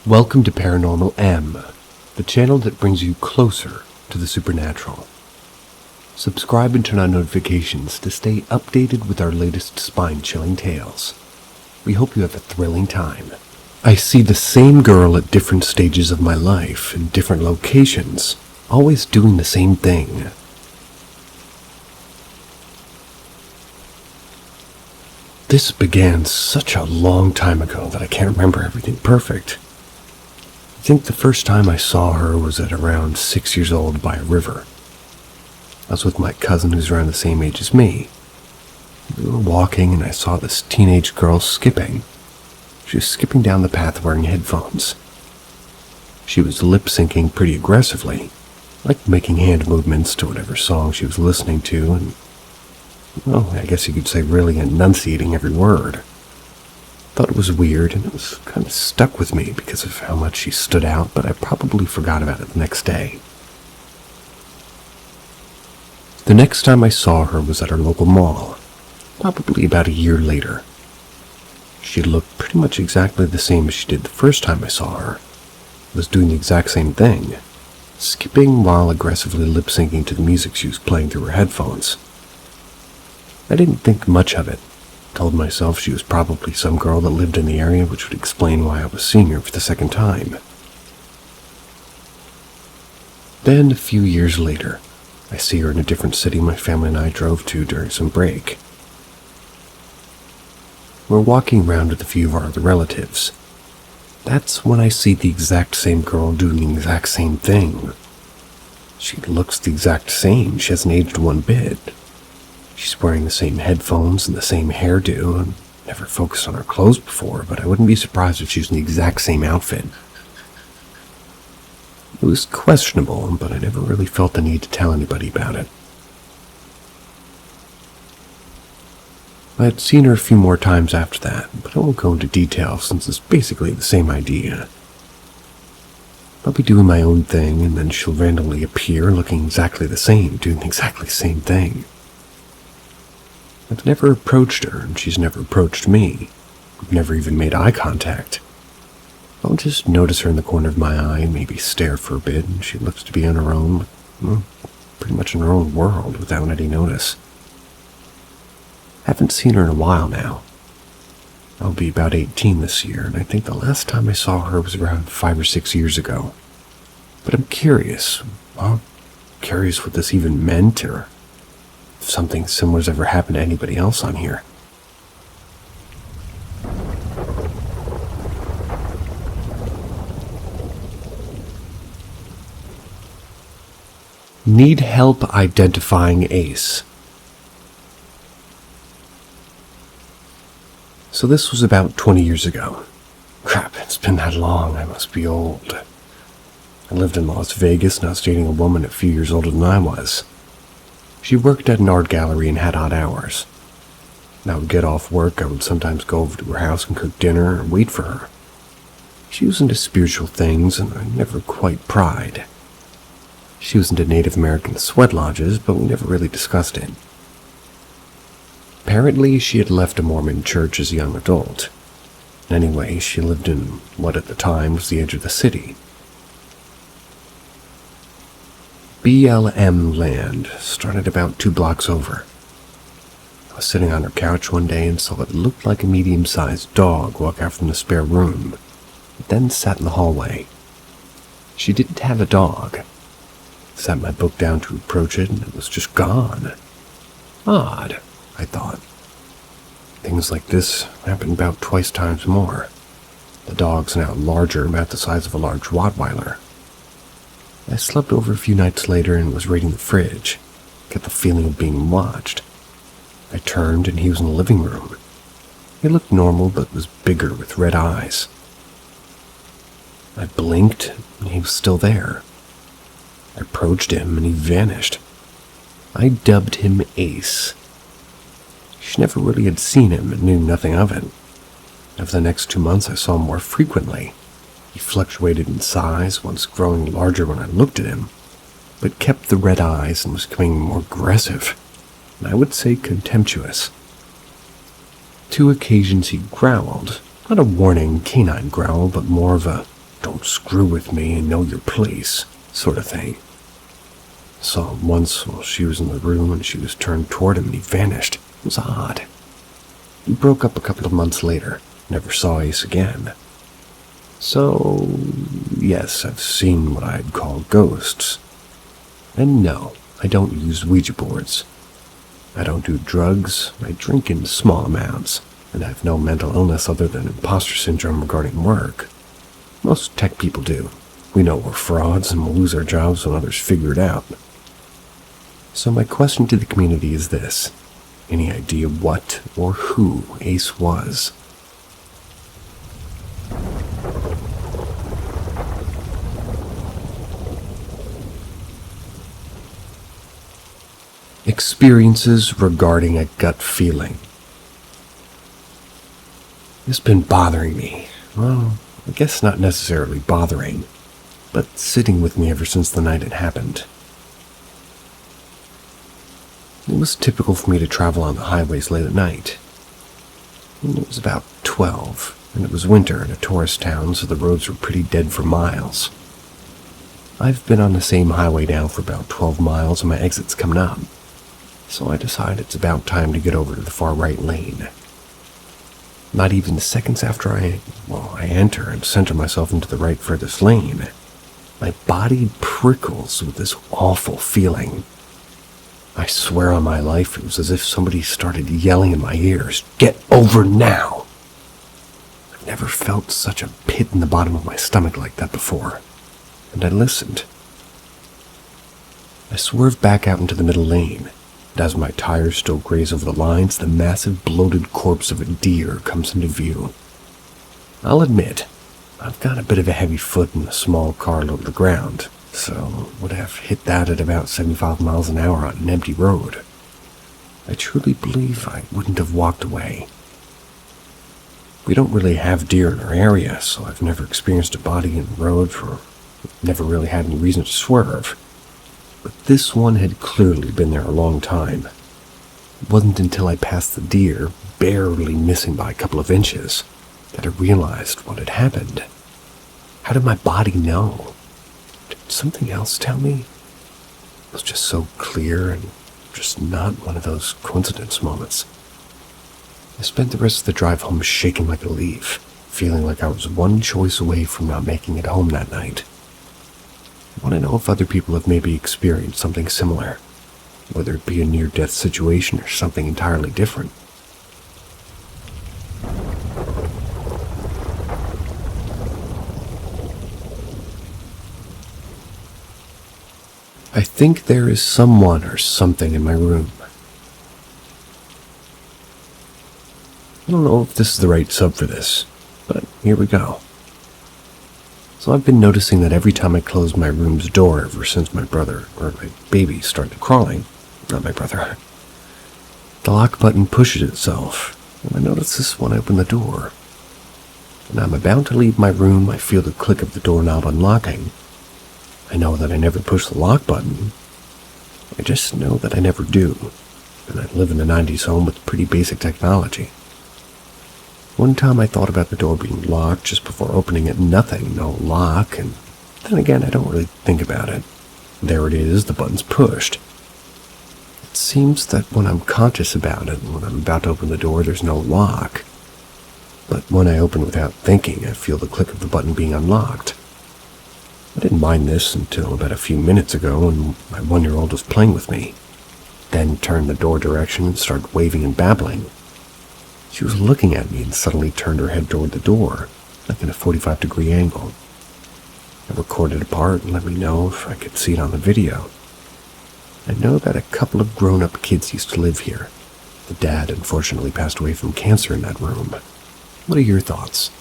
Welcome to Paranormal M, the channel that brings you closer to the supernatural. Subscribe and turn on notifications to stay updated with our latest spine-chilling tales. We hope you have a thrilling time. I see the same girl at different stages of my life, in different locations, always doing the same thing. This began such a long time ago that I can't remember everything perfect. I think the first time I saw her was at around 6 years old by a river. I was with my cousin who's around the same age as me. We were walking and I saw this teenage girl skipping. She was skipping down the path wearing headphones. She was lip-syncing pretty aggressively, like making hand movements to whatever song she was listening to and, well, I guess you could say really enunciating every word. Thought it was weird, and it was kind of stuck with me because of how much she stood out, but I probably forgot about it the next day. The next time I saw her was at our local mall, probably about a year later. She looked pretty much exactly the same as she did the first time I saw her. Was doing the exact same thing, skipping while aggressively lip-syncing to the music she was playing through her headphones. I didn't think much of it. Told myself she was probably some girl that lived in the area, which would explain why I was seeing her for the second time. Then, a few years later, I see her in a different city my family and I drove to during some break. We're walking around with a few of our other relatives. That's when I see the exact same girl doing the exact same thing. She looks the exact same. She hasn't aged one bit. She's wearing the same headphones and the same hairdo. And never focused on her clothes before, but I wouldn't be surprised if she was in the exact same outfit. It was questionable, but I never really felt the need to tell anybody about it. I had seen her a few more times after that, but I won't go into detail since it's basically the same idea. I'll be doing my own thing, and then she'll randomly appear looking exactly the same, doing exactly the same thing. I've never approached her, and she's never approached me. We've never even made eye contact. I'll just notice her in the corner of my eye and maybe stare for a bit, and she looks to be on her own, pretty much in her own world without any notice. Haven't seen her in a while now. I'll be about 18 this year, and I think the last time I saw her was around 5 or 6 years ago. But I'm curious. I'm curious what this even meant, or if something similar's ever happened to anybody else on here. Need help identifying Ace. So this was about 20 years ago. Crap, it's been that long. I must be old. I lived in Las Vegas and I was dating a woman a few years older than I was. She worked at an art gallery and had odd hours. When I would get off work, I would sometimes go over to her house and cook dinner and wait for her. She was into spiritual things and I never quite pried. She was into Native American sweat lodges, but we never really discussed it. Apparently, she had left a Mormon church as a young adult. Anyway, she lived in what at the time was the edge of the city. BLM land started about 2 blocks over. I was sitting on her couch one day and saw what looked like a medium-sized dog walk out from the spare room. It then sat in the hallway. She didn't have a dog. Sat my book down to approach it, and it was just gone. Odd, I thought. Things like this happen about twice times more. The dog's now larger, about the size of a large Rottweiler. I slept over a few nights later and was raiding the fridge. Got the feeling of being watched. I turned, and he was in the living room. He looked normal, but was bigger with red eyes. I blinked, and he was still there. I approached him and he vanished. I dubbed him Ace. She never really had seen him and knew nothing of it. Over the next 2 months I saw him more frequently. He fluctuated in size, once growing larger when I looked at him, but kept the red eyes and was becoming more aggressive, and I would say contemptuous. 2 occasions he growled, not a warning canine growl, but more of a "don't screw with me and know your place" sort of thing. Saw him once while she was in the room and she was turned toward him and he vanished. It was odd. We broke up a couple of months later. Never saw Ace again. So, yes, I've seen what I'd call ghosts. And no, I don't use Ouija boards. I don't do drugs. I drink in small amounts. And I have no mental illness other than imposter syndrome regarding work. Most tech people do. We know we're frauds and we'll lose our jobs when others figure it out. So my question to the community is this. Any idea what or who Ace was? Experiences regarding a gut feeling. It's been bothering me. Well, I guess not necessarily bothering, but sitting with me ever since the night it happened. It was typical for me to travel on the highways late at night. And it was about 12, and it was winter in a tourist town, so the roads were pretty dead for miles. I've been on the same highway now for about 12 miles, and my exit's coming up. So I decide it's about time to get over to the far right lane. Not even seconds after I enter and center myself into the right furthest lane, my body prickles with this awful feeling. I swear on my life, it was as if somebody started yelling in my ears, "Get over now!" I've never felt such a pit in the bottom of my stomach like that before, and I listened. I swerved back out into the middle lane, and as my tires still graze over the lines, the massive bloated corpse of a deer comes into view. I'll admit, I've got a bit of a heavy foot in a small car low to the ground, so would have hit that at about 75 miles an hour on an empty road. I truly believe I wouldn't have walked away. We don't really have deer in our area, so I've never experienced a body in the road or never really had any reason to swerve. But this one had clearly been there a long time. It wasn't until I passed the deer, barely missing by a couple of inches, that I realized what had happened. How did my body know? Did something else tell me? It was just so clear and just not one of those coincidence moments. I spent the rest of the drive home shaking like a leaf, feeling like I was one choice away from not making it home that night. I want to know if other people have maybe experienced something similar, whether it be a near-death situation or something entirely different. I think there is someone or something in my room. I don't know if this is the right sub for this, but here we go. So I've been noticing that every time I close my room's door ever since my baby started crawling, not my brother, the lock button pushes itself, and I notice this when I open the door. When I'm about to leave my room, I feel the click of the doorknob unlocking. I know that I never push the lock button. I just know that I never do, and I live in a 90s home with pretty basic technology. One time I thought about the door being locked just before opening it, nothing, no lock, and then again I don't really think about it. There it is, the button's pushed. It seems that when I'm conscious about it, when I'm about to open the door, there's no lock. But when I open without thinking, I feel the click of the button being unlocked. I didn't mind this until about a few minutes ago when my 1-year-old was playing with me, then turned the door direction and started waving and babbling. She was looking at me and suddenly turned her head toward the door, like in a 45-degree angle. I recorded a part and let me know if I could see it on the video. I know that a couple of grown-up kids used to live here. The dad unfortunately passed away from cancer in that room. What are your thoughts?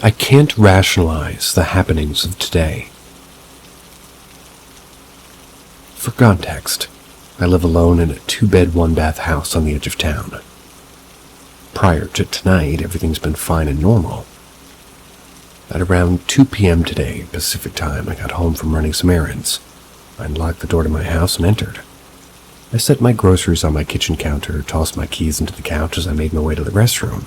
I can't rationalize the happenings of today. For context, I live alone in a 2-bed, 1-bath house on the edge of town. Prior to tonight, everything's been fine and normal. At around 2 p.m. today, Pacific time, I got home from running some errands. I unlocked the door to my house and entered. I set my groceries on my kitchen counter, tossed my keys into the couch as I made my way to the restroom.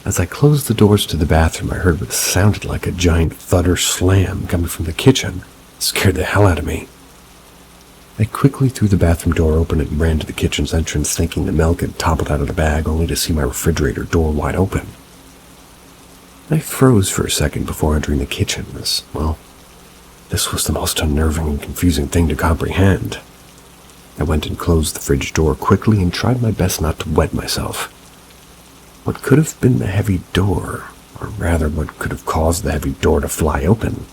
As I closed the doors to the bathroom, I heard what sounded like a giant thud or slam coming from the kitchen. It scared the hell out of me. I quickly threw the bathroom door open and ran to the kitchen's entrance, thinking the milk had toppled out of the bag, only to see my refrigerator door wide open. I froze for a second before entering the kitchen, as, well, this was the most unnerving and confusing thing to comprehend. I went and closed the fridge door quickly and tried my best not to wet myself. What could have been the heavy door, or rather what could have caused the heavy door to fly open?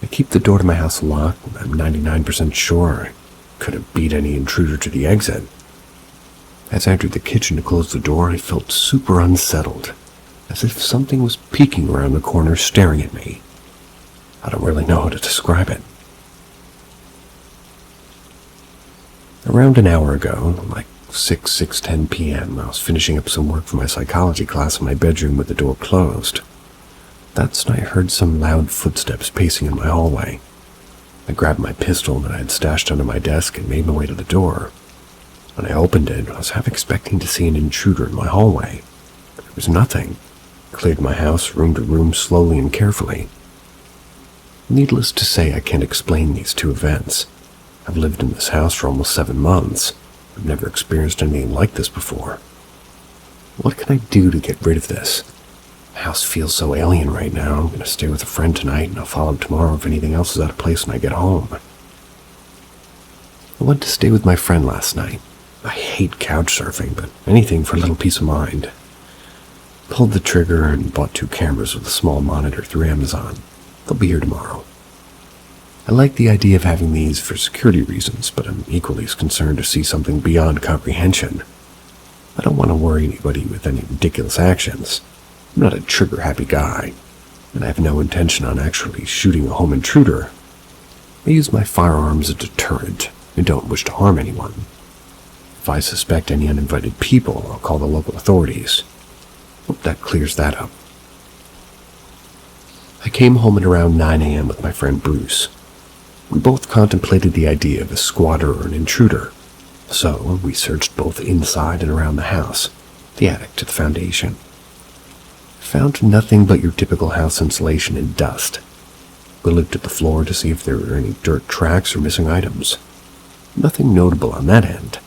I keep the door to my house locked, and I'm 99% sure I could have beat any intruder to the exit. As I entered the kitchen to close the door, I felt super unsettled, as if something was peeking around the corner staring at me. I don't really know how to describe it. Around an hour ago, like 6:10 p.m., I was finishing up some work for my psychology class in my bedroom with the door closed. That's when I heard some loud footsteps pacing in my hallway. I grabbed my pistol that I had stashed under my desk and made my way to the door. When I opened it, I was half expecting to see an intruder in my hallway. But there was nothing. I cleared my house room to room slowly and carefully. Needless to say, I can't explain these two events. I've lived in this house for almost 7 months. I've never experienced anything like this before. What can I do to get rid of this? The house feels so alien right now. I'm going to stay with a friend tonight, and I'll follow him tomorrow if anything else is out of place when I get home. I went to stay with my friend last night. I hate couch surfing, but anything for a little peace of mind. Pulled the trigger and bought 2 cameras with a small monitor through Amazon. They'll be here tomorrow. I like the idea of having these for security reasons, but I'm equally as concerned to see something beyond comprehension. I don't want to worry anybody with any ridiculous actions. I'm not a trigger-happy guy, and I have no intention on actually shooting a home intruder. I use my firearm as a deterrent and don't wish to harm anyone. If I suspect any uninvited people, I'll call the local authorities. Hope that clears that up. I came home at around 9 a.m. with my friend Bruce. We both contemplated the idea of a squatter or an intruder, so we searched both inside and around the house, the attic to the foundation. Found nothing but your typical house insulation and dust. We looked at the floor to see if there were any dirt tracks or missing items. Nothing notable on that end.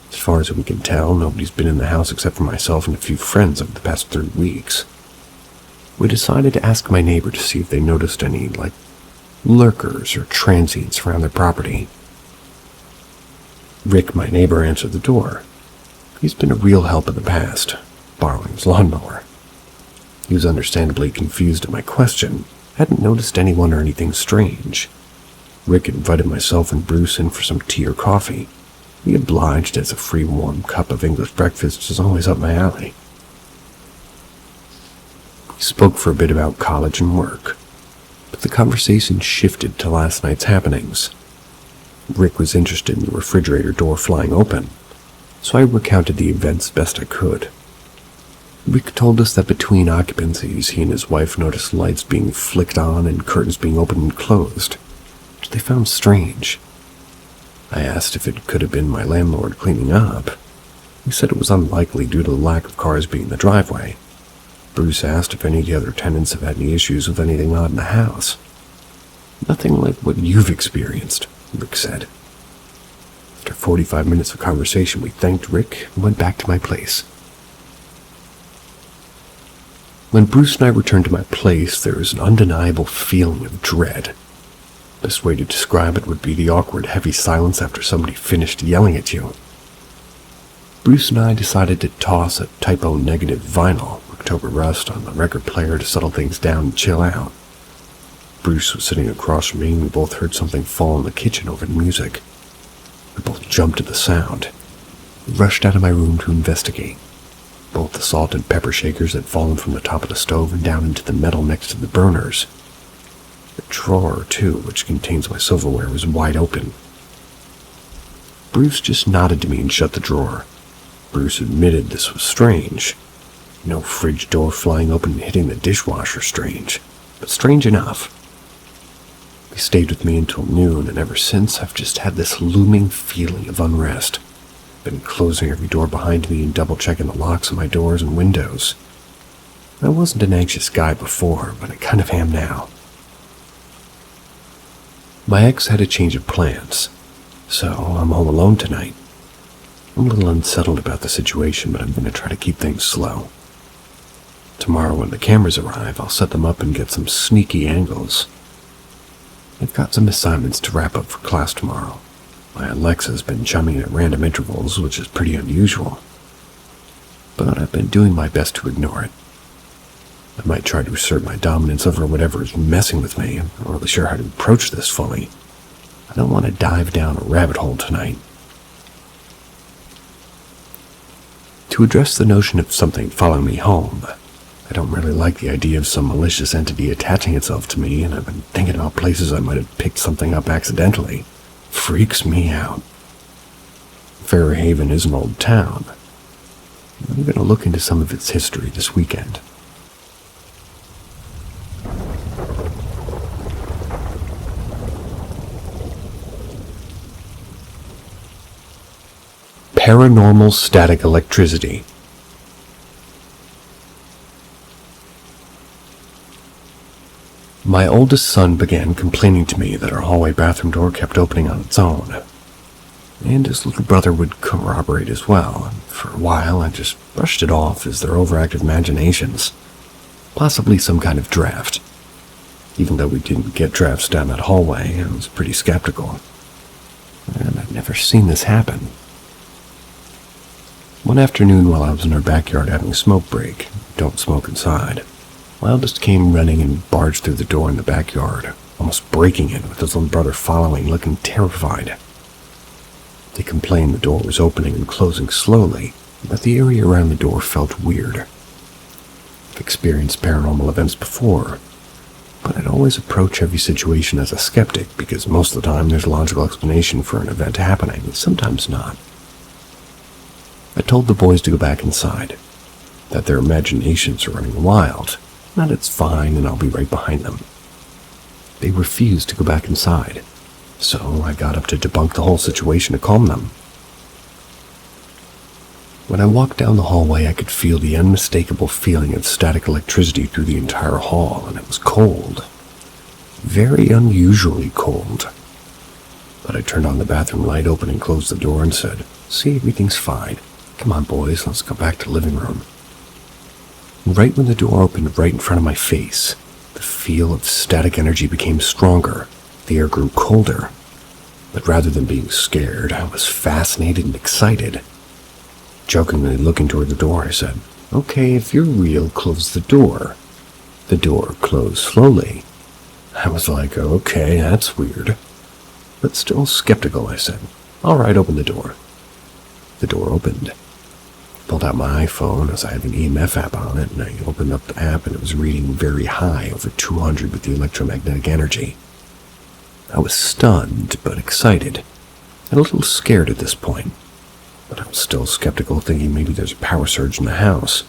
As far as we can tell, nobody's been in the house except for myself and a few friends over the past 3 weeks. We decided to ask my neighbor to see if they noticed any, lurkers or transients around their property. Rick, my neighbor, answered the door. He's been a real help in the past, borrowing his lawnmower. He was understandably confused at my question, hadn't noticed anyone or anything strange. Rick invited myself and Bruce in for some tea or coffee. He obliged, as a free warm cup of English breakfast is always up my alley. We spoke for a bit about college and work, but the conversation shifted to last night's happenings. Rick was interested in the refrigerator door flying open, so I recounted the events best I could. Rick told us that between occupancies, he and his wife noticed lights being flicked on and curtains being opened and closed, which they found strange. I asked if it could have been my landlord cleaning up. He said it was unlikely due to the lack of cars being in the driveway. Bruce asked if any of the other tenants have had any issues with anything odd in the house. Nothing like what you've experienced, Rick said. After 45 minutes of conversation, we thanked Rick and went back to my place. When Bruce and I returned to my place, there was an undeniable feeling of dread. Best way to describe it would be the awkward, heavy silence after somebody finished yelling at you. Bruce and I decided to toss a typo negative vinyl, October Rust, on the record player to settle things down and chill out. Bruce was sitting across from me and we both heard something fall in the kitchen over the music. We both jumped to the sound. We rushed out of my room to investigate. Both the salt and pepper shakers had fallen from the top of the stove and down into the metal next to the burners. The drawer, too, which contains my silverware, was wide open. Bruce just nodded to me and shut the drawer. Bruce admitted this was strange. No fridge door flying open and hitting the dishwasher strange, but strange enough. He stayed with me until noon, and ever since I've just had this looming feeling of unrest. Been closing every door behind me and double-checking the locks on my doors and windows. I wasn't an anxious guy before, but I kind of am now. My ex had a change of plans, so I'm home alone tonight. I'm a little unsettled about the situation, but I'm going to try to keep things slow. Tomorrow when the cameras arrive, I'll set them up and get some sneaky angles. I've got some assignments to wrap up for class tomorrow. My Alexa's been chumming at random intervals, which is pretty unusual. But I've been doing my best to ignore it. I might try to assert my dominance over whatever is messing with me. I'm not really sure how to approach this fully. I don't want to dive down a rabbit hole tonight. To address the notion of something following me home, I don't really like the idea of some malicious entity attaching itself to me, and I've been thinking about places I might have picked something up accidentally. Freaks me out. Fairhaven is an old town. I'm going to look into some of its history this weekend. Paranormal static electricity. My oldest son began complaining to me that our hallway bathroom door kept opening on its own. and his little brother would corroborate as well. And for a while, I just brushed it off as their overactive imaginations, possibly some kind of draft. Even though we didn't get drafts down that hallway, I was pretty skeptical. And I'd never seen this happen. One afternoon while I was in our backyard having a smoke break, don't smoke inside, my eldest came running and barged through the door in the backyard, almost breaking it with his little brother following, looking terrified. They complained the door was opening and closing slowly, but the area around the door felt weird. I've experienced paranormal events before, but I'd always approach every situation as a skeptic because most of the time there's a logical explanation for an event happening, and sometimes not. I told the boys to go back inside, that their imaginations are running wild, that it's fine and I'll be right behind them. They refused to go back inside, so I got up to debunk the whole situation to calm them. When I walked down the hallway, I could feel the unmistakable feeling of static electricity through the entire hall, and it was cold. Very unusually cold. But I turned on the bathroom light, opened and closed the door, and said, "See, everything's fine. Come on, boys, let's go back to the living room." Right when the door opened right in front of my face, the feel of static energy became stronger. The air grew colder. But rather than being scared, I was fascinated and excited. Jokingly looking toward the door, I said, "Okay, if you're real, close the door." The door closed slowly. I was like, "Okay, that's weird." But still skeptical, I said, "All right, open the door." The door opened. Pulled out my iPhone as I have an EMF app on it, and I opened up the app and it was reading very high, over 200 with the electromagnetic energy. I was stunned but excited, and a little scared at this point, but I was still skeptical, thinking maybe there's a power surge in the house,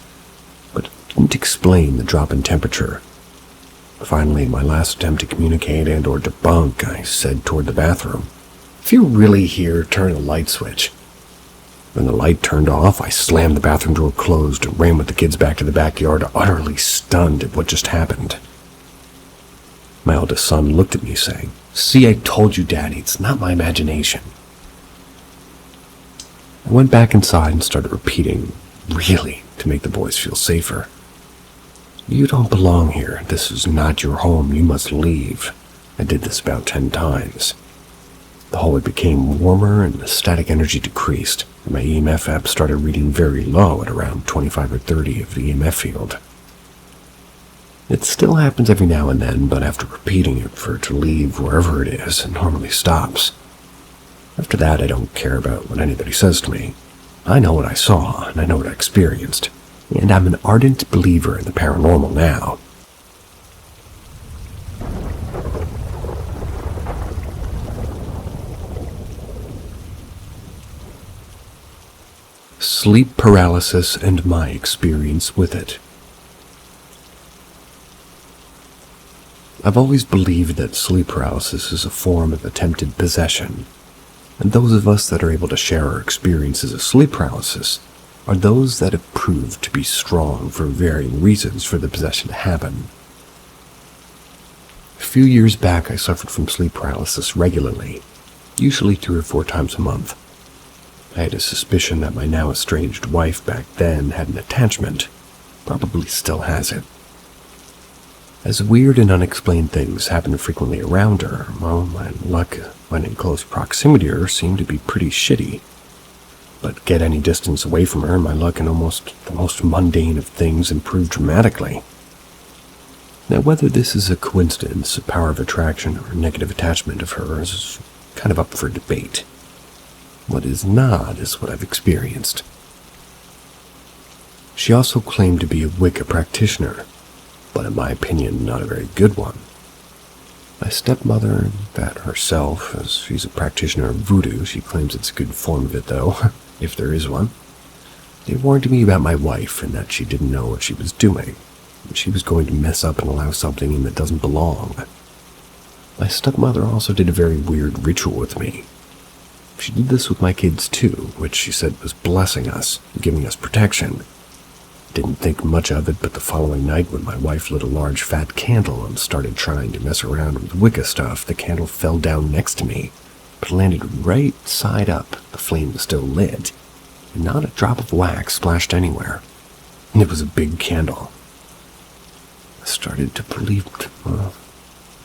but it didn't explain the drop in temperature. Finally, in my last attempt to communicate and or debunk, I said toward the bathroom, "If you're really here, turn the light switch." When the light turned off, I slammed the bathroom door closed and ran with the kids back to the backyard, utterly stunned at what just happened. My eldest son looked at me saying, "See, I told you, Daddy, it's not my imagination." I went back inside and started repeating, really, to make the boys feel safer. "You don't belong here. This is not your home. You must leave." I did this about 10 times. The hallway became warmer and the static energy decreased, and my EMF app started reading very low at around 25 or 30 of the EMF field. It still happens every now and then, but after repeating it for it to leave wherever it is, it normally stops. After that, I don't care about what anybody says to me. I know what I saw, and I know what I experienced, and I'm an ardent believer in the paranormal now. Sleep paralysis and my experience with it. I've always believed that sleep paralysis is a form of attempted possession, and those of us that are able to share our experiences of sleep paralysis are those that have proved to be strong for varying reasons for the possession to happen. A few years back, I suffered from sleep paralysis regularly, usually 3 or 4 times a month. I had a suspicion that my now estranged wife back then had an attachment, probably still has it. As weird and unexplained things happened frequently around her, well, my luck when in close proximity to her seemed to be pretty shitty. But get any distance away from her, my luck in almost the most mundane of things improved dramatically. Now, whether this is a coincidence, a power of attraction, or a negative attachment of hers is kind of up for debate. What is not is what I've experienced. She also claimed to be a Wicca practitioner, but in my opinion, not a very good one. My stepmother, that herself, as she's a practitioner of voodoo, she claims it's a good form of it though, if there is one. They warned me about my wife and that she didn't know what she was doing. She was going to mess up and allow something in that doesn't belong. My stepmother also did a very weird ritual with me. She did this with my kids too, which she said was blessing us, giving us protection. Didn't think much of it, but the following night when my wife lit a large fat candle and started trying to mess around with Wicca stuff, the candle fell down next to me, but it landed right side up. The flame was still lit, and not a drop of wax splashed anywhere. And it was a big candle. I started to believe, well,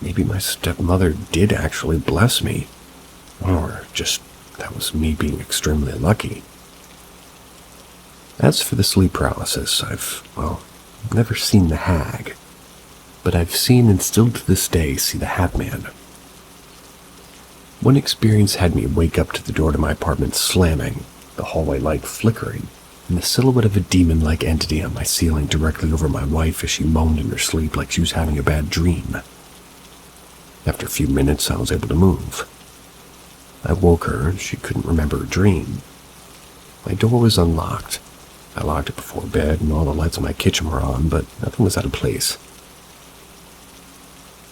maybe my stepmother did actually bless me, or just that was me being extremely lucky. As for the sleep paralysis, I've never seen the hag, but I've seen and still to this day see the Hat Man. One experience had me wake up to the door to my apartment slamming, the hallway light flickering, and the silhouette of a demon-like entity on my ceiling directly over my wife as she moaned in her sleep like she was having a bad dream. After a few minutes, I was able to move. I woke her, and she couldn't remember her dream. My door was unlocked. I locked it before bed, and all the lights in my kitchen were on, but nothing was out of place.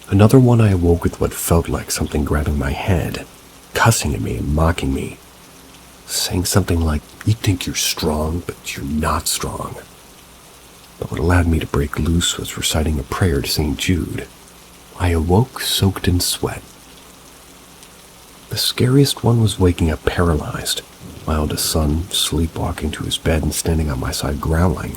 Another one, I awoke with what felt like something grabbing my head, cussing at me and mocking me, saying something like, "You think you're strong, but you're not strong." But what allowed me to break loose was reciting a prayer to St. Jude. I awoke soaked in sweat. The scariest one was waking up paralyzed, my oldest son sleepwalking to his bed and standing on my side growling.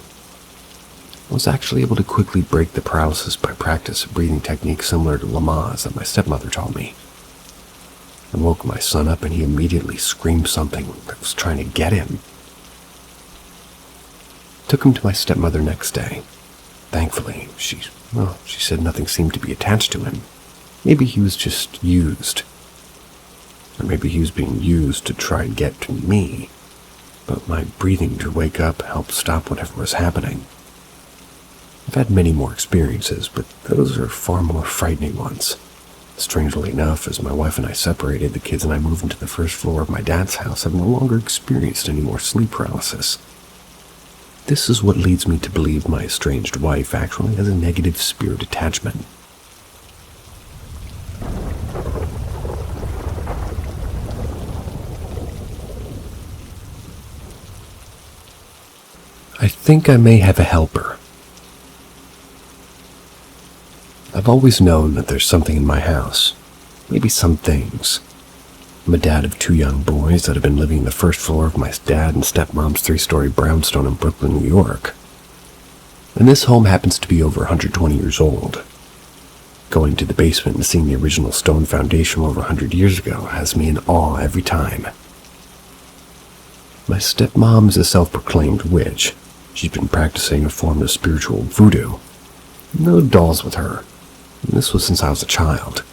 I was actually able to quickly break the paralysis by practice of breathing techniques similar to Lamaze that my stepmother taught me. I woke my son up and he immediately screamed something that was trying to get him. Took him to my stepmother next day. Thankfully, she said nothing seemed to be attached to him. Maybe he was just used. Or maybe he was being used to try and get to me. But my breathing to wake up helped stop whatever was happening. I've had many more experiences, but those are far more frightening ones. Strangely enough, as my wife and I separated, the kids and I moved into the first floor of my dad's house, I've no longer experienced any more sleep paralysis. This is what leads me to believe my estranged wife actually has a negative spirit attachment. I think I may have a helper. I've always known that there's something in my house, maybe some things. I'm a dad of 2 young boys that have been living on the first floor of my dad and stepmom's 3-story brownstone in Brooklyn, New York. And this home happens to be over 120 years old. Going to the basement and seeing the original stone foundation over 100 years ago has me in awe every time. My stepmom is a self-proclaimed witch. She's been practicing a form of spiritual voodoo. No dolls with her. And this was since I was a child.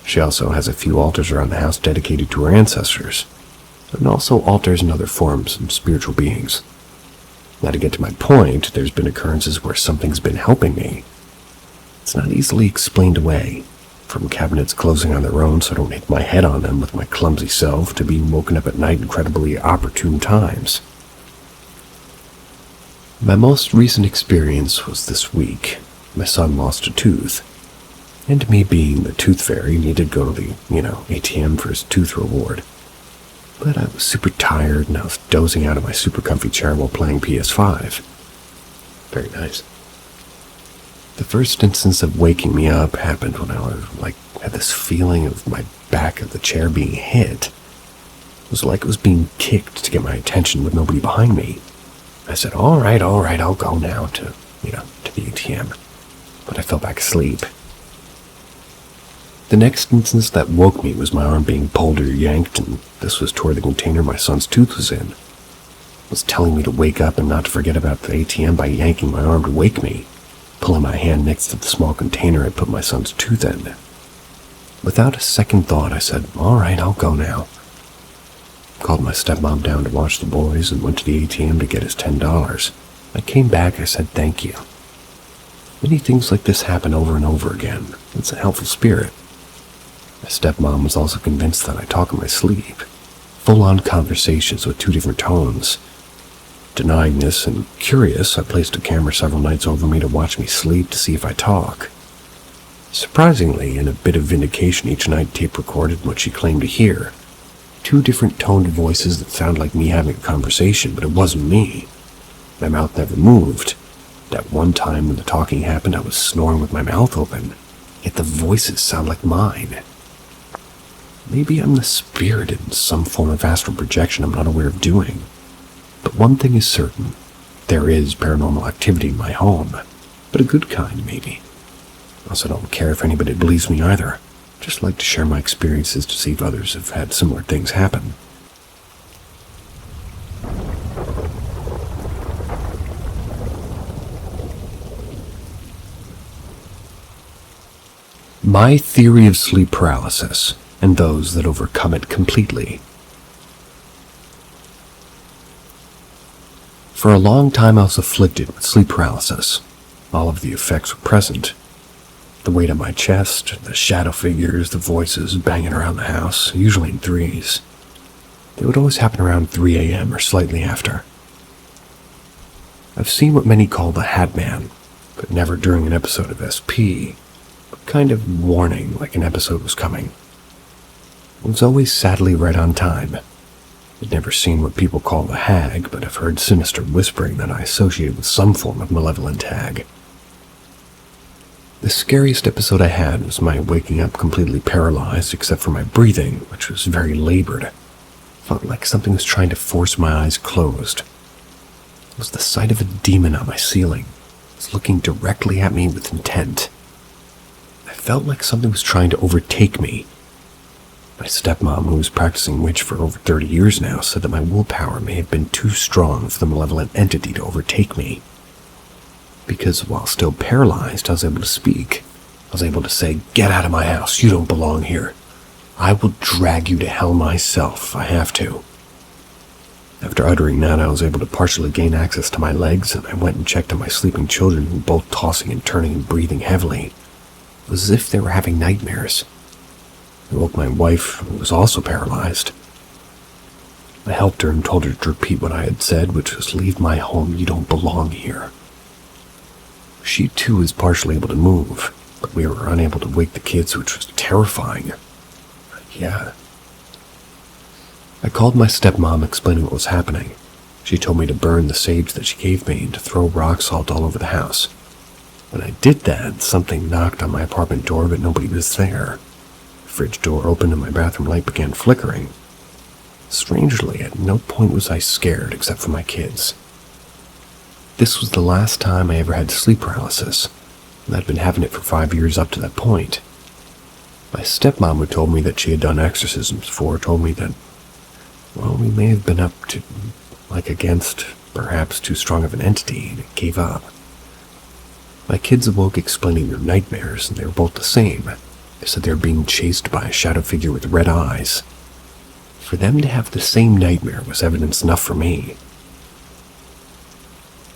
She also has a few altars around the house dedicated to her ancestors, and also altars and other forms of spiritual beings. Now to get to my point, there's been occurrences where something's been helping me. It's not easily explained away, from cabinets closing on their own so I don't hit my head on them with my clumsy self, to being woken up at night incredibly opportune times. My most recent experience was this week. My son lost a tooth, and me being the tooth fairy needed to go to the, ATM for his tooth reward. But I was super tired and I was dozing out of my super comfy chair while playing PS5. Very nice. The first instance of waking me up happened when I had this feeling of my back of the chair being hit. It was like it was being kicked to get my attention with nobody behind me. I said, all right, I'll go now to the ATM. But I fell back asleep. The next instance that woke me was my arm being pulled or yanked, and this was toward the container my son's tooth was in. It was telling me to wake up and not to forget about the ATM by yanking my arm to wake me, pulling my hand next to the small container I put my son's tooth in. Without a second thought, I said, all right, I'll go now. Called my stepmom down to watch the boys and went to the ATM to get his $10. I came back, I said thank you. Many things like this happen over and over again. It's a helpful spirit. My stepmom was also convinced that I talk in my sleep. Full-on conversations with 2 different tones. Denying this and curious, I placed a camera several nights over me to watch me sleep to see if I talk. Surprisingly, in a bit of vindication each night, tape recorded what she claimed to hear. 2 different toned voices that sound like me having a conversation, but it wasn't me. My mouth never moved. At one time when the talking happened, I was snoring with my mouth open, yet the voices sound like mine. Maybe I'm the spirit in some form of astral projection I'm not aware of doing. But one thing is certain, there is paranormal activity in my home, but a good kind maybe. Also don't care if anybody believes me either. Just like to share my experiences to see if others have had similar things happen. My theory of sleep paralysis, and those that overcome it completely. For a long time I was afflicted with sleep paralysis. All of the effects were present. The weight on my chest, the shadow figures, the voices banging around the house, usually in threes. They would always happen around 3 a.m. or slightly after. I've seen what many call the Hat Man, but never during an episode of SP. Kind of warning like an episode was coming. It was always sadly right on time. I'd never seen what people call the hag, but I've heard sinister whispering that I associated with some form of malevolent hag. The scariest episode I had was my waking up completely paralyzed except for my breathing, which was very labored. Felt like something was trying to force my eyes closed. It was the sight of a demon on my ceiling. It was looking directly at me with intent. I felt like something was trying to overtake me. My stepmom, who was practicing witch for over 30 years now, said that my willpower may have been too strong for the malevolent entity to overtake me. Because while still paralyzed, I was able to speak. I was able to say, "Get out of my house, you don't belong here. I will drag you to hell myself if I have to." After uttering that, I was able to partially gain access to my legs, and I went and checked on my sleeping children, who were both tossing and turning and breathing heavily. It was as if they were having nightmares. I woke my wife, who was also paralyzed. I helped her and told her to repeat what I had said, which was, "Leave my home, you don't belong here." She too was partially able to move, but we were unable to wake the kids, which was terrifying. Yeah. I called my stepmom explaining what was happening. She told me to burn the sage that she gave me and to throw rock salt all over the house. When I did that, something knocked on my apartment door, but nobody was there. The fridge door opened and my bathroom light began flickering. Strangely, at no point was I scared except for my kids. This was the last time I ever had sleep paralysis, and I'd been having it for 5 years up to that point. My stepmom, who told me that she had done exorcisms before, told me that, well, we may have been up to, against perhaps too strong of an entity, and it gave up. My kids awoke explaining their nightmares, and they were both the same. They said they were being chased by a shadow figure with red eyes. For them to have the same nightmare was evidence enough for me.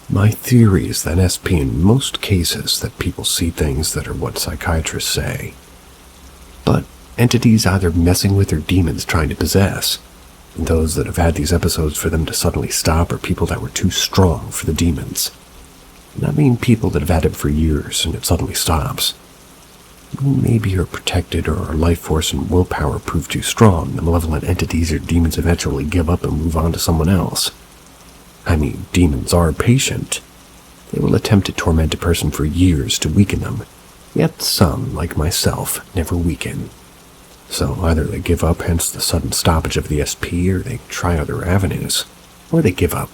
My theory is that SP in most cases that people see things that are what psychiatrists say. But entities either messing with or demons trying to possess. And those that have had these episodes for them to suddenly stop are people that were too strong for the demons. And I mean people that have had it for years and it suddenly stops. We maybe are protected or our life force and willpower prove too strong. The malevolent entities or demons eventually give up and move on to someone else. I mean, demons are patient. They will attempt to torment a person for years to weaken them. Yet some, like myself, never weaken. So either they give up, hence the sudden stoppage of the SP, or they try other avenues, or they give up.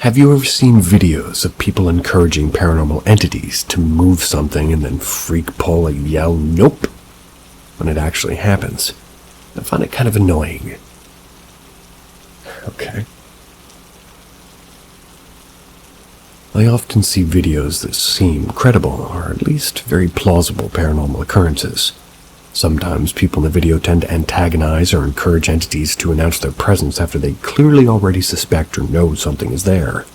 Have you ever seen videos of people encouraging paranormal entities to move something and then freak pull and yell, "Nope," when it actually happens? I find it kind of annoying. Okay. I often see videos that seem credible, or at least very plausible paranormal occurrences. Sometimes people in the video tend to antagonize or encourage entities to announce their presence after they clearly already suspect or know something is there.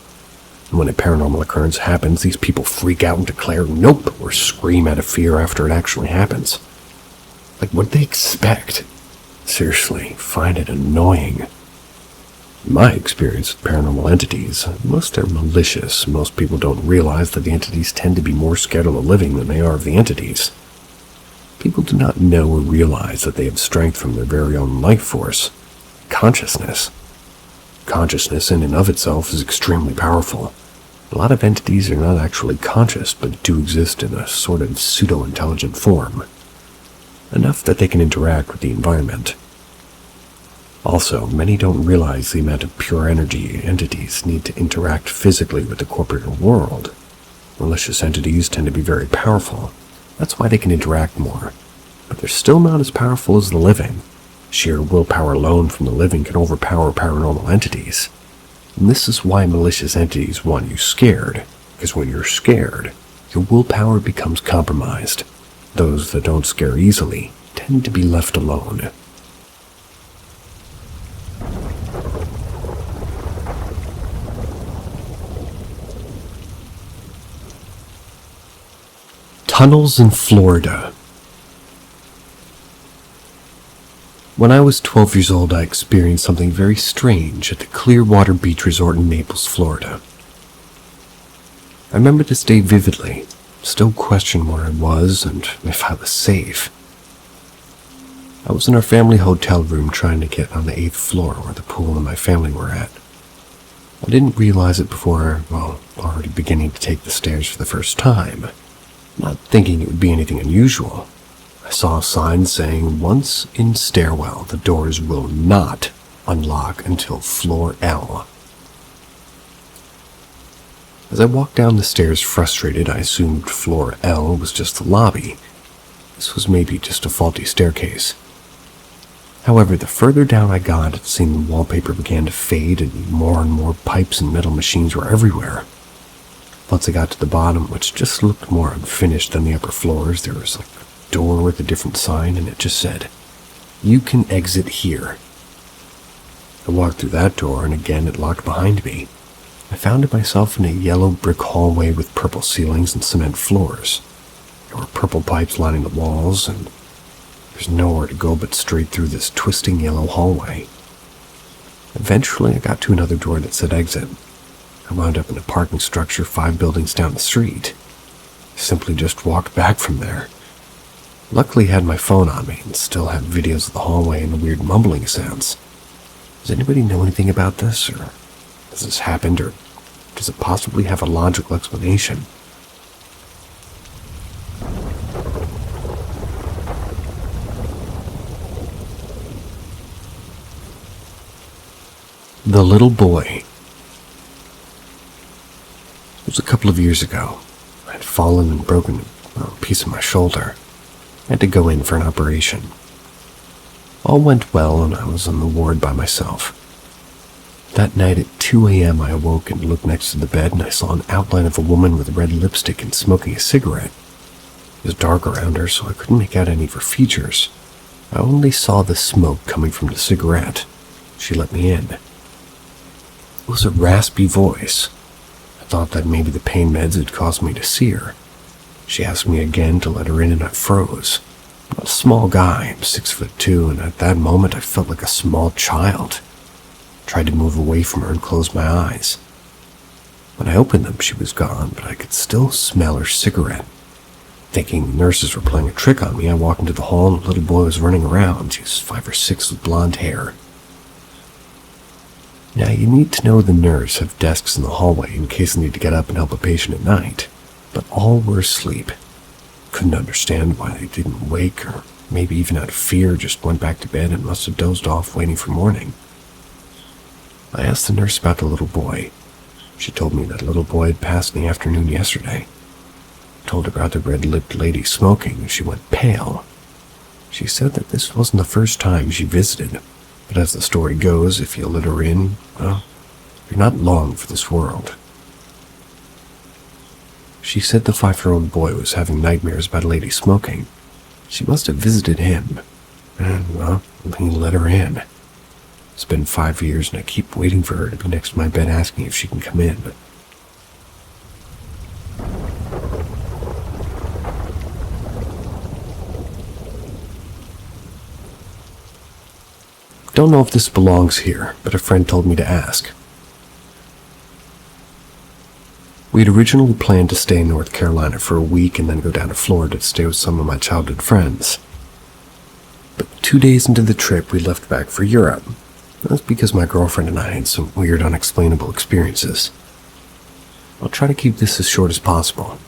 And when a paranormal occurrence happens, these people freak out and declare "nope" or scream out of fear after it actually happens. Like, what do they expect? Seriously, find it annoying. In my experience with paranormal entities, most are malicious. Most people don't realize that the entities tend to be more scared of the living than they are of the entities. People do not know or realize that they have strength from their very own life force, consciousness. Consciousness in and of itself is extremely powerful. A lot of entities are not actually conscious, but do exist in a sort of pseudo-intelligent form. Enough that they can interact with the environment. Also, many don't realize the amount of pure energy entities need to interact physically with the corporeal world. Malicious entities tend to be very powerful. That's why they can interact more. But they're still not as powerful as the living. Sheer willpower alone from the living can overpower paranormal entities. And this is why malicious entities want you scared, because when you're scared, your willpower becomes compromised. Those that don't scare easily tend to be left alone. Tunnels in Florida. When I was 12 years old, I experienced something very strange at the Clearwater Beach Resort in Naples, Florida. I remember this day vividly, still question where I was and if I was safe. I was in our family hotel room trying to get on the 8th floor where the pool and my family were at. I didn't realize it before, already beginning to take the stairs for the first time, not thinking it would be anything unusual. I saw a sign saying, "Once in stairwell, the doors will not unlock until floor L." As I walked down the stairs frustrated, I assumed floor L was just the lobby. This was maybe just a faulty staircase. However, the further down I got, it seemed the wallpaper began to fade and more pipes and metal machines were everywhere. Once I got to the bottom, which just looked more unfinished than the upper floors, there was a door with a different sign, and it just said, "You can exit here." I walked through that door, and again it locked behind me. I found myself in a yellow brick hallway with purple ceilings and cement floors. There were purple pipes lining the walls, and there's nowhere to go but straight through this twisting yellow hallway. Eventually, I got to another door that said exit. I wound up in a parking structure 5 buildings down the street. I simply just walked back from there. Luckily, I had my phone on me and still had videos of the hallway and the weird mumbling sounds. Does anybody know anything about this, or has this happened, or does it possibly have a logical explanation? The Little Boy. It was a couple of years ago. I had fallen and broken a piece of my shoulder. I had to go in for an operation. All went well, and I was on the ward by myself. That night at 2 a.m. I awoke and looked next to the bed, and I saw an outline of a woman with red lipstick and smoking a cigarette. It was dark around her, so I couldn't make out any of her features. I only saw the smoke coming from the cigarette. She let me in. It was a raspy voice. I thought that maybe the pain meds had caused me to see her. She asked me again to let her in, and I froze. I'm not a small guy, I'm 6'2", and at that moment I felt like a small child. I tried to move away from her and close my eyes. When I opened them, she was gone, but I could still smell her cigarette. Thinking the nurses were playing a trick on me, I walked into the hall, and a little boy was running around. He was 5 or 6 with blonde hair. Now, you need to know the nurse have desks in the hallway in case they need to get up and help a patient at night, but all were asleep. Couldn't understand why they didn't wake, or maybe even out of fear just went back to bed and must have dozed off waiting for morning. I asked the nurse about the little boy. She told me that little boy had passed in the afternoon yesterday. I told her about the red-lipped lady smoking, and she went pale. She said that this wasn't the first time she visited, but as the story goes, if you let her in, well, you're not long for this world. She said the 5-year-old boy was having nightmares about a lady smoking. She must have visited him, and, well, he let her in. It's been 5 years, and I keep waiting for her to be next to my bed asking if she can come in. Don't know if this belongs here, but a friend told me to ask. We had originally planned to stay in North Carolina for a week and then go down to Florida to stay with some of my childhood friends. But 2 days into the trip, we left back for Europe. That's because my girlfriend and I had some weird, unexplainable experiences. I'll try to keep this as short as possible.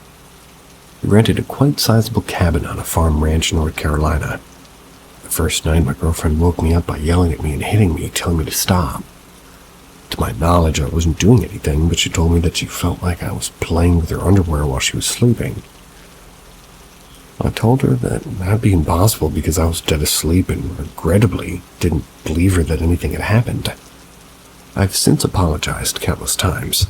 We rented a quite sizable cabin on a farm ranch in North Carolina. The first night, my girlfriend woke me up by yelling at me and hitting me, telling me to stop. To my knowledge, I wasn't doing anything, but she told me that she felt like I was playing with her underwear while she was sleeping. I told her that that'd be impossible because I was dead asleep and regrettably didn't believe her that anything had happened. I've since apologized countless times.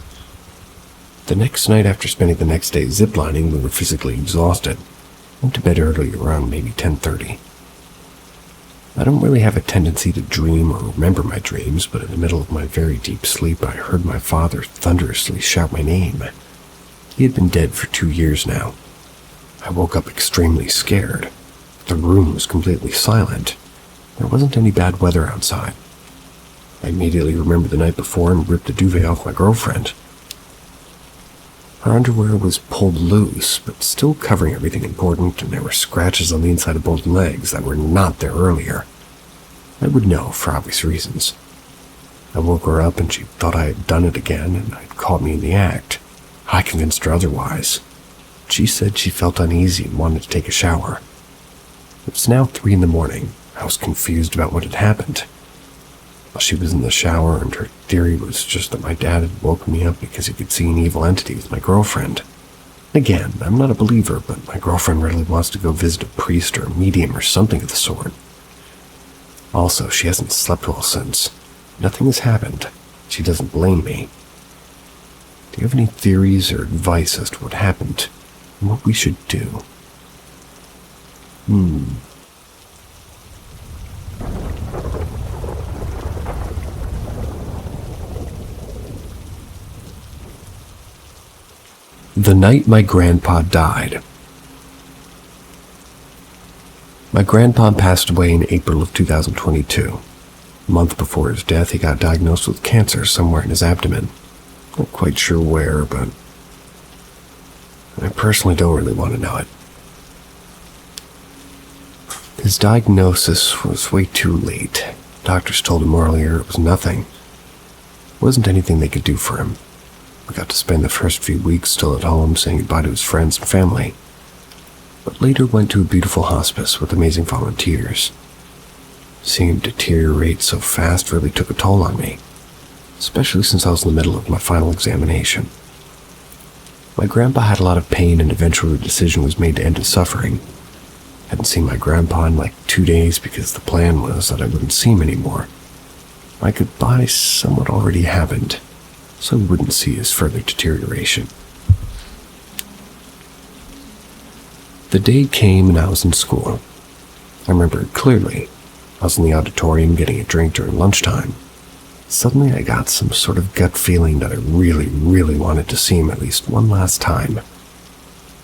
The next night, after spending the next day ziplining, we were physically exhausted. Went to bed early, around maybe 10:30. I don't really have a tendency to dream or remember my dreams, but in the middle of my very deep sleep, I heard my father thunderously shout my name. He had been dead for 2 years now. I woke up extremely scared. The room was completely silent. There wasn't any bad weather outside. I immediately remembered the night before and ripped the duvet off my girlfriend. Her underwear was pulled loose, but still covering everything important, and there were scratches on the inside of both legs that were not there earlier. I would know for obvious reasons. I woke her up and she thought I had done it again and had caught me in the act. I convinced her otherwise. She said she felt uneasy and wanted to take a shower. It was now 3 a.m. I was confused about what had happened. While she was in the shower, and her theory was just that my dad had woken me up because he could see an evil entity with my girlfriend. Again, I'm not a believer, but my girlfriend really wants to go visit a priest or a medium or something of the sort. Also, she hasn't slept well since. Nothing has happened. She doesn't blame me. Do you have any theories or advice as to what happened and what we should do? The night my grandpa died. My grandpa passed away in April of 2022. A month before his death, he got diagnosed with cancer somewhere in his abdomen. Not quite sure where, but I personally don't really want to know it. His diagnosis was way too late. Doctors told him earlier it was nothing. It wasn't anything they could do for him. We got to spend the first few weeks still at home saying goodbye to his friends and family, but later went to a beautiful hospice with amazing volunteers. Seeing him deteriorate so fast really took a toll on me, especially since I was in the middle of my final examination. My grandpa had a lot of pain and eventually the decision was made to end his suffering. Hadn't seen my grandpa in like 2 days because the plan was that I wouldn't see him anymore. My goodbye somewhat already happened, so we wouldn't see his further deterioration. The day came and I was in school. I remember it clearly. I was in the auditorium getting a drink during lunchtime. Suddenly I got some sort of gut feeling that I really, really wanted to see him at least one last time.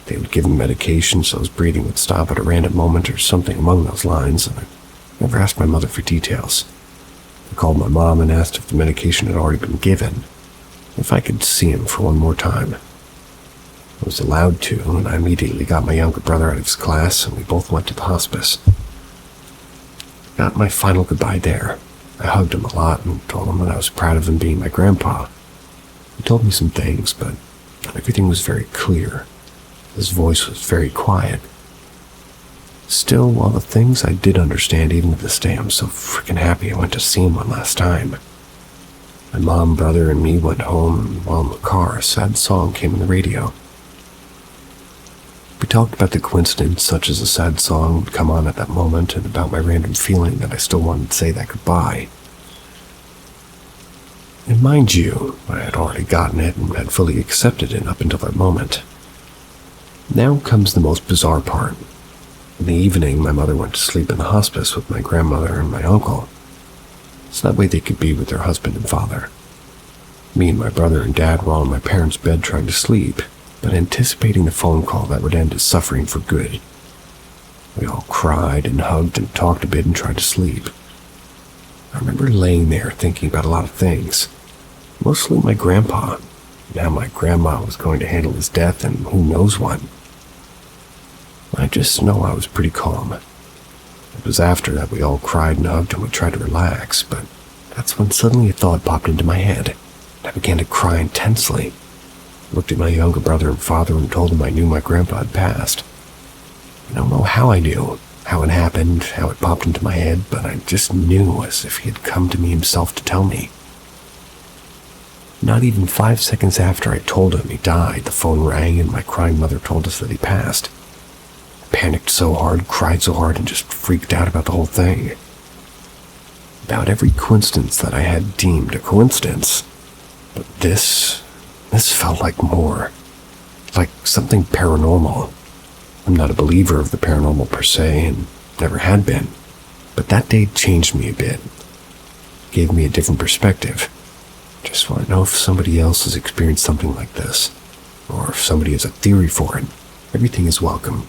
They would give him medication so his breathing would stop at a random moment or something along those lines, and I never asked my mother for details. I called my mom and asked if the medication had already been given, if I could see him for one more time. I was allowed to, and I immediately got my younger brother out of his class, and we both went to the hospice. I got my final goodbye there. I hugged him a lot and told him that I was proud of him being my grandpa. He told me some things, but everything was very clear. His voice was very quiet. Still, while the things I did understand even to this day, I'm so freaking happy I went to see him one last time. My mom, brother, and me went home, and while in the car, a sad song came on the radio. We talked about the coincidence such as a sad song would come on at that moment and about my random feeling that I still wanted to say that goodbye. And mind you, I had already gotten it and had fully accepted it up until that moment. Now comes the most bizarre part. In the evening, my mother went to sleep in the hospice with my grandmother and my uncle, so that way they could be with their husband and father. Me and my brother and dad were all in my parents' bed trying to sleep, but anticipating the phone call that would end his suffering for good. We all cried and hugged and talked a bit and tried to sleep. I remember laying there thinking about a lot of things, mostly my grandpa, and how my grandma was going to handle his death and who knows what. I just know I was pretty calm. It was after that we all cried and hugged and we tried to relax, but That's when suddenly a thought popped into my head. I began to cry intensely. I looked at my younger brother and father and told them I knew my grandpa had passed. I don't know how I knew, how it happened, how it popped into my head, but I just knew as if he had come to me himself to tell me. Not even 5 seconds after I told him he died, the phone rang and my crying mother told us that he passed. I panicked so hard, cried so hard, and just freaked out about the whole thing. About every coincidence that I had deemed a coincidence. But this felt like more. Like something paranormal. I'm not a believer of the paranormal per se, and never had been. But that day changed me a bit. Gave me a different perspective. Just want to know if somebody else has experienced something like this. Or if somebody has a theory for it. Everything is welcome.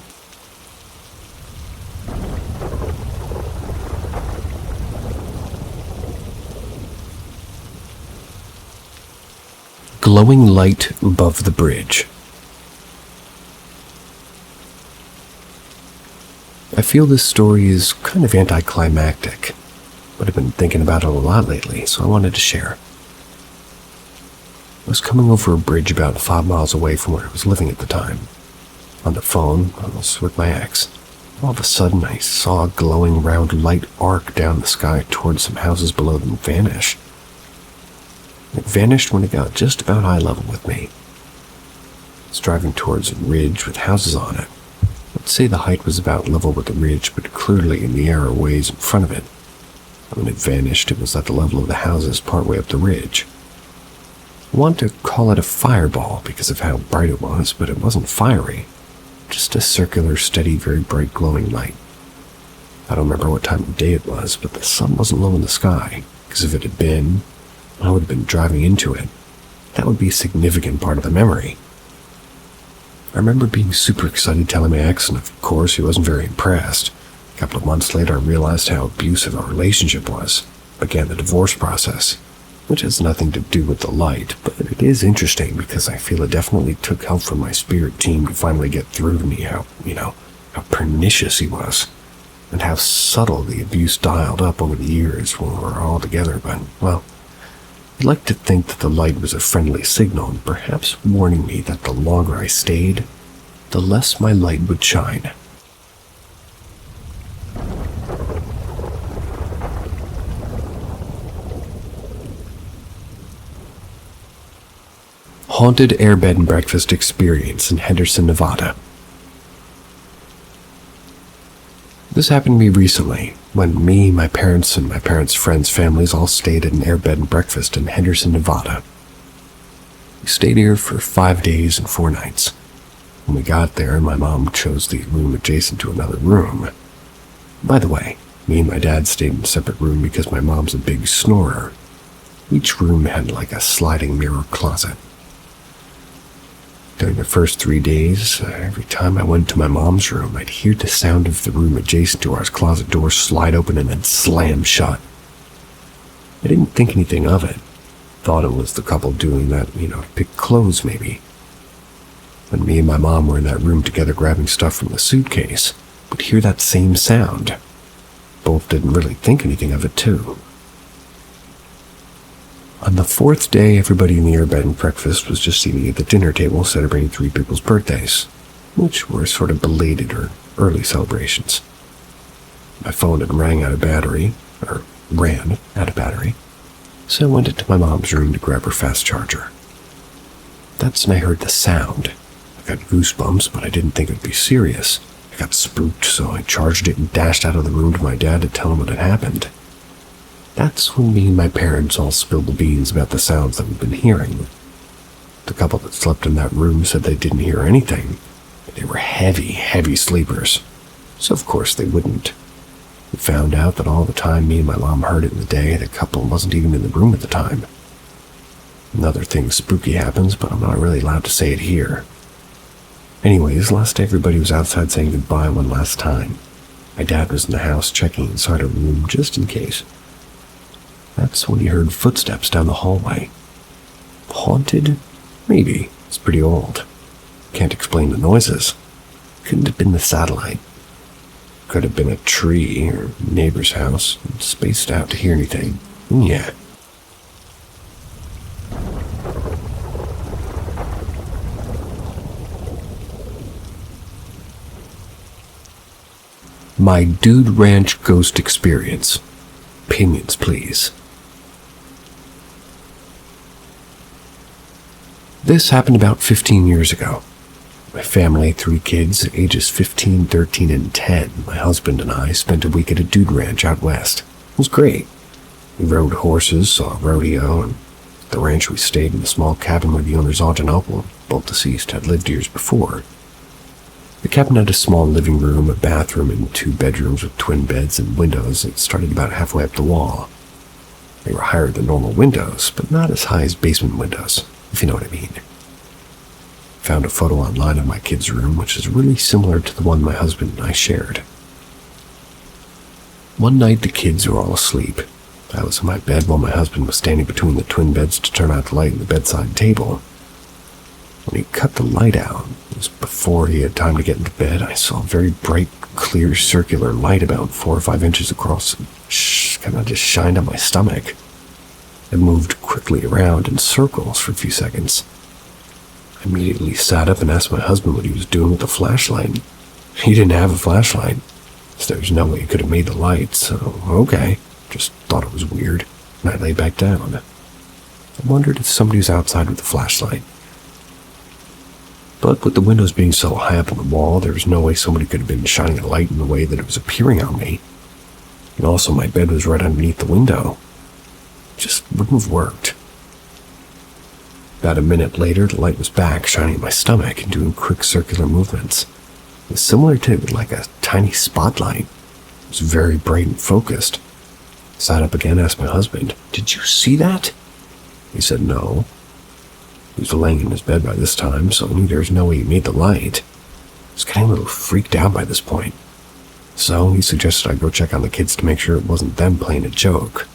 Glowing light above the bridge. I feel this story is kind of anticlimactic, but I've been thinking about it a lot lately, so I wanted to share. I was coming over a bridge about 5 miles away from where I was living at the time. On the phone, I was with my ex. All of a sudden, I saw a glowing round light arc down the sky towards some houses below them vanish. It vanished when it got just about eye level with me. I was driving towards a ridge with houses on it. Let's say the height was about level with the ridge, but clearly in the air a ways in front of it. When it vanished, it was at the level of the houses partway up the ridge. I want to call it a fireball because of how bright it was, but it wasn't fiery. Just a circular, steady, very bright glowing light. I don't remember what time of day it was, but the sun wasn't low in the sky, because if it had been, I would have been driving into it. That would be a significant part of the memory. I remember being super excited telling my ex, and of course he wasn't very impressed. A couple of months later I realized how abusive our relationship was. Began the divorce process, which has nothing to do with the light, but it is interesting because I feel it definitely took help from my spirit team to finally get through to me how pernicious he was, and how subtle the abuse dialed up over the years when we were all together, but, well, I'd like to think that the light was a friendly signal, perhaps warning me that the longer I stayed, the less my light would shine. Haunted air bed and breakfast experience in Henderson, Nevada. This happened to me recently, when me, my parents, and my parents' friends' families all stayed at an airbed and breakfast in Henderson, Nevada. We stayed here for 5 days and 4 nights. When we got there, my mom chose the room adjacent to another room. By the way, me and my dad stayed in a separate room because my mom's a big snorer. Each room had like a sliding mirror closet. During the first 3 days, every time I went to my mom's room, I'd hear the sound of the room adjacent to ours closet door slide open and then slam shut. I didn't think anything of it. Thought it was the couple doing that, to pick clothes maybe. When me and my mom were in that room together grabbing stuff from the suitcase, we'd hear that same sound. Both didn't really think anything of it too. On the 4th day, everybody in the airbed and breakfast was just eating at the dinner table celebrating 3 people's birthdays, which were sort of belated or early celebrations. My phone had ran out of battery, so I went into my mom's room to grab her fast charger. That's when I heard the sound. I got goosebumps, but I didn't think it would be serious. I got spooked, so I charged it and dashed out of the room to my dad to tell him what had happened. That's when me and my parents all spilled the beans about the sounds that we'd been hearing. The couple that slept in that room said they didn't hear anything. They were heavy, heavy sleepers, so of course they wouldn't. We found out that all the time me and my mom heard it in the day, the couple wasn't even in the room at the time. Another thing spooky happens, but I'm not really allowed to say it here. Anyways, last day everybody was outside saying goodbye one last time. My dad was in the house checking inside a room just in case. That's when he heard footsteps down the hallway. Haunted? Maybe. It's pretty old. Can't explain the noises. Couldn't have been the satellite. Could have been a tree or neighbor's house. Spaced out to hear anything. Yeah. My Dude Ranch Ghost Experience. Opinions, please. This happened about 15 years ago. My family, 3 kids, ages 15, 13, and 10, my husband and I spent a week at a dude ranch out west. It was great. We rode horses, saw a rodeo, and at the ranch we stayed in a small cabin where the owner's aunt and uncle, both deceased, had lived years before. The cabin had a small living room, a bathroom, and 2 bedrooms with twin beds and windows that started about halfway up the wall. They were higher than normal windows, but not as high as basement windows, if you know what I mean. Found a photo online of my kids' room, which is really similar to the one my husband and I shared. One night the kids were all asleep. I was in my bed while my husband was standing between the twin beds to turn out the light in the bedside table. When he cut the light out, it was before he had time to get into bed, I saw a very bright, clear, circular light about 4 or 5 inches across and kind of just shined on my stomach. It moved quickly around in circles for a few seconds. I immediately sat up and asked my husband what he was doing with the flashlight. He didn't have a flashlight, so there was no way he could have made the light, so okay, just thought it was weird, and I lay back down. I wondered if somebody was outside with a flashlight. But with the windows being so high up on the wall, there was no way somebody could have been shining a light in the way that it was appearing on me. And also my bed was right underneath the window. It just wouldn't have worked. About a minute later, the light was back, shining in my stomach and doing quick circular movements. It was similar to like a tiny spotlight. It was very bright and focused. I sat up again and asked my husband, "Did you see that?" He said no. He was laying in his bed by this time, so I knew there was no way he made the light. I was getting a little freaked out by this point. So he suggested I go check on the kids to make sure it wasn't them playing a joke.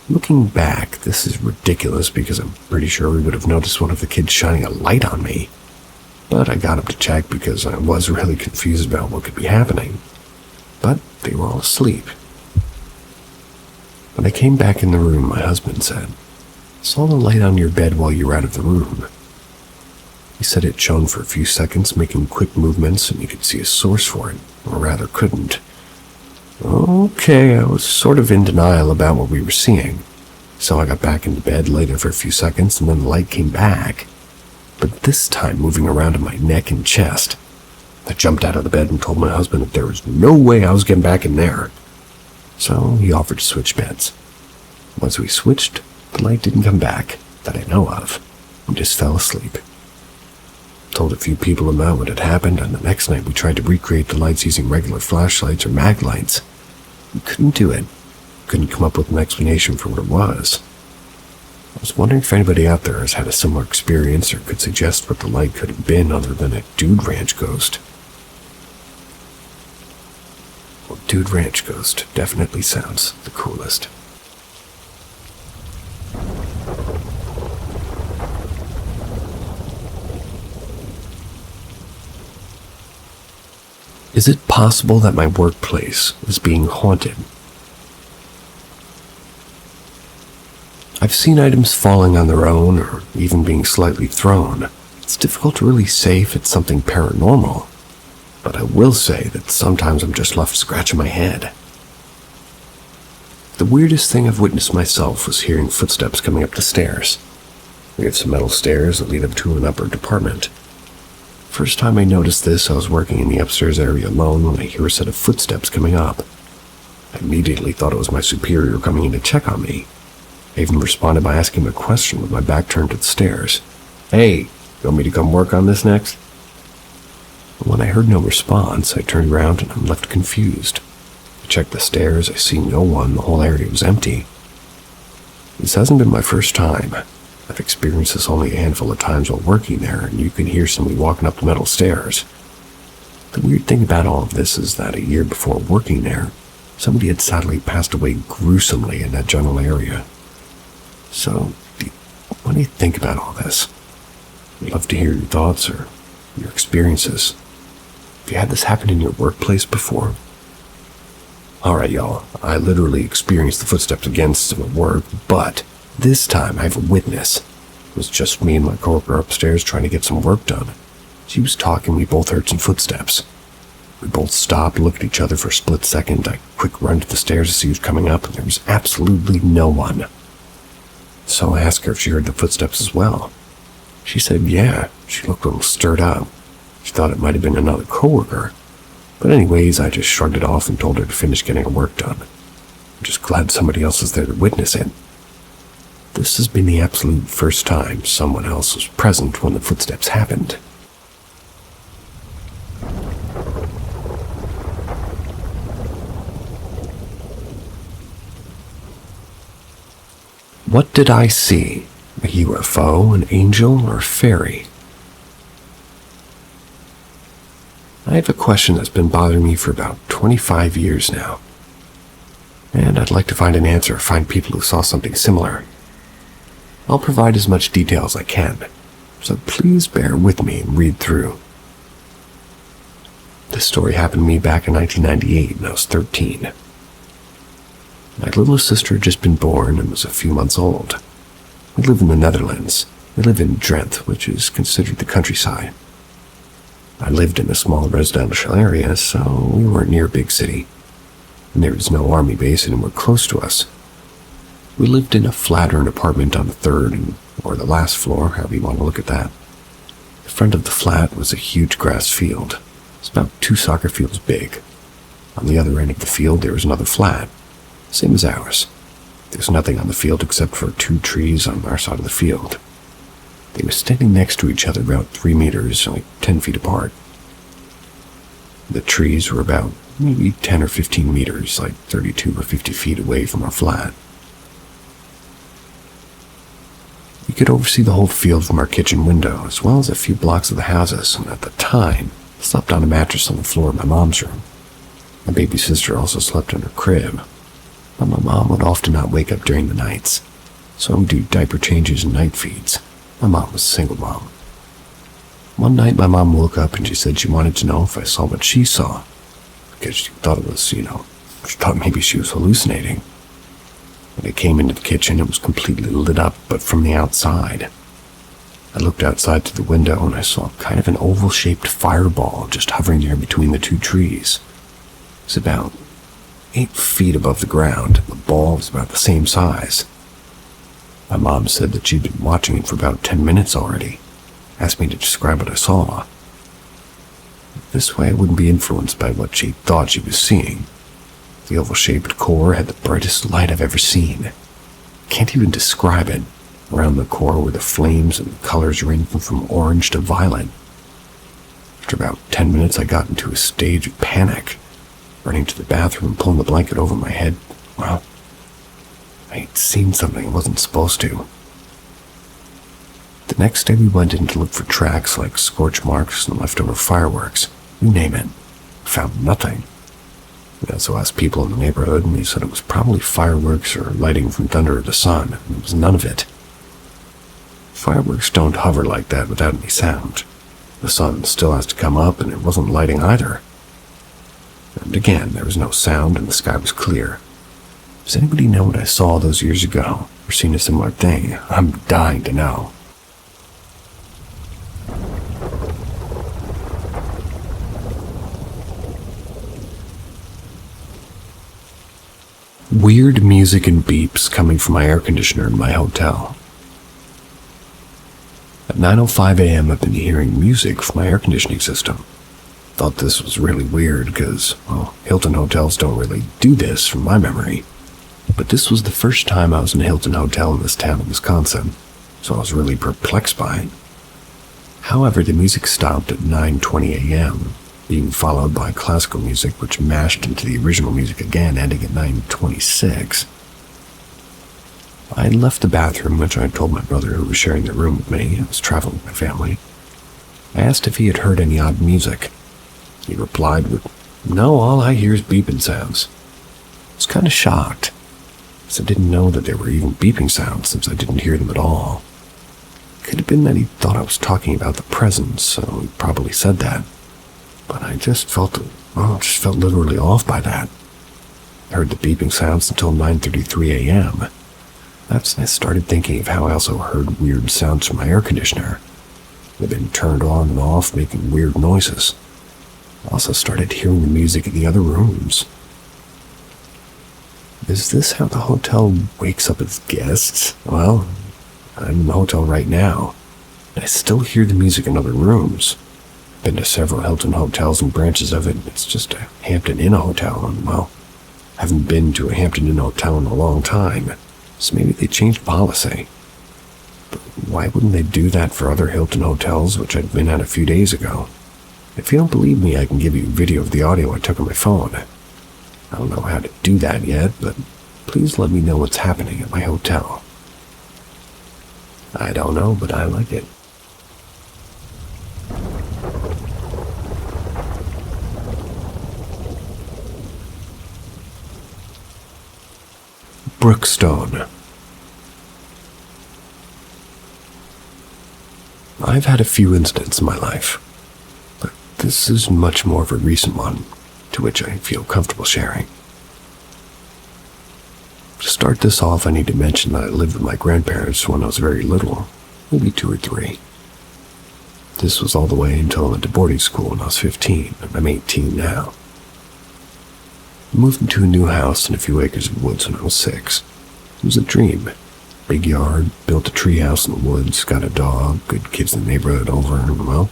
Looking back, this is ridiculous because I'm pretty sure we would have noticed one of the kids shining a light on me. But I got up to check because I was really confused about what could be happening. But they were all asleep. When I came back in the room, my husband said, "I saw the light on your bed while you were out of the room." He said it shone for a few seconds, making quick movements, and you could see a source for it, or rather couldn't. Okay, I was sort of in denial about what we were seeing, so I got back into bed, lay there for a few seconds, and then the light came back, but this time moving around in my neck and chest. I jumped out of the bed and told my husband that there was no way I was getting back in there. So he offered to switch beds. Once we switched, the light didn't come back, that I know of, and just fell asleep. Told a few people about what had happened, and the next night we tried to recreate the lights using regular flashlights or mag lights. We couldn't do it. Couldn't come up with an explanation for what it was. I was wondering if anybody out there has had a similar experience or could suggest what the light could have been other than a dude ranch ghost. Well, dude ranch ghost definitely sounds the coolest. Is it possible that my workplace is being haunted? I've seen items falling on their own or even being slightly thrown. It's difficult to really say if it's something paranormal, but I will say that sometimes I'm just left scratching my head. The weirdest thing I've witnessed myself was hearing footsteps coming up the stairs. We have some metal stairs that lead up to an upper department. First time I noticed this, I was working in the upstairs area alone when I hear a set of footsteps coming up. I immediately thought it was my superior coming in to check on me. I even responded by asking him a question with my back turned to the stairs. "Hey, you want me to come work on this next?" When I heard no response, I turned around and I'm left confused. I checked the stairs, I see no one, the whole area was empty. This hasn't been my first time. I've experienced this only a handful of times while working there, and you can hear somebody walking up the metal stairs. The weird thing about all of this is that a year before working there, somebody had sadly passed away gruesomely in that general area. So, what do you think about all this? I'd love to hear your thoughts or your experiences. Have you had this happen in your workplace before? Alright, y'all, I literally experienced the footsteps again some at work, but this time I have a witness. It was just me and my coworker upstairs trying to get some work done. She was talking, we both heard some footsteps. We both stopped, looked at each other for a split second. I quick run to the stairs to see who's coming up, and there was absolutely no one. So I asked her if she heard the footsteps as well. She said yeah. She looked a little stirred up. She thought it might have been another coworker. But anyways, I just shrugged it off and told her to finish getting her work done. I'm just glad somebody else is there to witness it. This has been the absolute first time someone else was present when the footsteps happened. What did I see? A UFO, an angel, or a fairy? I have a question that's been bothering me for about 25 years now. And I'd like to find an answer, find people who saw something similar. I'll provide as much detail as I can, so please bear with me and read through. This story happened to me back in 1998 when I was 13. My little sister had just been born and was a few months old. We live in the Netherlands. We live in Drenthe, which is considered the countryside. I lived in a small residential area, so we weren't near a big city. And there was no army base anywhere close to us. We lived in a flat or an apartment on the third, or the last floor, however you want to look at that. The front of the flat was a huge grass field. It's about 2 soccer fields big. On the other end of the field there was another flat, same as ours. There's nothing on the field except for 2 trees on our side of the field. They were standing next to each other about 3 meters, like 10 feet apart. The trees were about maybe 10 or 15 meters, like 32 or 50 feet away from our flat. We could oversee the whole field from our kitchen window, as well as a few blocks of the houses, and at the time, I slept on a mattress on the floor of my mom's room. My baby sister also slept in her crib, but my mom would often not wake up during the nights, so I would do diaper changes and night feeds. My mom was a single mom. One night my mom woke up and she said she wanted to know if I saw what she saw, because she thought it was, she thought maybe she was hallucinating. When I came into the kitchen, it was completely lit up, but from the outside. I looked outside through the window and I saw kind of an oval-shaped fireball just hovering there between the 2 trees. It was about 8 feet above the ground, and the ball was about the same size. My mom said that she'd been watching it for about 10 minutes already, asked me to describe what I saw. This way I wouldn't be influenced by what she thought she was seeing. The oval-shaped core had the brightest light I've ever seen. Can't even describe it. Around the core were the flames and the colors ranging from orange to violet. After about 10 minutes I got into a stage of panic, running to the bathroom and pulling the blanket over my head. Well, I'd seen something I wasn't supposed to. The next day we went in to look for tracks like scorch marks and leftover fireworks. You name it. Found nothing. We also asked people in the neighborhood, and they said it was probably fireworks or lighting from thunder or the sun, and it was none of it. Fireworks don't hover like that without any sound. The sun still has to come up, and it wasn't lighting either. And again, there was no sound, and the sky was clear. Does anybody know what I saw those years ago, or seen a similar thing? I'm dying to know. Weird music and beeps coming from my air conditioner in my hotel. At 9:05 a.m. I've been hearing music from my air conditioning system. Thought this was really weird because, well, Hilton hotels don't really do this from my memory. But this was the first time I was in a Hilton hotel in this town in Wisconsin, so I was really perplexed by it. However, the music stopped at 9:20 a.m., being followed by classical music which mashed into the original music again, ending at 9:26. I had left the bathroom, which I had told my brother, who was sharing the room with me. I was traveling with my family. I asked if he had heard any odd music. He replied with, "No, all I hear is beeping sounds." I was kind of shocked, as I didn't know that there were even beeping sounds since I didn't hear them at all. Could have been that he thought I was talking about the presence, so he probably said that. But I just felt literally off by that. I heard the beeping sounds until 9:33 a.m. That's when I started thinking of how I also heard weird sounds from my air conditioner. It had been turned on and off, making weird noises. I also started hearing the music in the other rooms. Is this how the hotel wakes up its guests? Well, I'm in the hotel right now, and I still hear the music in other rooms. Been to several Hilton hotels and branches of it. It's just a Hampton Inn hotel, and well, I haven't been to a Hampton Inn hotel in a long time, so maybe they changed policy. But why wouldn't they do that for other Hilton hotels, which I'd been at a few days ago? If you don't believe me, I can give you a video of the audio I took on my phone. I don't know how to do that yet, but please let me know what's happening at my hotel. I don't know, but I like it. Brookstone. I've had a few incidents in my life, but this is much more of a recent one, to which I feel comfortable sharing. To start this off, I need to mention that I lived with my grandparents when I was very little, maybe 2 or 3. This was all the way until I went to boarding school when I was 15, and I'm 18 now. I moved into a new house and a few acres of woods when I was 6. It was a dream. Big yard, built a tree house in the woods, got a dog, good kids in the neighborhood over, and well,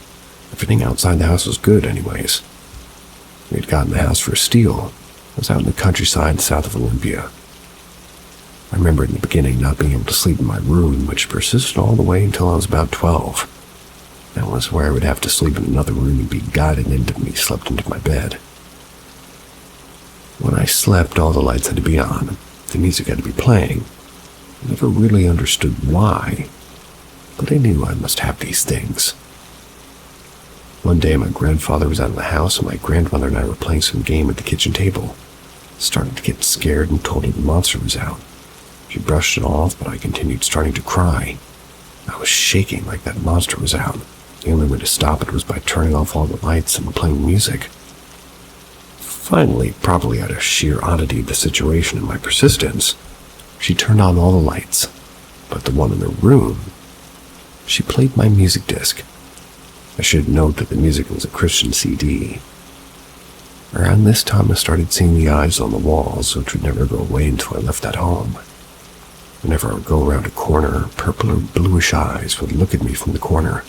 everything outside the house was good anyways. We had gotten the house for a steal. It was out in the countryside south of Olympia. I remember in the beginning not being able to sleep in my room, which persisted all the way until I was about 12. That was where I would have to sleep in another room and be guided into me slept into my bed. When I slept, all the lights had to be on. The music had to be playing. I never really understood why, but I knew I must have these things. One day, my grandfather was out of the house, and my grandmother and I were playing some game at the kitchen table. Started to get scared and told her the monster was out. She brushed it off, but I continued starting to cry. I was shaking like that monster was out. The only way to stop it was by turning off all the lights and playing music. Finally, probably out of sheer oddity of the situation and my persistence, she turned on all the lights, but the one in the room, she played my music disc. I should note that the music was a Christian CD. Around this time, I started seeing the eyes on the walls, which would never go away until I left that home. Whenever I would go around a corner, purple or bluish eyes would look at me from the corner.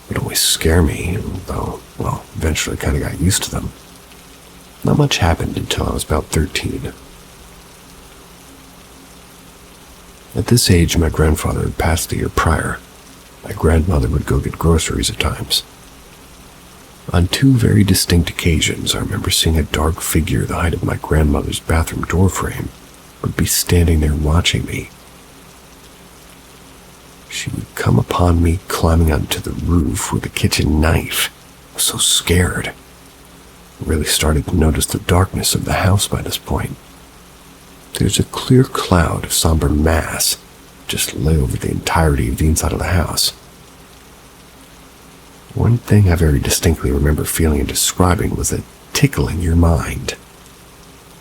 It would always scare me, though, well, eventually I kind of got used to them. Not much happened until I was about 13. At this age, my grandfather had passed the year prior. My grandmother would go get groceries at times. On 2 very distinct occasions, I remember seeing a dark figure the height of my grandmother's bathroom door frame would be standing there watching me. She would come upon me climbing onto the roof with a kitchen knife. I was so scared. I really started to notice the darkness of the house by this point. There's a clear cloud of somber mass just lay over the entirety of the inside of the house. One thing I very distinctly remember feeling and describing was a tickle in your mind.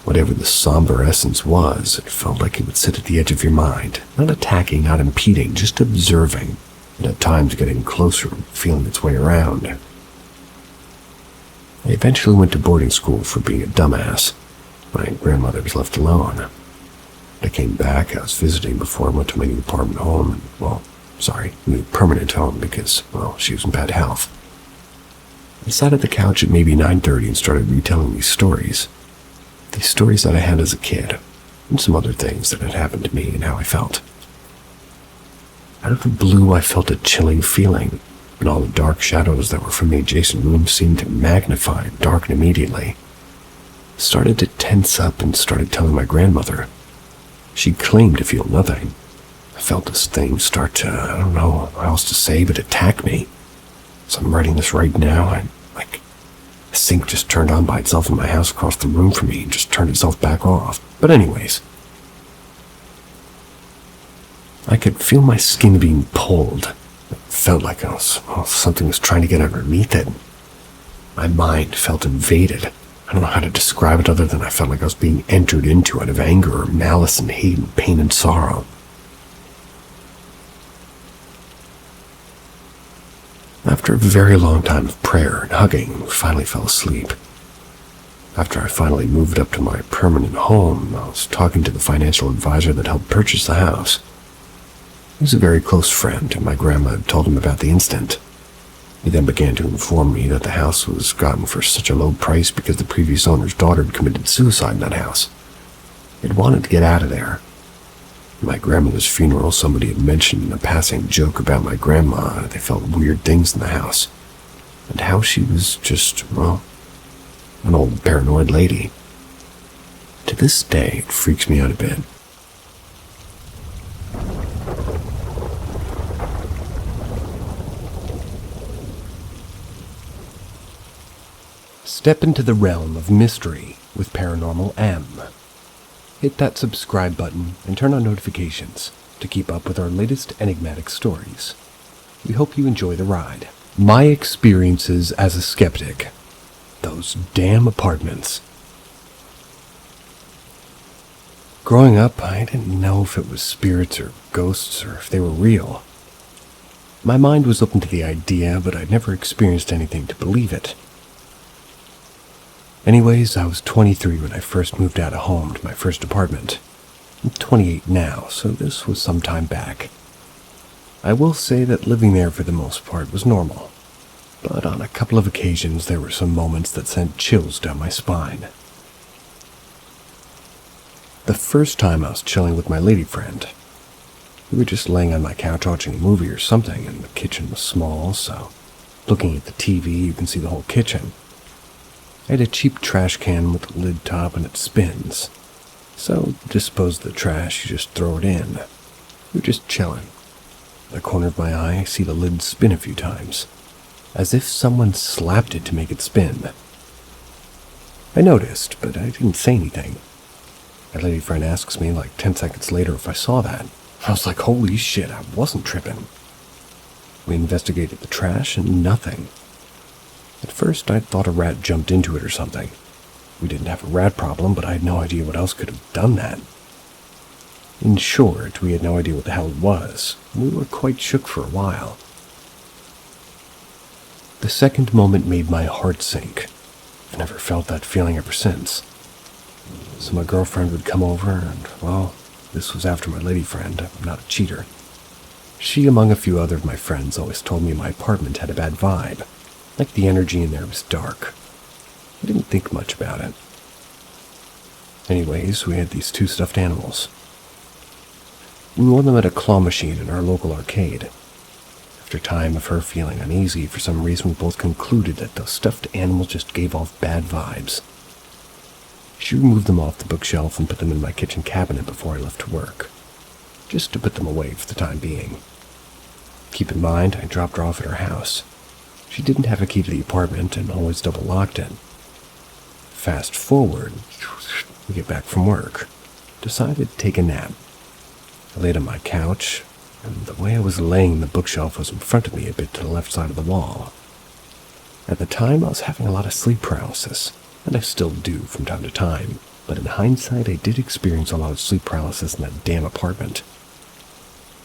Whatever the somber essence was, it felt like it would sit at the edge of your mind, not attacking, not impeding, just observing, and at times getting closer and feeling its way around. I eventually went to boarding school for being a dumbass. My grandmother was left alone. When I came back, I was visiting before I went to my new apartment home, new permanent home because, she was in bad health. I sat at the couch at maybe 9:30 and started retelling these stories. These stories that I had as a kid, and some other things that had happened to me and how I felt. Out of the blue, I felt a chilling feeling, and all the dark shadows that were from the adjacent room seemed to magnify and darken immediately. I started to tense up and started telling my grandmother. She claimed to feel nothing. I felt this thing start to, I don't know what else to say, but attack me. As I'm writing this right now, the sink just turned on by itself in my house across the room from me and just turned itself back off. But anyways, I could feel my skin being pulled. It felt like something was trying to get underneath it. My mind felt invaded. I don't know how to describe it other than I felt like I was being entered into out of anger or malice and hate and pain and sorrow. After a very long time of prayer and hugging, I finally fell asleep. After I finally moved up to my permanent home, I was talking to the financial advisor that helped purchase the house. He was a very close friend, and my grandma had told him about the incident. He then began to inform me that the house was gotten for such a low price because the previous owner's daughter had committed suicide in that house. They'd wanted to get out of there. At my grandmother's funeral, somebody had mentioned in a passing joke about my grandma that they felt weird things in the house, and how she was just, well, an old paranoid lady. To this day, it freaks me out a bit. Step into the realm of mystery with Paranormal M. Hit that subscribe button and turn on notifications to keep up with our latest enigmatic stories. We hope you enjoy the ride. My experiences as a skeptic. Those damn apartments. Growing up, I didn't know if it was spirits or ghosts or if they were real. My mind was open to the idea, but I'd never experienced anything to believe it. Anyways, I was 23 when I first moved out of home to my first apartment. I'm 28 now, so this was some time back. I will say that living there for the most part was normal, but on a couple of occasions there were some moments that sent chills down my spine. The first time I was chilling with my lady friend. We were just laying on my couch watching a movie or something, and the kitchen was small, so looking at the TV you can see the whole kitchen. I had a cheap trash can with a lid top and it spins. So, to dispose of the trash, you just throw it in. We were just chilling. In the corner of my eye, I see the lid spin a few times, as if someone slapped it to make it spin. I noticed, but I didn't say anything. My lady friend asks me like 10 seconds later if I saw that. I was like, holy shit, I wasn't tripping. We investigated the trash and nothing. At first, I thought a rat jumped into it or something. We didn't have a rat problem, but I had no idea what else could have done that. In short, we had no idea what the hell it was. We were quite shook for a while. The second moment made my heart sink. I've never felt that feeling ever since. So my girlfriend would come over and, well, this was after my lady friend. I'm not a cheater. She, among a few other of my friends, always told me my apartment had a bad vibe. Like the energy in there was dark. I didn't think much about it. Anyways, we had these two stuffed animals. We won them at a claw machine in our local arcade. After time of her feeling uneasy, for some reason we both concluded that those stuffed animals just gave off bad vibes. She removed them off the bookshelf and put them in my kitchen cabinet before I left to work, just to put them away for the time being. Keep in mind, I dropped her off at her house. She didn't have a key to the apartment and always double-locked it. Fast forward, we get back from work. Decided to take a nap. I laid on my couch, and the way I was laying, the bookshelf was in front of me a bit to the left side of the wall. At the time, I was having a lot of sleep paralysis, and I still do from time to time, but in hindsight, I did experience a lot of sleep paralysis in that damn apartment.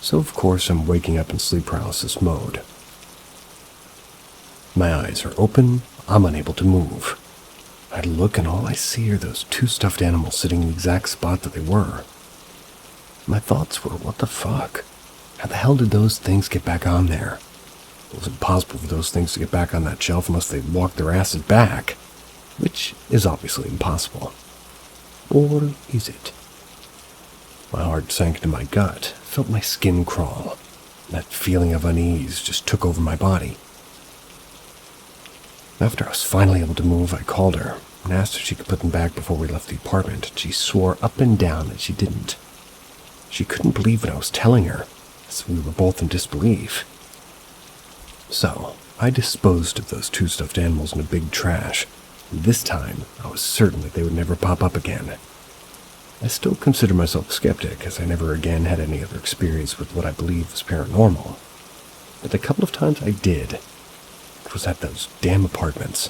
So of course, I'm waking up in sleep paralysis mode. My eyes are open, I'm unable to move. I look and all I see are those two stuffed animals sitting in the exact spot that they were. My thoughts were, what the fuck? How the hell did those things get back on there? It was impossible for those things to get back on that shelf unless they walked their asses back, which is obviously impossible. Or is it? My heart sank into my gut, felt my skin crawl. That feeling of unease just took over my body. After I was finally able to move, I called her and asked if she could put them back before we left the apartment, and she swore up and down that she didn't. She couldn't believe what I was telling her, so we were both in disbelief. So, I disposed of those two stuffed animals in a big trash, and this time I was certain that they would never pop up again. I still consider myself a skeptic, as I never again had any other experience with what I believe was paranormal. But the couple of times I did, it was at those damn apartments.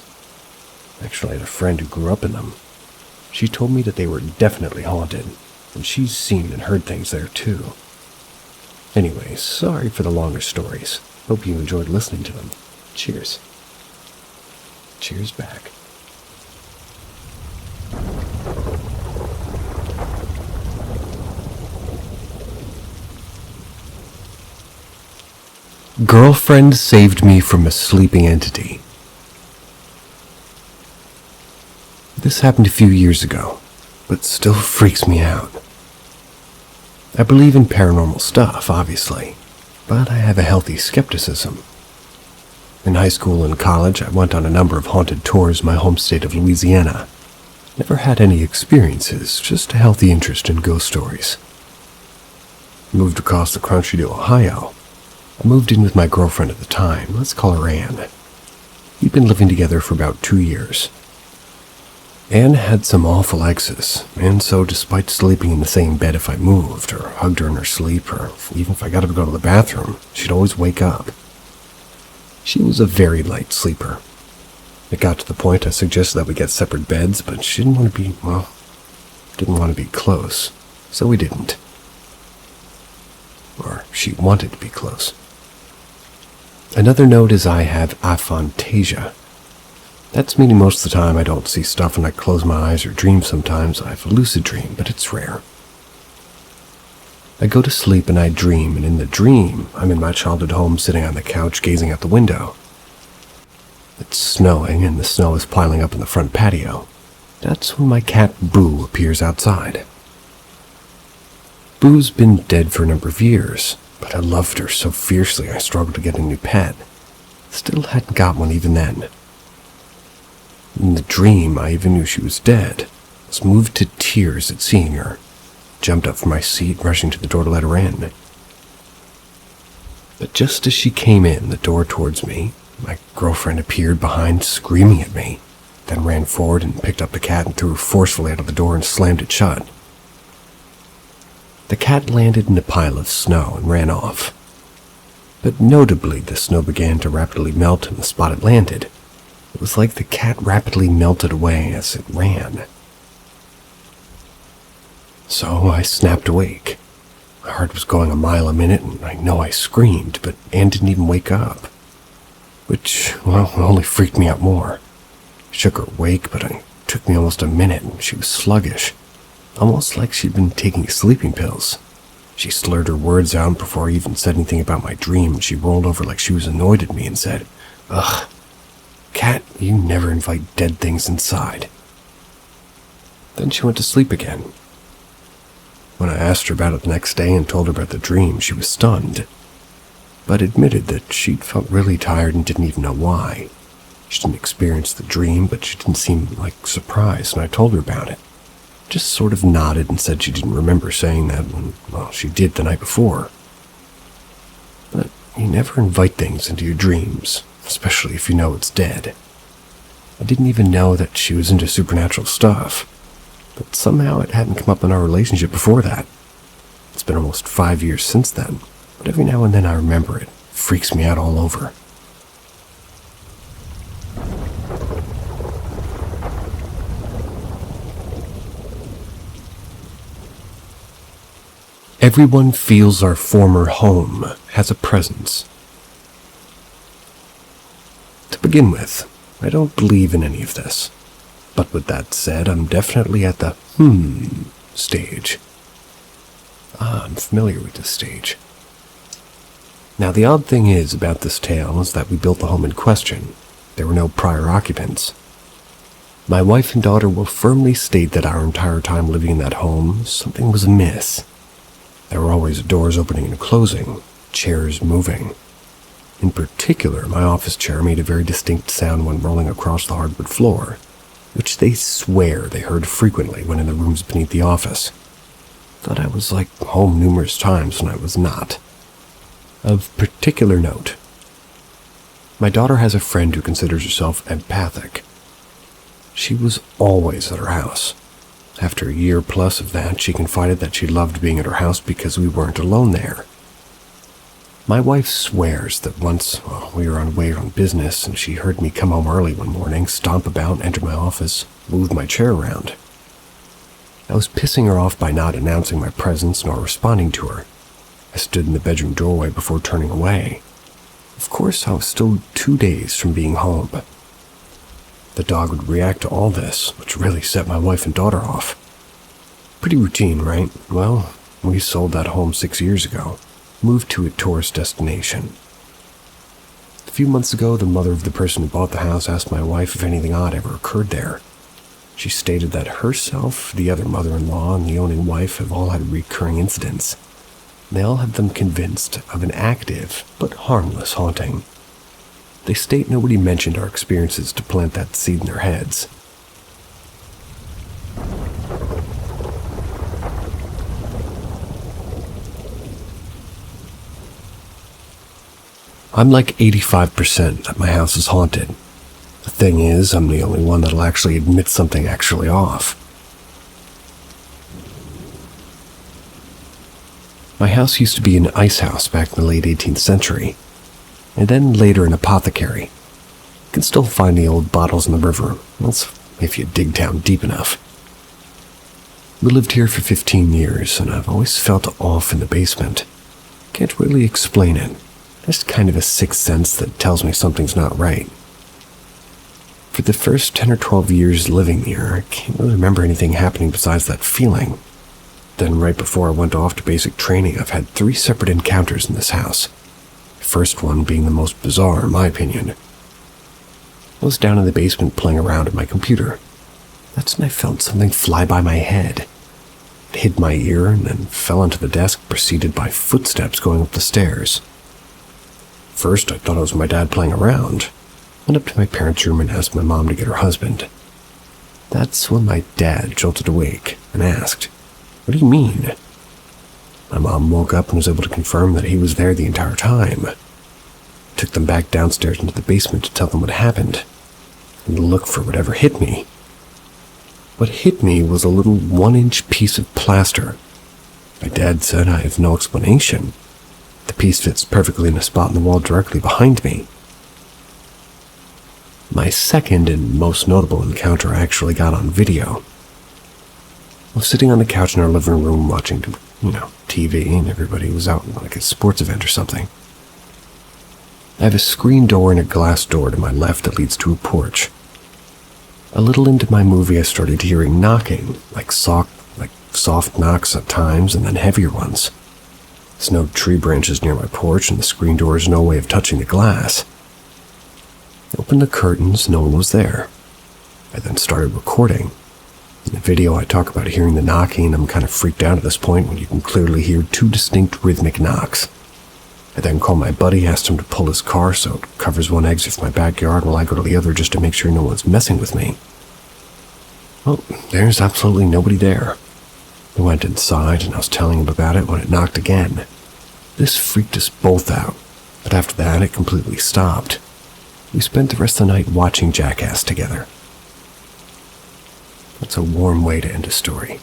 Actually, I had a friend who grew up in them. She told me that they were definitely haunted, and she's seen and heard things there too. Anyway, sorry for the longer stories. Hope you enjoyed listening to them. Cheers. Cheers back. Girlfriend saved me from a sleeping entity. This happened a few years ago, but still freaks me out. I believe in paranormal stuff, obviously, but I have a healthy skepticism. In high school and college, I went on a number of haunted tours in my home state of Louisiana. Never had any experiences, just a healthy interest in ghost stories. Moved across the country to Ohio. I moved in with my girlfriend at the time. Let's call her Anne. We'd been living together for about 2 years. Anne had some awful exes, and so despite sleeping in the same bed if I moved, or hugged her in her sleep, or even if I got up to go to the bathroom, she'd always wake up. She was a very light sleeper. It got to the point I suggested that we get separate beds, but she didn't want to be close, so we didn't. Or she wanted to be close. Another note is I have aphantasia. That's meaning most of the time I don't see stuff when I close my eyes or dream. Sometimes I have a lucid dream, but it's rare. I go to sleep and I dream, and in the dream, I'm in my childhood home sitting on the couch gazing out the window. It's snowing and the snow is piling up in the front patio. That's when my cat Boo appears outside. Boo's been dead for a number of years, but I loved her so fiercely I struggled to get a new pet. Still hadn't got one even then. In the dream, I even knew she was dead. I was moved to tears at seeing her. Jumped up from my seat, rushing to the door to let her in. But just as she came in the door towards me, my girlfriend appeared behind, screaming at me, then ran forward and picked up the cat and threw her forcefully out of the door and slammed it shut. The cat landed in a pile of snow and ran off. But notably, the snow began to rapidly melt in the spot it landed. It was like the cat rapidly melted away as it ran. So I snapped awake. My heart was going a mile a minute, and I know I screamed, but Anne didn't even wake up. Which, only freaked me out more. I shook her awake, but it took me almost a minute, and she was sluggish. Almost like she'd been taking sleeping pills. She slurred her words out before I even said anything about my dream. She rolled over like she was annoyed at me and said, "Ugh, cat, you never invite dead things inside." Then she went to sleep again. When I asked her about it the next day and told her about the dream, she was stunned, but admitted that she'd felt really tired and didn't even know why. She didn't experience the dream, but she didn't seem surprised when I told her about it. Just sort of nodded and said she didn't remember saying that when, she did the night before. But you never invite things into your dreams, especially if you know it's dead. I didn't even know that she was into supernatural stuff, but somehow it hadn't come up in our relationship before that. It's been almost 5 years since then, but every now and then I remember it. It freaks me out all over. Everyone feels our former home has a presence. To begin with, I don't believe in any of this. But with that said, I'm definitely at the stage. I'm familiar with this stage. Now, the odd thing is about this tale is that we built the home in question. There were no prior occupants. My wife and daughter will firmly state that our entire time living in that home, something was amiss. There were always doors opening and closing, chairs moving. In particular, my office chair made a very distinct sound when rolling across the hardwood floor, which they swear they heard frequently when in the rooms beneath the office. Thought I was home numerous times when I was not. Of particular note, my daughter has a friend who considers herself empathic. She was always at her house. After a year plus of that, she confided that she loved being at her house because we weren't alone there. My wife swears that once we were on way on business and she heard me come home early one morning, stomp about, enter my office, move my chair around. I was pissing her off by not announcing my presence nor responding to her. I stood in the bedroom doorway before turning away. Of course, I was still 2 days from being home. The dog would react to all this, which really set my wife and daughter off. Pretty routine, right? Well, we sold that home 6 years ago, moved to a tourist destination. A few months ago, the mother of the person who bought the house asked my wife if anything odd ever occurred there. She stated that herself, the other mother-in-law, and the owning wife have all had recurring incidents. They all have them convinced of an active but harmless haunting. They state nobody mentioned our experiences to plant that seed in their heads. I'm like 85% that my house is haunted. The thing is, I'm the only one that'll actually admit something actually off. My house used to be an ice house back in the late 18th century, and then later an apothecary. You can still find the old bottles in the river, that's if you dig down deep enough. We lived here for 15 years, and I've always felt off in the basement. Can't really explain it. Just kind of a sixth sense that tells me something's not right. For the first 10 or 12 years living here, I can't really remember anything happening besides that feeling. Then right before I went off to basic training, I've had 3 separate encounters in this house. The first one being the most bizarre, in my opinion. I was down in the basement playing around at my computer. That's when I felt something fly by my head. It hit my ear and then fell onto the desk, preceded by footsteps going up the stairs. First, I thought it was my dad playing around. Went up to my parents' room and asked my mom to get her husband. That's when my dad jolted awake and asked, "What do you mean?" My mom woke up and was able to confirm that he was there the entire time. Took them back downstairs into the basement to tell them what happened, and to look for whatever hit me. What hit me was a little 1-inch piece of plaster. My dad said, "I have no explanation. The piece fits perfectly in a spot in the wall directly behind me." My second and most notable encounter I actually got on video. I was sitting on the couch in our living room watching, TV, and everybody was out like a sports event or something. I have a screen door and a glass door to my left that leads to a porch. A little into my movie, I started hearing knocking, like soft knocks at times and then heavier ones. There's no tree branches near my porch, and the screen door has no way of touching the glass. I opened the curtains, no one was there. I then started recording. In the video, I talk about hearing the knocking, and I'm kind of freaked out at this point when you can clearly hear 2 distinct rhythmic knocks. I then call my buddy, asked him to pull his car so it covers one exit from my backyard while I go to the other just to make sure no one's messing with me. Well, there's absolutely nobody there. We went inside, and I was telling him about it when it knocked again. This freaked us both out, but after that, it completely stopped. We spent the rest of the night watching Jackass together. That's a warm way to end a story.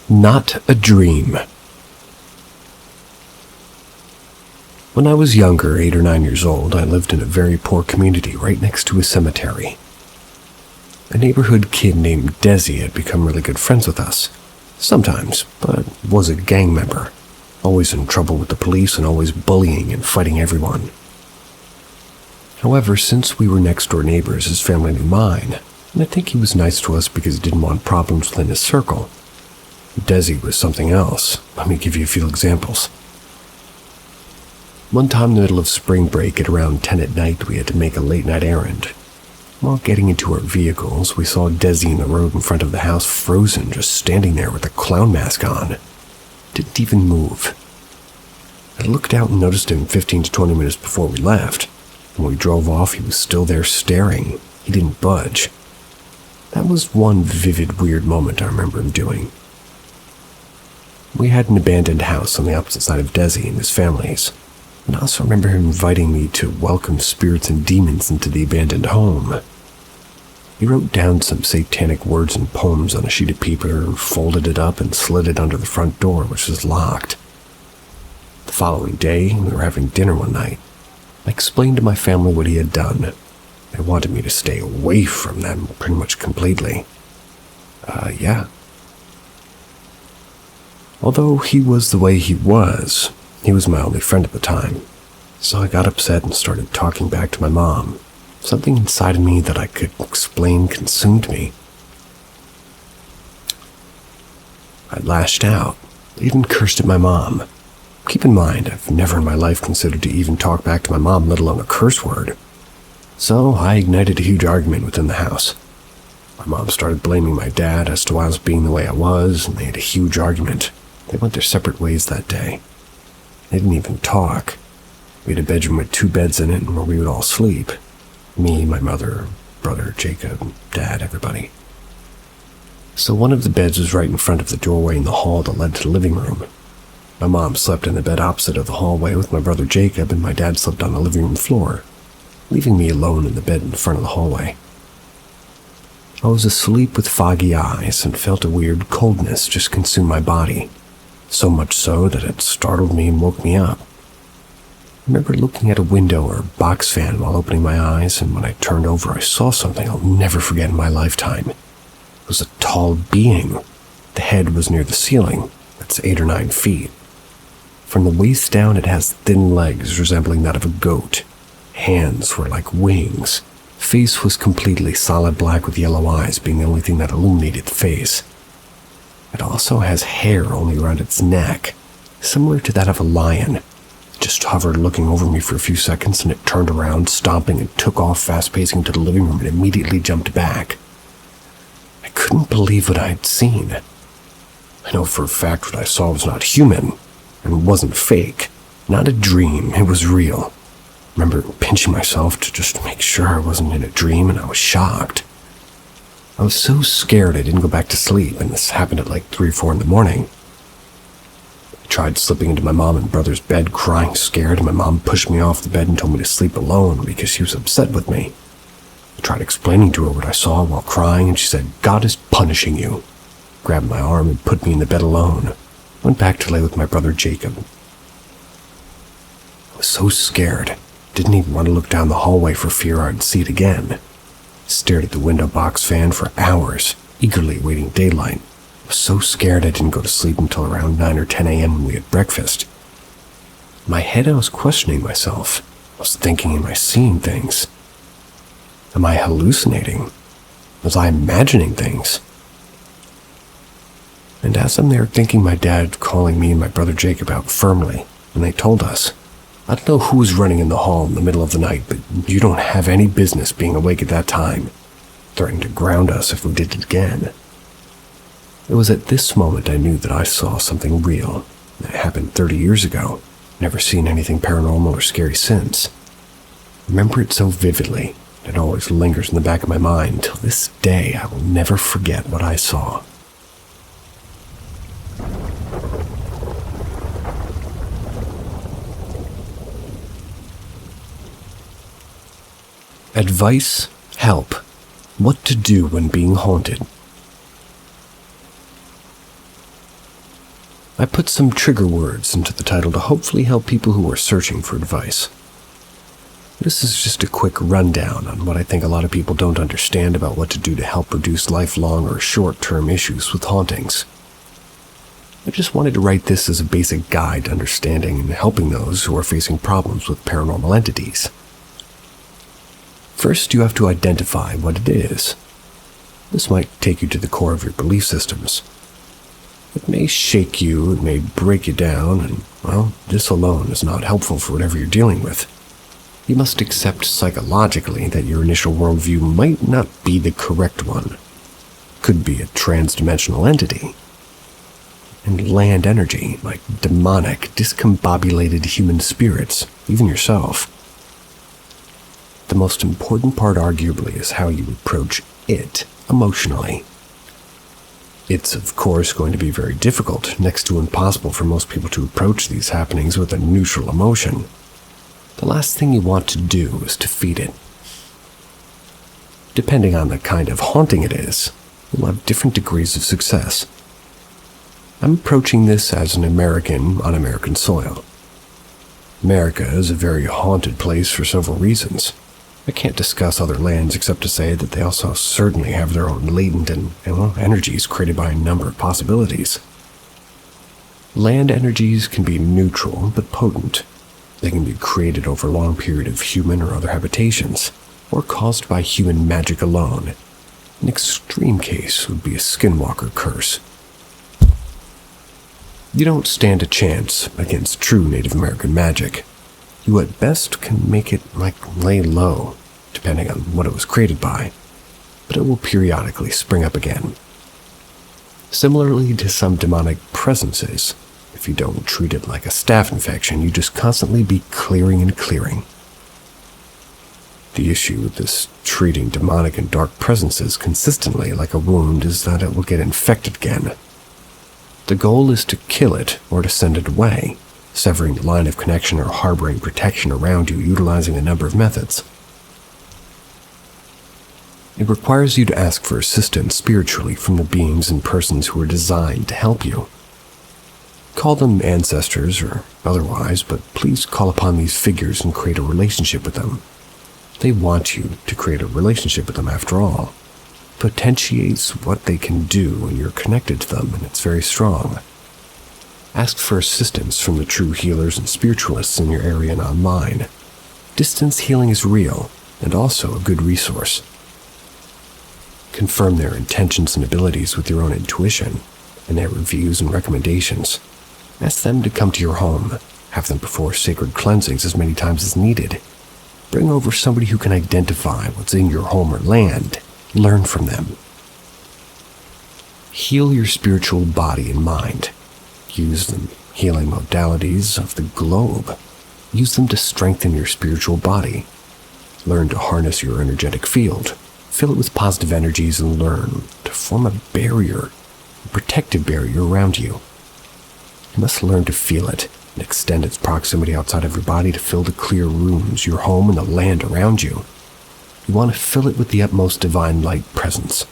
Not a dream. When I was younger, 8 or 9 years old, I lived in a very poor community right next to a cemetery. A neighborhood kid named Desi had become really good friends with us. Sometimes, but was a gang member. Always in trouble with the police and always bullying and fighting everyone. However, since we were next door neighbors, his family knew mine, and I think he was nice to us because he didn't want problems within his circle. Desi was something else. Let me give you a few examples. One time in the middle of spring break at around 10 at night, we had to make a late-night errand. While getting into our vehicles, we saw Desi in the road in front of the house frozen, just standing there with a clown mask on. Didn't even move. I looked out and noticed him 15 to 20 minutes before we left. When we drove off, he was still there staring. He didn't budge. That was one vivid, weird moment I remember him doing. We had an abandoned house on the opposite side of Desi and his family's. And I also remember him inviting me to welcome spirits and demons into the abandoned home. He wrote down some satanic words and poems on a sheet of paper, folded it up, and slid it under the front door, which was locked. The following day, we were having dinner one night. I explained to my family what he had done. They wanted me to stay away from them pretty much completely. Yeah. Although he was the way he was my only friend at the time. So I got upset and started talking back to my mom. Something inside of me that I could explain consumed me. I lashed out, even cursed at my mom. Keep in mind, I've never in my life considered to even talk back to my mom, let alone a curse word. So I ignited a huge argument within the house. My mom started blaming my dad as to why I was being the way I was, and they had a huge argument. They went their separate ways that day. They didn't even talk. We had a bedroom with 2 beds in it where we would all sleep. Me, my mother, brother, Jacob, dad, everybody. So one of the beds was right in front of the doorway in the hall that led to the living room. My mom slept in the bed opposite of the hallway with my brother Jacob, and my dad slept on the living room floor, leaving me alone in the bed in front of the hallway. I was asleep with foggy eyes and felt a weird coldness just consume my body, so much so that it startled me and woke me up. I remember looking at a window or a box fan while opening my eyes, and when I turned over, I saw something I'll never forget in my lifetime. It was a tall being. The head was near the ceiling. That's 8 or 9 feet. From the waist down, it has thin legs resembling that of a goat. Hands were like wings. Face was completely solid black with yellow eyes being the only thing that illuminated the face. It also has hair only around its neck, similar to that of a lion. It just hovered looking over me for a few seconds, and it turned around, stomping, and took off fast-pacing to the living room and immediately jumped back. I couldn't believe what I had seen. I know for a fact what I saw was not human, and wasn't fake. Not a dream, it was real. I remember pinching myself to just make sure I wasn't in a dream, and I was shocked. I was so scared I didn't go back to sleep, and this happened at like 3 or 4 in the morning. I tried slipping into my mom and brother's bed crying scared, and my mom pushed me off the bed and told me to sleep alone because she was upset with me. I tried explaining to her what I saw while crying, and she said, "God is punishing you." Grabbed my arm and put me in the bed alone. Went back to lay with my brother Jacob. I was so scared, didn't even want to look down the hallway for fear I'd see it again. Stared at the window box fan for hours, eagerly awaiting daylight. I was so scared I didn't go to sleep until around 9 or 10 a.m. when we had breakfast. In my head I was questioning myself. I was thinking, am I seeing things? Am I hallucinating? Was I imagining things? And as I'm there thinking, my dad calling me and my brother Jacob out firmly, and they told us, "I don't know who was running in the hall in the middle of the night, but you don't have any business being awake at that time," threatening to ground us if we did it again. It was at this moment I knew that I saw something real. It happened 30 years ago. Never seen anything paranormal or scary since. I remember it so vividly, it always lingers in the back of my mind. Till this day, I will never forget what I saw. Advice, help, what to do when being haunted. I put some trigger words into the title to hopefully help people who are searching for advice. This is just a quick rundown on what I think a lot of people don't understand about what to do to help reduce lifelong or short-term issues with hauntings. I just wanted to write this as a basic guide to understanding and helping those who are facing problems with paranormal entities. First, you have to identify what it is. This might take you to the core of your belief systems. It may shake you, it may break you down, and, well, this alone is not helpful for whatever you're dealing with. You must accept psychologically that your initial worldview might not be the correct one. Could be a trans-dimensional entity. And land energy, like demonic, discombobulated human spirits, even yourself. The most important part, arguably, is how you approach it emotionally. It's, of course, going to be very difficult, next to impossible for most people to approach these happenings with a neutral emotion. The last thing you want to do is to feed it. Depending on the kind of haunting it is, you'll have different degrees of success. I'm approaching this as an American on American soil. America is a very haunted place for several reasons. I can't discuss other lands except to say that they also certainly have their own latent and energies created by a number of possibilities. Land energies can be neutral but potent. They can be created over a long period of human or other habitations, or caused by human magic alone. An extreme case would be a skinwalker curse. You don't stand a chance against true Native American magic. You at best can make it lay low, depending on what it was created by, but it will periodically spring up again. Similarly to some demonic presences, if you don't treat it like a staph infection, you just constantly be clearing and clearing. The issue with this treating demonic and dark presences consistently like a wound is that it will get infected again. The goal is to kill it or to send it away, severing the line of connection or harboring protection around you utilizing a number of methods. It requires you to ask for assistance spiritually from the beings and persons who are designed to help you. Call them ancestors or otherwise, but please call upon these figures and create a relationship with them. They want you to create a relationship with them after all. Potentiates what they can do when you're connected to them, and it's very strong. Ask for assistance from the true healers and spiritualists in your area and online. Distance healing is real, and also a good resource. Confirm their intentions and abilities with your own intuition, and their reviews and recommendations. Ask them to come to your home. Have them perform sacred cleansings as many times as needed. Bring over somebody who can identify what's in your home or land. Learn from them. Heal your spiritual body and mind. Use the healing modalities of the globe. Use them to strengthen your spiritual body. Learn to harness your energetic field. Fill it with positive energies and learn to form a barrier, a protective barrier around you. You must learn to feel it and extend its proximity outside of your body to fill the clear rooms, your home, and the land around you. You want to fill it with the utmost divine light presence.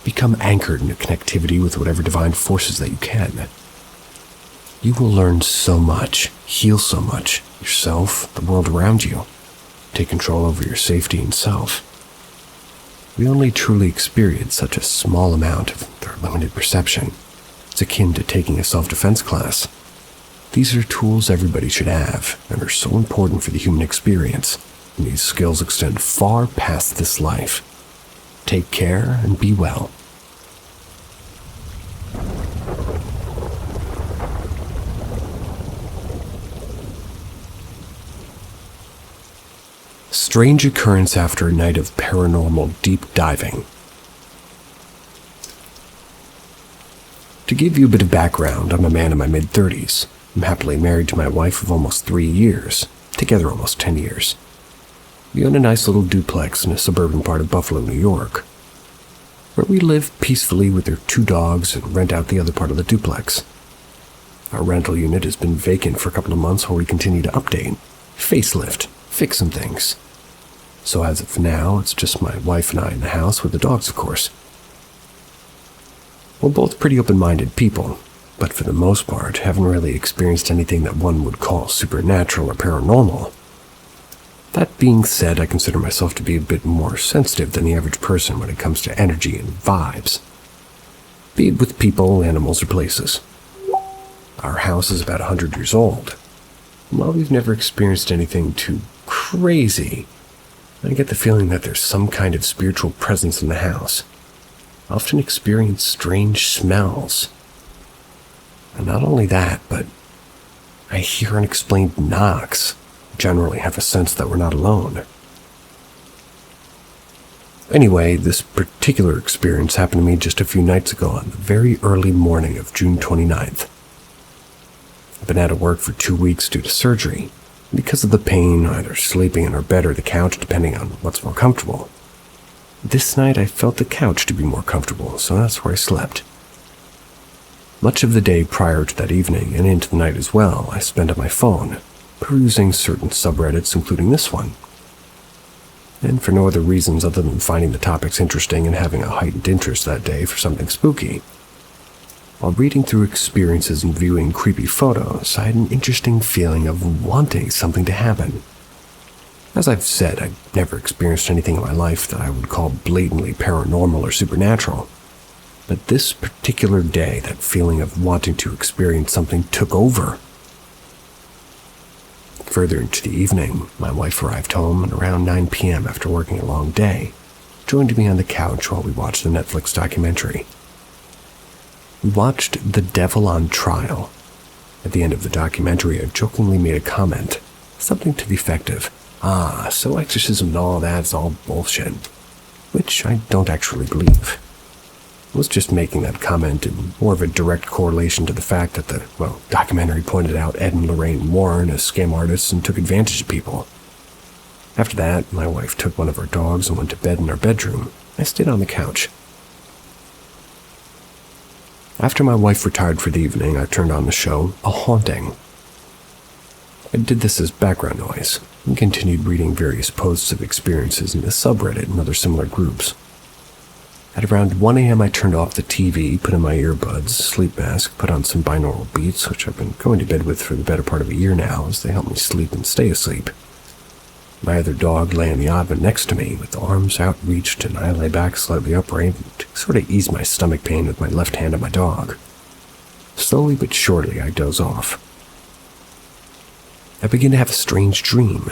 Become anchored in a connectivity with whatever divine forces that you can. You will learn so much, heal so much, yourself, the world around you. Take control over your safety and self. We only truly experience such a small amount of their limited perception. It's akin to taking a self-defense class. These are tools everybody should have and are so important for the human experience, and these skills extend far past this life. Take care and be well. Strange occurrence after a night of paranormal deep diving. To give you a bit of background, I'm a man in my mid-30s. I'm happily married to my wife of almost 3 years, together almost 10 years. We own a nice little duplex in a suburban part of Buffalo, New York, where we live peacefully with their 2 dogs and rent out the other part of the duplex. Our rental unit has been vacant for a couple of months while we continue to update, facelift, fix some things. So as of now, it's just my wife and I in the house with the dogs, of course. We're both pretty open-minded people, but for the most part, haven't really experienced anything that one would call supernatural or paranormal. That being said, I consider myself to be a bit more sensitive than the average person when it comes to energy and vibes, be it with people, animals, or places. Our house is about 100 years old. While we've never experienced anything too crazy, I get the feeling that there's some kind of spiritual presence in the house. I often experience strange smells. And not only that, but I hear unexplained knocks. Generally have a sense that we're not alone. Anyway, this particular experience happened to me just a few nights ago on the very early morning of June 29th. I've been out of work for 2 weeks due to surgery. Because of the pain, either sleeping in our bed or the couch, depending on what's more comfortable. This night I felt the couch to be more comfortable, so that's where I slept. Much of the day prior to that evening, and into the night as well, I spent on my phone, perusing certain subreddits, including this one. and for no other reasons other than finding the topics interesting and having a heightened interest that day for something spooky. While reading through experiences and viewing creepy photos, I had an interesting feeling of wanting something to happen. As I've said, I've never experienced anything in my life that I would call blatantly paranormal or supernatural. But this particular day, that feeling of wanting to experience something took over. Further into the evening, my wife arrived home at around 9 p.m. after working a long day, joined me on the couch while we watched the Netflix documentary. We watched The Devil on Trial. At the end of the documentary, I jokingly made a comment, something to the effect of, so exorcism and all that is all bullshit, which I don't actually believe. I was just making that comment in more of a direct correlation to the fact that the, documentary pointed out Ed and Lorraine Warren as scam artists and took advantage of people. After that, my wife took one of our dogs and went to bed in our bedroom. I stayed on the couch. After my wife retired for the evening, I turned on the show, A Haunting. I did this as background noise, and continued reading various posts of experiences in the subreddit and other similar groups. At around 1 a.m. I turned off the TV, put in my earbuds, sleep mask, put on some binaural beats, which I've been going to bed with for the better part of a year now, as they help me sleep and stay asleep. My other dog lay in the ottoman next to me, with arms outreached, and I lay back slightly upright to sort of ease my stomach pain with my left hand on my dog. Slowly but surely, I doze off. I begin to have a strange dream.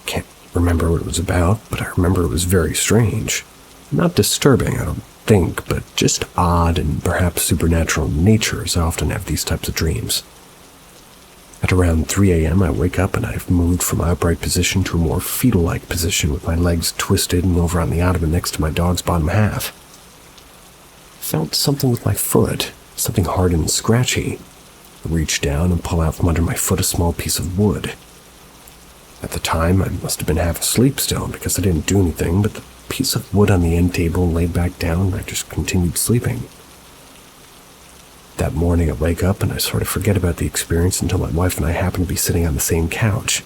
Can't remember what it was about, but I remember it was very strange. Not disturbing, I don't think, but just odd and perhaps supernatural in nature, as I often have these types of dreams. At around 3 a.m., I wake up and I've moved from my upright position to a more fetal-like position with my legs twisted and over on the ottoman next to my dog's bottom half. I felt something with my foot, something hard and scratchy. I reach down and pull out from under my foot a small piece of wood. At the time, I must have been half asleep still because I didn't do anything, but the piece of wood on the end table laid back down and I just continued sleeping. That morning I wake up and I sort of forget about the experience until my wife and I happen to be sitting on the same couch.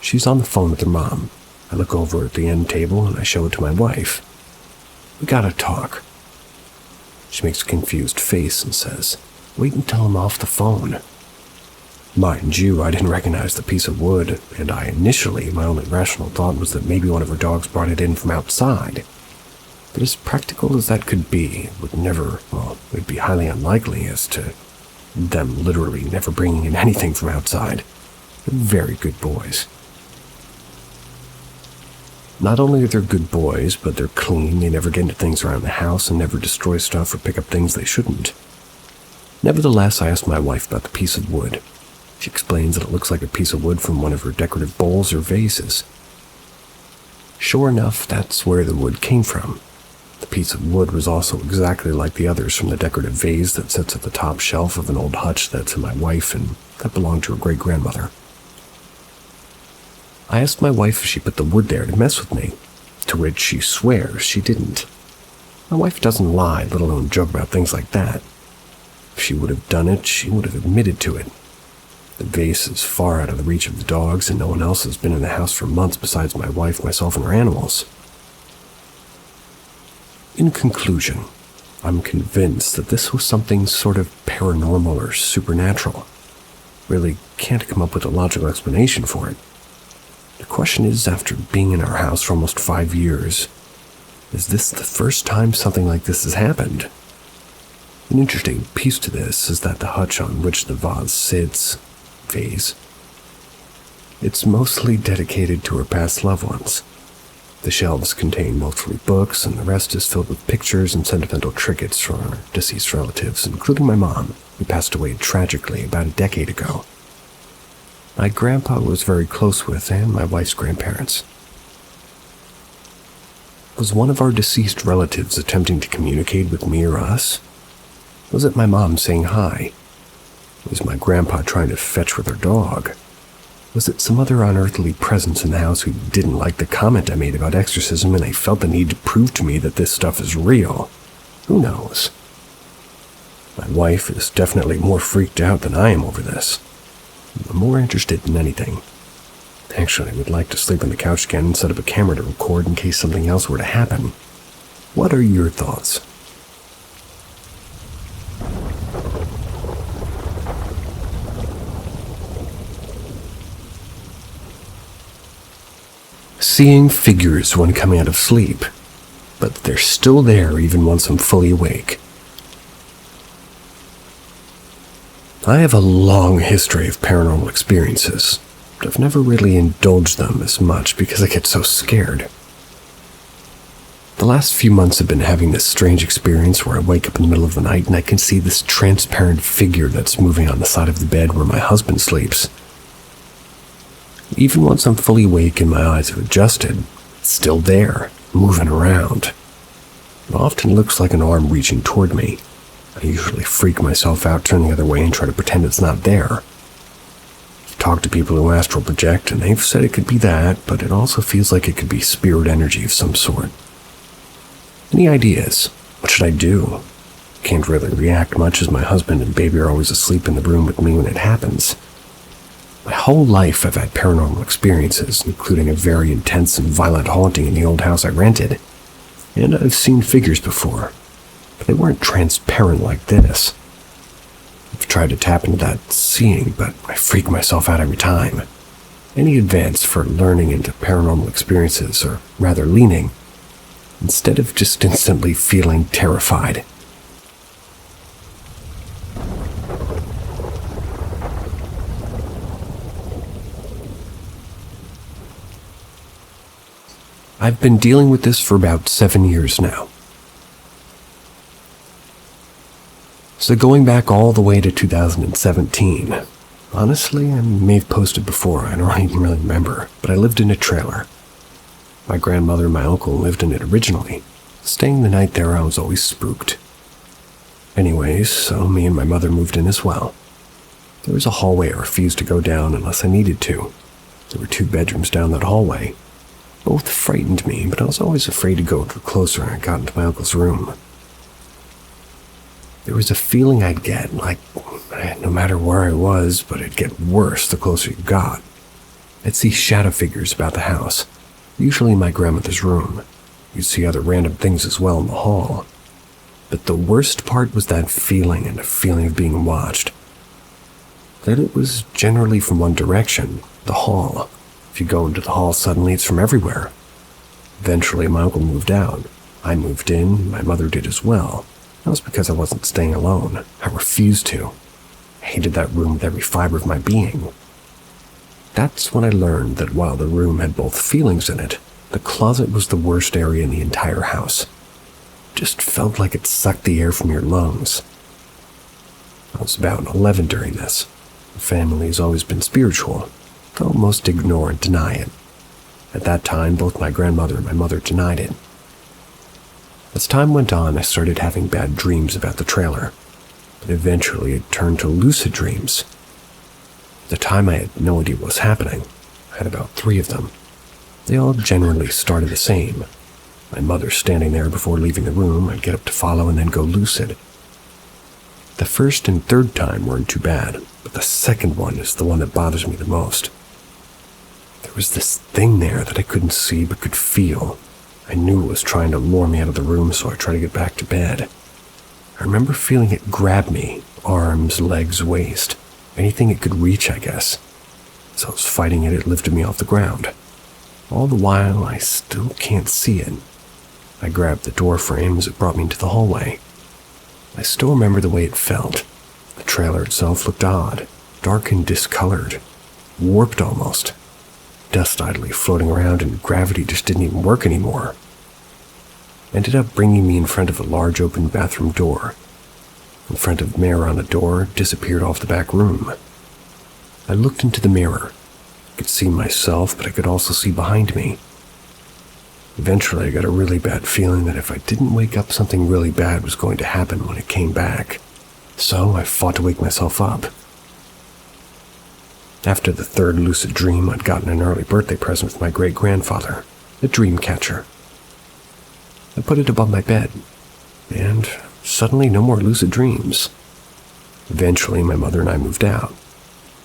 She's on the phone with her mom. I look over at the end table and I show it to my wife. We gotta talk. She makes a confused face and says, "Wait until I'm off the phone." Mind you, I didn't recognize the piece of wood, and my only rational thought was that maybe one of her dogs brought it in from outside. But as practical as that could be, it would be highly unlikely as to them literally never bringing in anything from outside. They're very good boys. Not only are they good boys, but they're clean, they never get into things around the house and never destroy stuff or pick up things they shouldn't. Nevertheless, I asked my wife about the piece of wood. She explains that it looks like a piece of wood from one of her decorative bowls or vases. Sure enough, that's where the wood came from. The piece of wood was also exactly like the others from the decorative vase that sits at the top shelf of an old hutch that's in my wife and that belonged to her great-grandmother. I asked my wife if she put the wood there to mess with me, to which she swears she didn't. My wife doesn't lie, let alone joke about things like that. If she would have done it, she would have admitted to it. The vase is far out of the reach of the dogs, and no one else has been in the house for months besides my wife, myself, and her animals. In conclusion, I'm convinced that this was something sort of paranormal or supernatural. Really can't come up with a logical explanation for it. The question is, after being in our house for almost 5 years, is this the first time something like this has happened? An interesting piece to this is that the hutch on which the vase sits, it's mostly dedicated to her past loved ones. The shelves contain mostly books, and the rest is filled with pictures and sentimental trinkets from our deceased relatives, including my mom, who passed away tragically about a decade ago. My grandpa was very close with, and my wife's grandparents. Was one of our deceased relatives attempting to communicate with me or us? Was it my mom saying hi? Was my grandpa trying to fetch with her dog? Was it some other unearthly presence in the house who didn't like the comment I made about exorcism and they felt the need to prove to me that this stuff is real? Who knows? My wife is definitely more freaked out than I am over this. I'm more interested than anything. Actually, I would like to sleep on the couch again and set up a camera to record in case something else were to happen. What are your thoughts? Seeing figures when coming out of sleep, but they're still there even once I'm fully awake. I have a long history of paranormal experiences, but I've never really indulged them as much because I get so scared. The last few months have been having this strange experience where I wake up in the middle of the night and I can see this transparent figure that's moving on the side of the bed where my husband sleeps. Even once I'm fully awake and my eyes have adjusted, it's still there, moving around. It often looks like an arm reaching toward me. I usually freak myself out, turn the other way, and try to pretend it's not there. I've talked to people who astral project, and they've said it could be that, but it also feels like it could be spirit energy of some sort. Any ideas? What should I do? Can't really react much as my husband and baby are always asleep in the room with me when it happens. My whole life I've had paranormal experiences, including a very intense and violent haunting in the old house I rented. And I've seen figures before, but they weren't transparent like this. I've tried to tap into that seeing, but I freak myself out every time. Any advance for learning into paranormal experiences, or rather leaning, instead of just instantly feeling terrified. I've been dealing with this for about 7 years now. So going back all the way to 2017, honestly, I may have posted before, I don't even really remember, but I lived in a trailer. My grandmother and my uncle lived in it originally. Staying the night there, I was always spooked. Anyways, so me and my mother moved in as well. There was a hallway I refused to go down unless I needed to. There were 2 bedrooms down that hallway. Both frightened me, but I was always afraid to go closer when I got into my uncle's room. There was a feeling I'd get, like no matter where I was, but it'd get worse the closer you got. I'd see shadow figures about the house, usually in my grandmother's room. You'd see other random things as well in the hall. But the worst part was that feeling and a feeling of being watched. That it was generally from one direction, the hall. If you go into the hall suddenly, it's from everywhere. Eventually, my uncle moved out. I moved in, my mother did as well. That was because I wasn't staying alone. I refused to. I hated that room with every fiber of my being. That's when I learned that while the room had both feelings in it, the closet was the worst area in the entire house. It just felt like it sucked the air from your lungs. I was about 11 during this. The family's always been spiritual, though most ignore and deny it. At that time, both my grandmother and my mother denied it. As time went on, I started having bad dreams about the trailer, but eventually it turned to lucid dreams. At the time, I had no idea what was happening. I had about 3 of them. They all generally started the same. My mother standing there before leaving the room, I'd get up to follow and then go lucid. The first and third time weren't too bad, but the second one is the one that bothers me the most. There was this thing there that I couldn't see but could feel. I knew it was trying to lure me out of the room, so I tried to get back to bed. I remember feeling it grab me, arms, legs, waist, anything it could reach, I guess. As I was fighting it, it lifted me off the ground. All the while, I still can't see it. I grabbed the door frame as it brought me into the hallway. I still remember the way it felt. The trailer itself looked odd, dark and discolored, warped almost. Dust idly floating around and gravity just didn't even work anymore. Ended up bringing me in front of a large open bathroom door. In front of the mirror on the door, disappeared off the back room. I looked into the mirror. I could see myself, but I could also see behind me. Eventually, I got a really bad feeling that if I didn't wake up, something really bad was going to happen when it came back. So I fought to wake myself up. After the third lucid dream, I'd gotten an early birthday present from my great-grandfather, a dream catcher. I put it above my bed, and suddenly no more lucid dreams. Eventually, my mother and I moved out.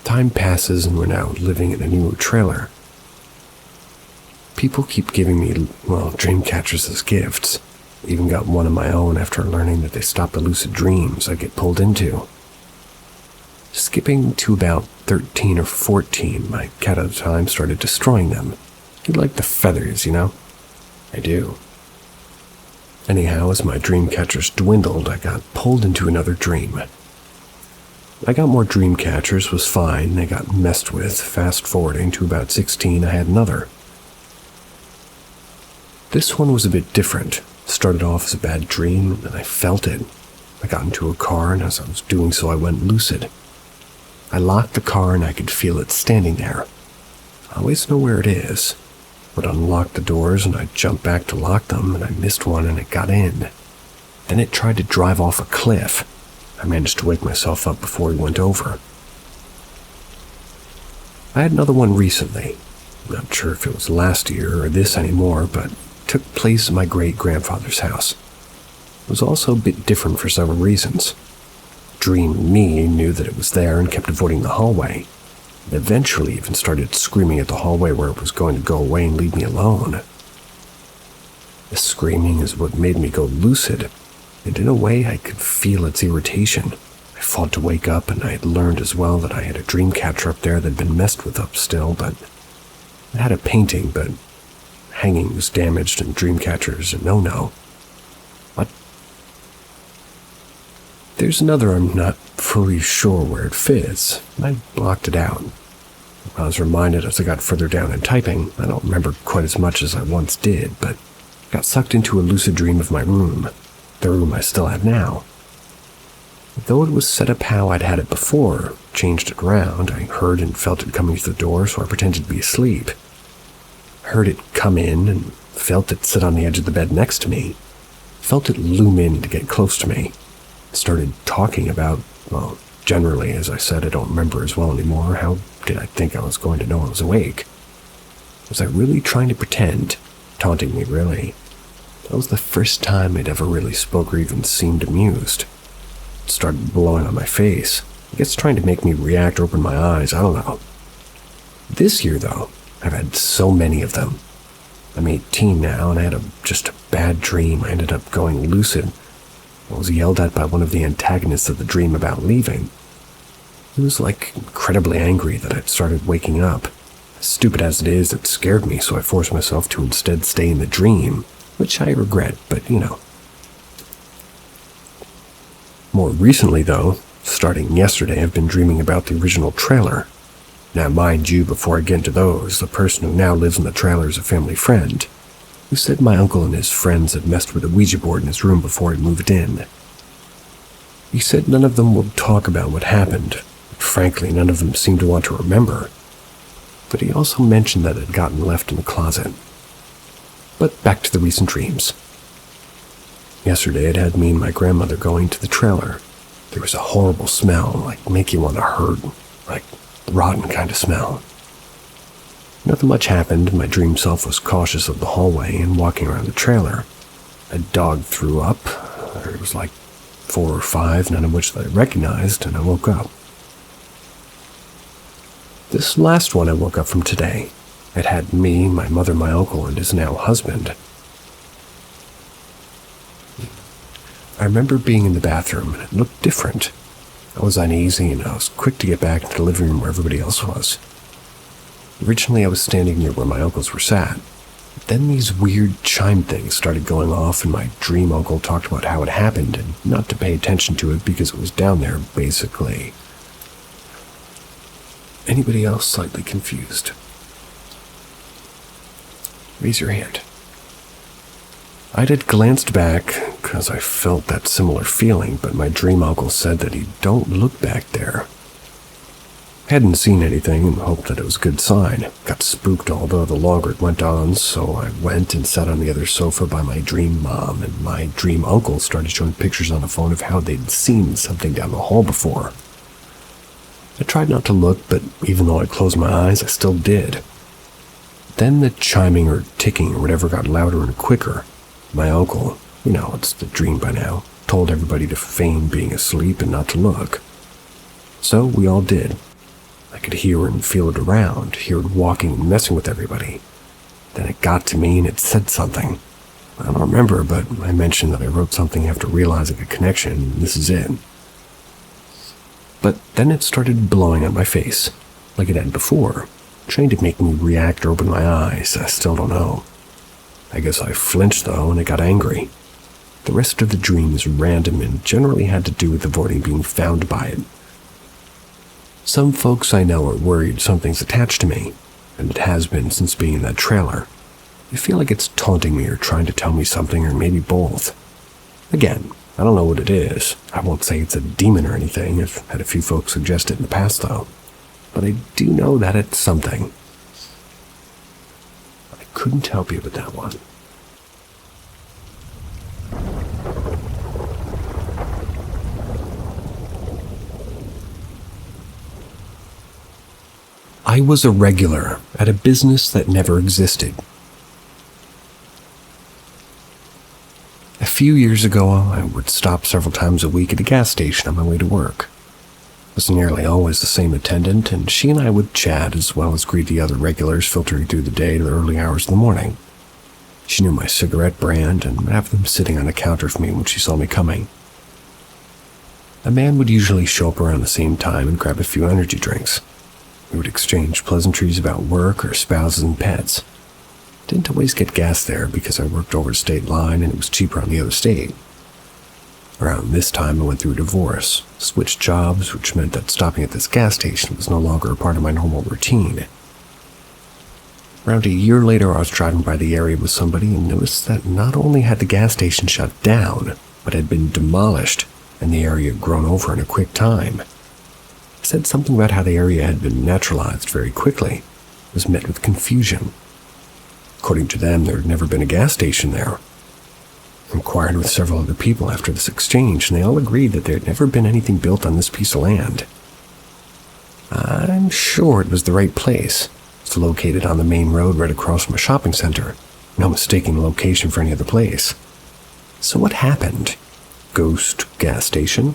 Time passes and we're now living in a newer trailer. People keep giving me, dream catchers as gifts. Even got one of my own after learning that they stop the lucid dreams I get pulled into. Skipping to about 13 or 14, my cat at the time started destroying them. He liked the feathers, you know? I do. Anyhow, as my dream catchers dwindled, I got pulled into another dream. I got more dream catchers, was fine, they got messed with. Fast forwarding to about 16, I had another. This one was a bit different. Started off as a bad dream, and I felt it. I got into a car, and as I was doing so, I went lucid. I locked the car, and I could feel it standing there. I always know where it is. Would unlock the doors, and I'd jump back to lock them, and I missed one, and it got in. Then it tried to drive off a cliff. I managed to wake myself up before he went over. I had another one recently. I'm not sure if it was last year or this anymore, but took place at my great-grandfather's house. It was also a bit different for several reasons. Dream me knew that it was there and kept avoiding the hallway. It eventually even started screaming at the hallway where it was going to go away and leave me alone. The screaming is what made me go lucid, and in a way I could feel its irritation. I fought to wake up, and I had learned as well that I had a dream catcher up there that had been messed with up still, but it had a painting, but hanging was damaged and dream catchers a no-no. What? There's another I'm not fully sure where it fits. I blocked it out. I was reminded as I got further down in typing. I don't remember quite as much as I once did, but got sucked into a lucid dream of my room, the room I still have now. Though it was set up how I'd had it before, changed it around, I heard and felt it coming through the door, so I pretended to be asleep. Heard it come in and felt it sit on the edge of the bed next to me. Felt it loom in to get close to me. Started talking about, generally, as I said, I don't remember as well anymore. How did I think I was going to know I was awake? Was I really trying to pretend? Taunting me, really. That was the first time I'd ever really spoke or even seemed amused. It started blowing on my face. I guess trying to make me react or open my eyes, I don't know. This year, though, I've had so many of them. I'm 18 now, and I had just a bad dream. I ended up going lucid. I was yelled at by one of the antagonists of the dream about leaving. He was incredibly angry that I'd started waking up. As stupid as it is, it scared me, so I forced myself to instead stay in the dream, which I regret, but More recently, though, starting yesterday, I've been dreaming about the original trailer. Now, mind you, before I get into those, the person who now lives in the trailer is a family friend, who said my uncle and his friends had messed with a Ouija board in his room before he moved in. He said none of them would talk about what happened. Frankly, none of them seemed to want to remember. But he also mentioned that it had gotten left in the closet. But back to the recent dreams. Yesterday, it had me and my grandmother going to the trailer. There was a horrible smell, make you want to hurt, rotten kind of smell. Nothing much happened. My dream self was cautious of the hallway and walking around the trailer. A dog threw up. There was 4 or 5, none of which I recognized, and I woke up. This last one I woke up from today. It had me, my mother, my uncle, and his now husband. I remember being in the bathroom, and it looked different. I was uneasy, and I was quick to get back into the living room where everybody else was. Originally, I was standing near where my uncles were sat. Then these weird chime things started going off, and my dream uncle talked about how it happened, and not to pay attention to it because it was down there, basically. Anybody else slightly confused? Raise your hand. I had glanced back, because I felt that similar feeling, but my dream uncle said that he don't look back there. I hadn't seen anything and hoped that it was a good sign. Got spooked although the longer it went on, so I went and sat on the other sofa by my dream mom, and my dream uncle started showing pictures on the phone of how they'd seen something down the hall before. I tried not to look, but even though I closed my eyes, I still did. Then the chiming or ticking or whatever got louder and quicker. My uncle, it's the dream by now, told everybody to feign being asleep and not to look. So we all did. I could hear and feel it around, hear it walking and messing with everybody. Then it got to me and it said something. I don't remember, but I mentioned that I wrote something after realizing a connection, and this is it. But then it started blowing on my face, like it had before, trying to make me react or open my eyes. I still don't know. I guess I flinched though, and I got angry. The rest of the dream is random and generally had to do with avoiding being found by it. Some folks I know are worried something's attached to me, and it has been since being in that trailer. I feel like it's taunting me or trying to tell me something, or maybe both. Again, I don't know what it is. I won't say it's a demon or anything. I've had a few folks suggest it in the past though. But I do know that it's something. I couldn't help you with that one. I was a regular at a business that never existed. A few years ago, I would stop several times a week at a gas station on my way to work. It was nearly always the same attendant, and she and I would chat as well as greet the other regulars filtering through the day to the early hours of the morning. She knew my cigarette brand and would have them sitting on the counter for me when she saw me coming. A man would usually show up around the same time and grab a few energy drinks. We would exchange pleasantries about work or spouses and pets. Didn't always get gas there because I worked over the state line and it was cheaper on the other state. Around this time I went through a divorce, switched jobs, which meant that stopping at this gas station was no longer a part of my normal routine. Around a year later I was driving by the area with somebody and noticed that not only had the gas station shut down, but had been demolished and the area grown over in a quick time. I said something about how the area had been naturalized very quickly. It was met with confusion. According to them, there had never been a gas station there. I inquired with several other people after this exchange, and they all agreed that there had never been anything built on this piece of land. I'm sure it was the right place. It's located on the main road right across from a shopping center. No mistaking the location for any other place. So what happened? Ghost gas station?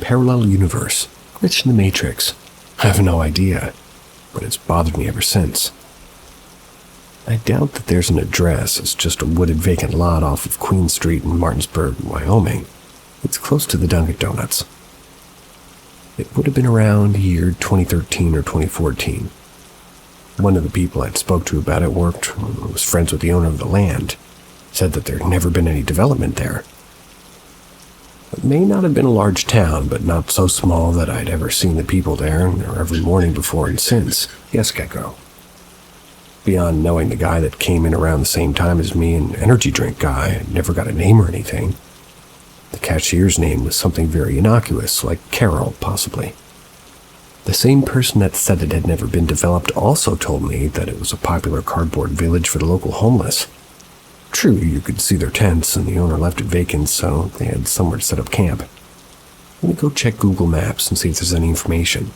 Parallel universe? Glitch in the Matrix? I have no idea, but it's bothered me ever since. I doubt that there's an address. It's just a wooded vacant lot off of Queen Street in Martinsburg, Wyoming. It's close to the Dunkin' Donuts. It would have been around year 2013 or 2014. One of the people I'd spoke to about it was friends with the owner of the land. Said that there'd never been any development there. It may not have been a large town, but not so small that I'd ever seen the people there or every morning before and since. Yes, Gecko. Beyond knowing the guy that came in around the same time as me, an energy drink guy, I never got a name or anything. The cashier's name was something very innocuous, like Carol, possibly. The same person that said it had never been developed also told me that it was a popular cardboard village for the local homeless. True, you could see their tents, and the owner left it vacant, so they had somewhere to set up camp. Let me go check Google Maps and see if there's any information.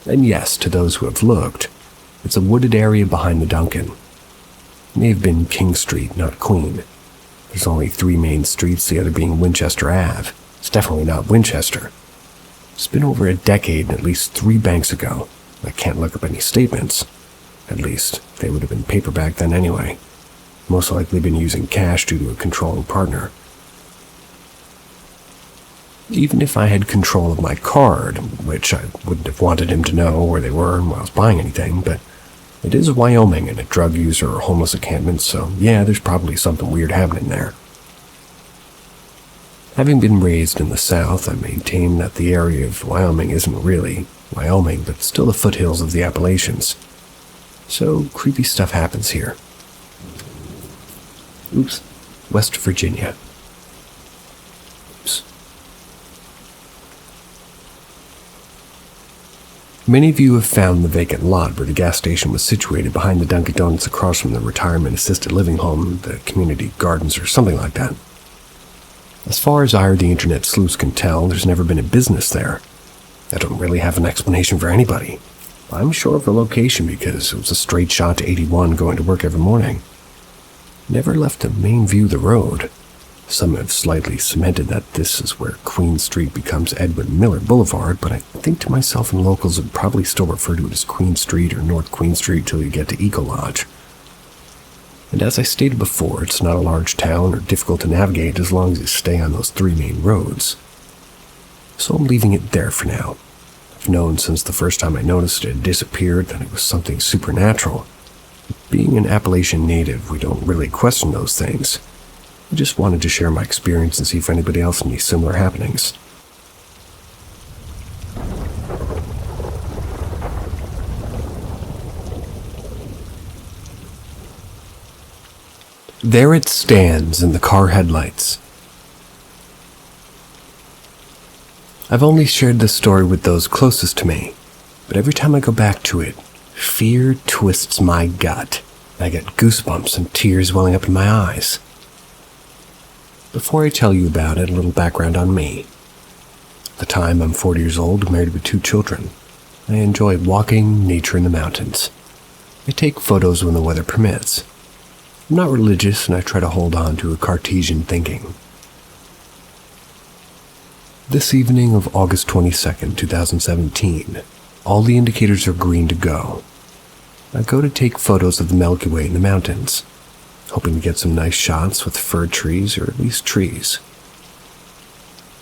And yes, to those who have looked, it's a wooded area behind the Dunkin'. It may have been King Street, not Queen. There's only 3 main streets, the other being Winchester Ave. It's definitely not Winchester. It's been over a decade and at least 3 banks ago. I can't look up any statements. At least, they would have been paper back then anyway. Most likely been using cash due to a controlling partner. Even if I had control of my card, which I wouldn't have wanted him to know where they were while I was buying anything, but it is Wyoming and a drug user or homeless encampment, so yeah, there's probably something weird happening there. Having been raised in the South, I maintain that the area of Wyoming isn't really Wyoming, but still the foothills of the Appalachians. So creepy stuff happens here. Oops. West Virginia. Oops. Many of you have found the vacant lot where the gas station was situated behind the Dunkin' Donuts across from the retirement assisted living home, the community gardens, or something like that. As far as I or the internet sleuths can tell, there's never been a business there. I don't really have an explanation for anybody. I'm sure of the location because it was a straight shot to 81 going to work every morning. Never left the main view of the road. Some have slightly cemented that this is where Queen Street becomes Edwin Miller Boulevard, but I think to myself and locals would probably still refer to it as Queen Street or North Queen Street till you get to Eco Lodge. And as I stated before, it's not a large town or difficult to navigate as long as you stay on those 3 main roads. So I'm leaving it there for now. I've known since the first time I noticed it had disappeared that it was something supernatural. Being an Appalachian native, we don't really question those things. I just wanted to share my experience and see if anybody else had any similar happenings. There it stands in the car headlights. I've only shared this story with those closest to me, but every time I go back to it, fear twists my gut. I get goosebumps and tears welling up in my eyes. Before I tell you about it, a little background on me. At the time, I'm 40 years old, married with 2 children. I enjoy walking, nature, and the mountains. I take photos when the weather permits. I'm not religious, and I try to hold on to a Cartesian thinking. This evening of August 22nd, 2017, all the indicators are green to go. I go to take photos of the Milky Way in the mountains, hoping to get some nice shots with fir trees or at least trees.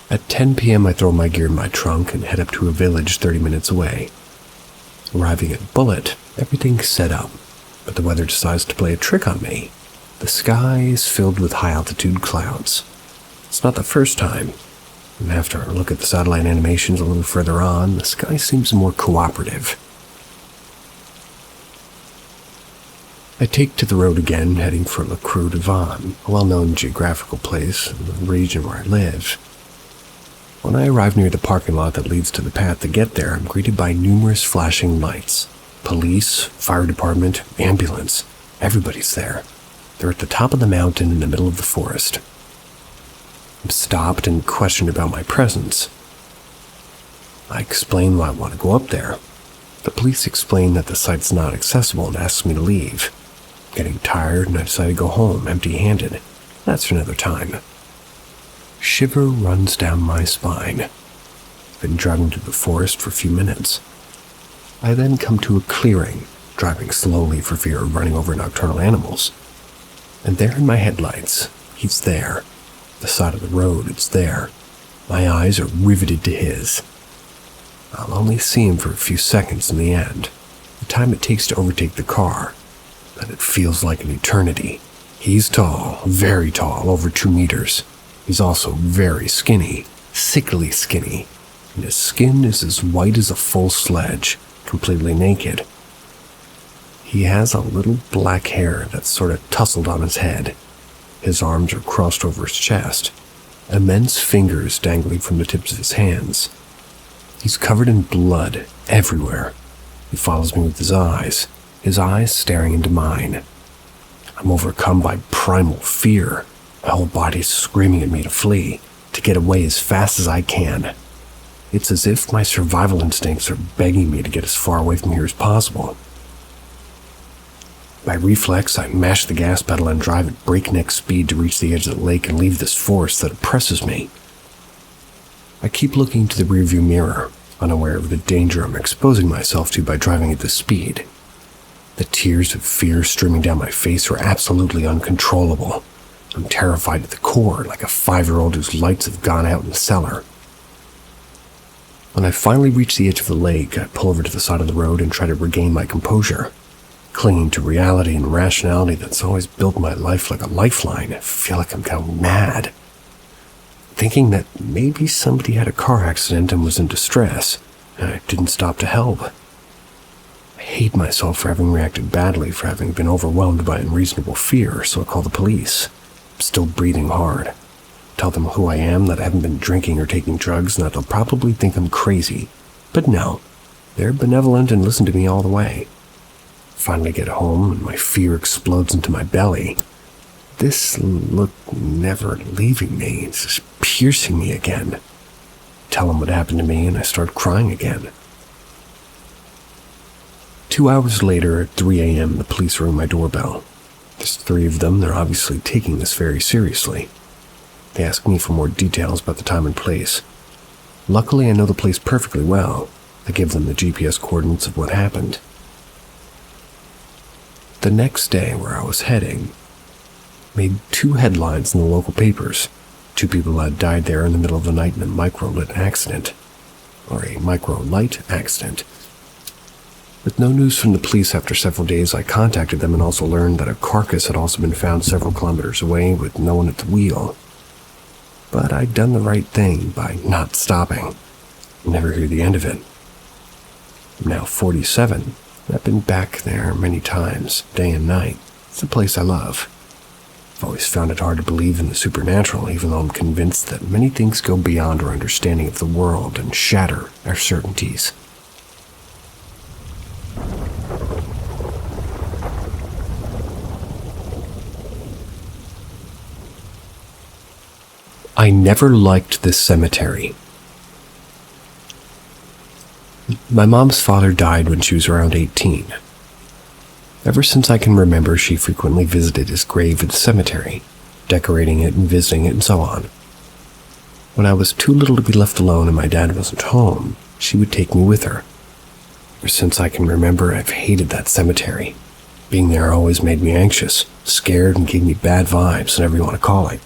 At 10 p.m. I throw my gear in my trunk and head up to a village 30 minutes away. Arriving at Bullet, everything's set up, but the weather decides to play a trick on me. The sky is filled with high-altitude clouds. It's not the first time, and after I look at the satellite animations a little further on, the sky seems more cooperative. I take to the road again, heading for La Creux Devant, a well-known geographical place in the region where I live. When I arrive near the parking lot that leads to the path to get there, I'm greeted by numerous flashing lights. Police, fire department, ambulance. Everybody's there. They're at the top of the mountain in the middle of the forest. I'm stopped and questioned about my presence. I explain why I want to go up there. The police explain that the site's not accessible and ask me to leave. I'm getting tired and I decide to go home empty-handed. That's for another time. Shiver runs down my spine. I've been driving through the forest for a few minutes. I then come to a clearing, driving slowly for fear of running over nocturnal animals. And there in my headlights, he's there. The side of the road, it's there. My eyes are riveted to his. I'll only see him for a few seconds in the end, the time it takes to overtake the car, but it feels like an eternity. He's tall, very tall, over 2 meters. He's also very skinny, sickly skinny, and his skin is as white as a full sledge, completely naked. He has a little black hair that's sort of tousled on his head. His arms are crossed over his chest, immense fingers dangling from the tips of his hands. He's covered in blood everywhere. He follows me with his eyes staring into mine. I'm overcome by primal fear. My whole body's screaming at me to flee, to get away as fast as I can. It's as if my survival instincts are begging me to get as far away from here as possible. By reflex, I mash the gas pedal and drive at breakneck speed to reach the edge of the lake and leave this forest that oppresses me. I keep looking to the rearview mirror, unaware of the danger I'm exposing myself to by driving at this speed. The tears of fear streaming down my face are absolutely uncontrollable. I'm terrified to the core, like a 5-year-old whose lights have gone out in the cellar. When I finally reach the edge of the lake, I pull over to the side of the road and try to regain my composure. Clinging to reality and rationality that's always built my life like a lifeline, I feel like I'm going mad. Thinking that maybe somebody had a car accident and was in distress, and I didn't stop to help. I hate myself for having reacted badly, for having been overwhelmed by unreasonable fear, so I call the police. I'm still breathing hard. Tell them who I am, that I haven't been drinking or taking drugs, and that they'll probably think I'm crazy. But no, they're benevolent and listen to me all the way. Finally get home, and my fear explodes into my belly. This look never leaving me. It's just piercing me again. Tell them what happened to me, and I start crying again. 2 hours later, at 3 a.m., the police ring my doorbell. There's 3 of them. They're obviously taking this very seriously. They asked me for more details about the time and place. Luckily, I know the place perfectly well. I gave them the GPS coordinates of what happened. The next day, where I was heading, made 2 headlines in the local papers. 2 people had died there in the middle of the night in a micro-light accident. Or a micro-light accident. With no news from the police after several days, I contacted them and also learned that a carcass had also been found several kilometers away with no one at the wheel. But I'd done the right thing by not stopping. Never hear the end of it. I'm now 47. I've been back there many times, day and night. It's a place I love. I've always found it hard to believe in the supernatural, even though I'm convinced that many things go beyond our understanding of the world and shatter our certainties. I never liked this cemetery. My mom's father died when she was around 18. Ever since I can remember, she frequently visited his grave at the cemetery, decorating it and visiting it and so on. When I was too little to be left alone and my dad wasn't home, she would take me with her. Ever since I can remember, I've hated that cemetery. Being there always made me anxious, scared, and gave me bad vibes, whatever you want to call it.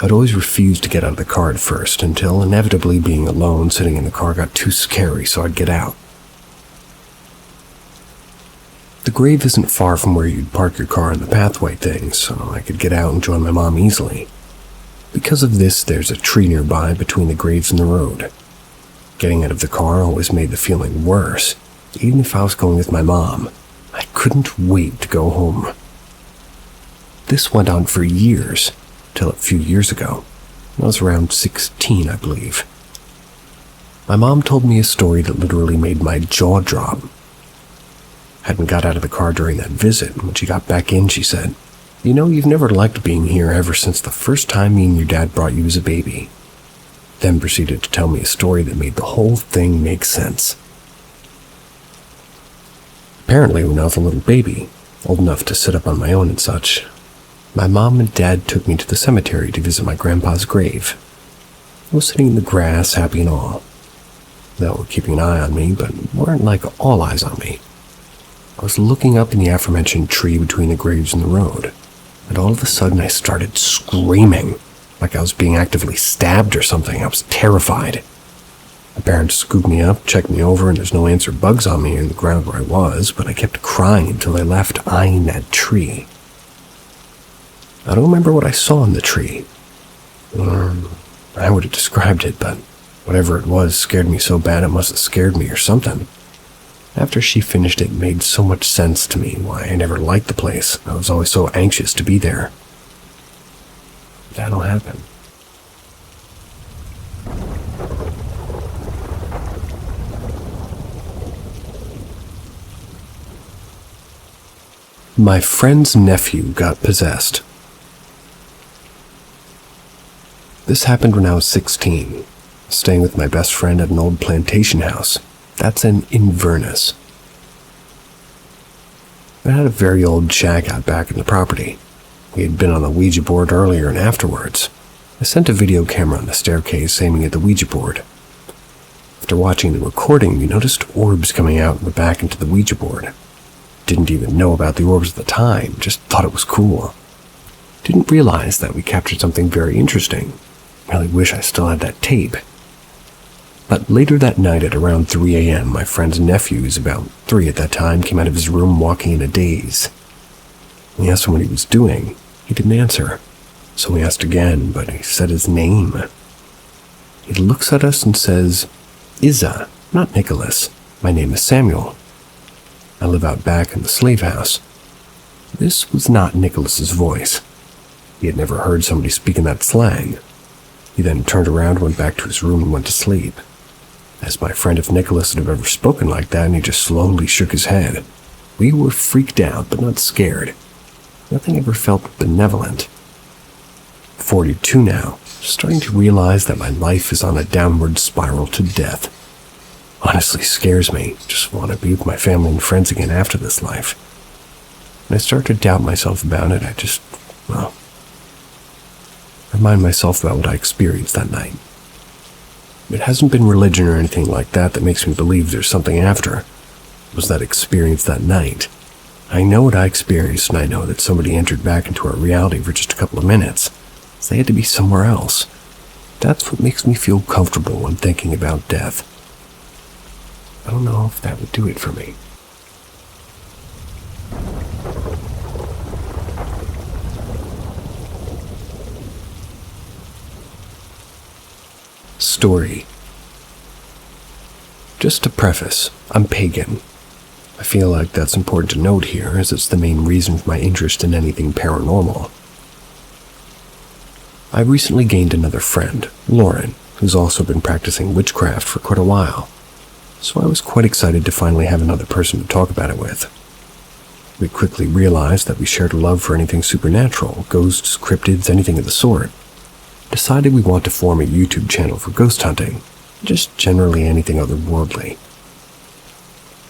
I'd always refused to get out of the car at first, until inevitably being alone sitting in the car got too scary, so I'd get out. The grave isn't far from where you'd park your car in the pathway thing, so I could get out and join my mom easily. Because of this, there's a tree nearby between the graves and the road. Getting out of the car always made the feeling worse. Even if I was going with my mom, I couldn't wait to go home. This went on for years, till a few years ago. I was around 16, I believe. My mom told me a story that literally made my jaw drop. Hadn't got out of the car during that visit, and when she got back in, she said, "You know, you've never liked being here ever since the first time me and your dad brought you as a baby." Then proceeded to tell me a story that made the whole thing make sense. Apparently, when I was a little baby, old enough to sit up on my own and such, my mom and dad took me to the cemetery to visit my grandpa's grave. I was sitting in the grass, happy and all. They were keeping an eye on me, but weren't like all eyes on me. I was looking up in the aforementioned tree between the graves and the road, and all of a sudden I started screaming, like I was being actively stabbed or something. I was terrified. My parents scooped me up, checked me over, and there's no answer bugs on me in the ground where I was, but I kept crying until they left, eyeing that tree. I don't remember what I saw in the tree. I would have described it, but whatever it was scared me so bad it must have scared me or something. After she finished, it made so much sense to me why I never liked the place. I was always so anxious to be there. That'll happen. My friend's nephew got possessed. This happened when I was 16, staying with my best friend at an old plantation house. That's in Inverness. It had a very old shack out back in the property. We had been on the Ouija board earlier and afterwards. I sent a video camera on the staircase aiming at the Ouija board. After watching the recording, we noticed orbs coming out in the back into the Ouija board. Didn't even know about the orbs at the time, just thought it was cool. Didn't realize that we captured something very interesting. Really wish I still had that tape. But later that night at around 3 a.m., my friend's nephew, who's about 3 at that time, came out of his room walking in a daze. We asked him what he was doing. He didn't answer. So we asked again, but he said his name. He looks at us and says, "Izza, not Nicholas. My name is Samuel. I live out back in the slave house." This was not Nicholas's voice. He had never heard somebody speak in that slang. He then turned around, went back to his room, and went to sleep. Asked my friend if Nicholas had ever spoken like that, and he just slowly shook his head. We were freaked out, but not scared. Nothing ever felt benevolent. 42 now, starting to realize that my life is on a downward spiral to death. Honestly scares me. Just want to be with my family and friends again after this life. When I start to doubt myself about it, I remind myself about what I experienced that night. It hasn't been religion or anything like that makes me believe there's something after. It was that experience that night. I know what I experienced, and I know that somebody entered back into our reality for just a couple of minutes. So they had to be somewhere else. That's what makes me feel comfortable when thinking about death. I don't know if that would do it for me. Story. Just to preface, I'm pagan. I feel like that's important to note here, as it's the main reason for my interest in anything paranormal. I recently gained another friend, Lauren, who's also been practicing witchcraft for quite a while, so I was quite excited to finally have another person to talk about it with. We quickly realized that we shared a love for anything supernatural, ghosts, cryptids, anything of the sort. Decided we want to form a YouTube channel for ghost hunting, just generally anything otherworldly.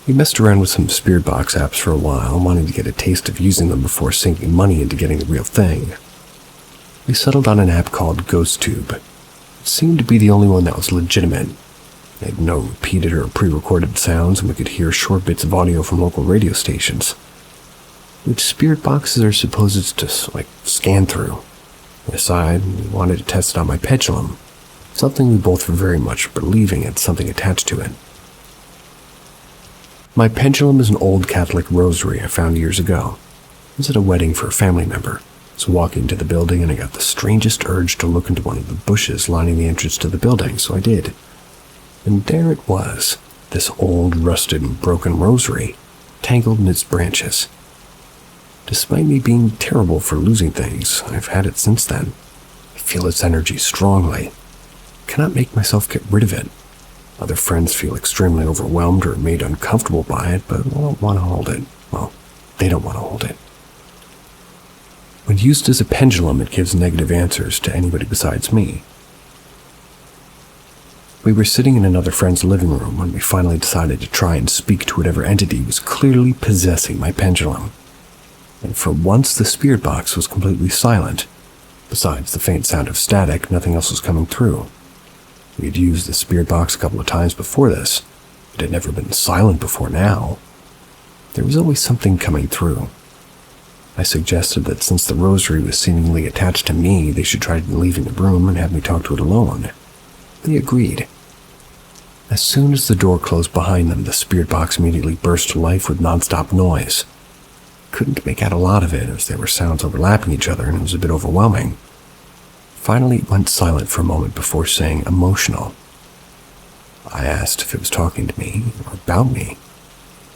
We messed around with some spirit box apps for a while, wanting to get a taste of using them before sinking money into getting the real thing. We settled on an app called GhostTube. It seemed to be the only one that was legitimate. It had no repeated or pre-recorded sounds, and we could hear short bits of audio from local radio stations, which spirit boxes are supposed to, scan through. Aside, we wanted to test it on my pendulum, something we both were very much believing had something attached to it. My pendulum is an old Catholic rosary I found years ago. I was at a wedding for a family member. I was walking to the building and I got the strangest urge to look into one of the bushes lining the entrance to the building, so I did. And there it was, this old, rusted, and broken rosary, tangled in its branches. Despite me being terrible for losing things, I've had it since then. I feel its energy strongly. Cannot make myself get rid of it. Other friends feel extremely overwhelmed or made uncomfortable by it, but won't want to hold it. Well, they don't want to hold it. When used as a pendulum, it gives negative answers to anybody besides me. We were sitting in another friend's living room when we finally decided to try and speak to whatever entity was clearly possessing my pendulum. And for once the spirit box was completely silent. Besides the faint sound of static, nothing else was coming through. We had used the spirit box a couple of times before this. It had never been silent before now. There was always something coming through. I suggested that since the rosary was seemingly attached to me, they should try leaving the room and have me talk to it alone. They agreed. As soon as the door closed behind them, the spirit box immediately burst to life with non-stop noise. Couldn't make out a lot of it, as there were sounds overlapping each other, and it was a bit overwhelming. Finally, it went silent for a moment before saying emotional. I asked if it was talking to me or about me.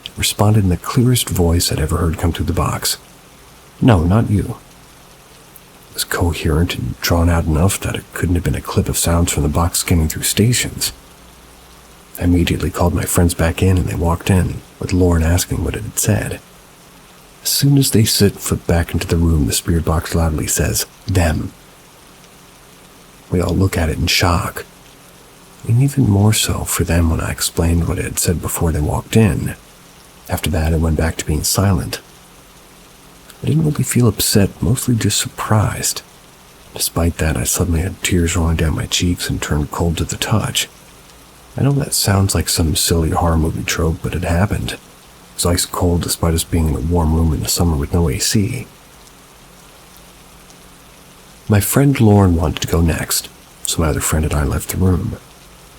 It responded in the clearest voice I'd ever heard come through the box. No, not you. It was coherent and drawn out enough that it couldn't have been a clip of sounds from the box skimming through stations. I immediately called my friends back in and they walked in, with Lauren asking what it had said. As soon as they set foot back into the room, the spirit box loudly says, "Them." We all look at it in shock, and even more so for them when I explained what it had said before they walked in. After that, it went back to being silent. I didn't really feel upset, mostly just surprised. Despite that, I suddenly had tears rolling down my cheeks and turned cold to the touch. I know that sounds like some silly horror movie trope, but it happened. It was ice cold despite us being in a warm room in the summer with no AC. My friend Lauren wanted to go next, so my other friend and I left the room.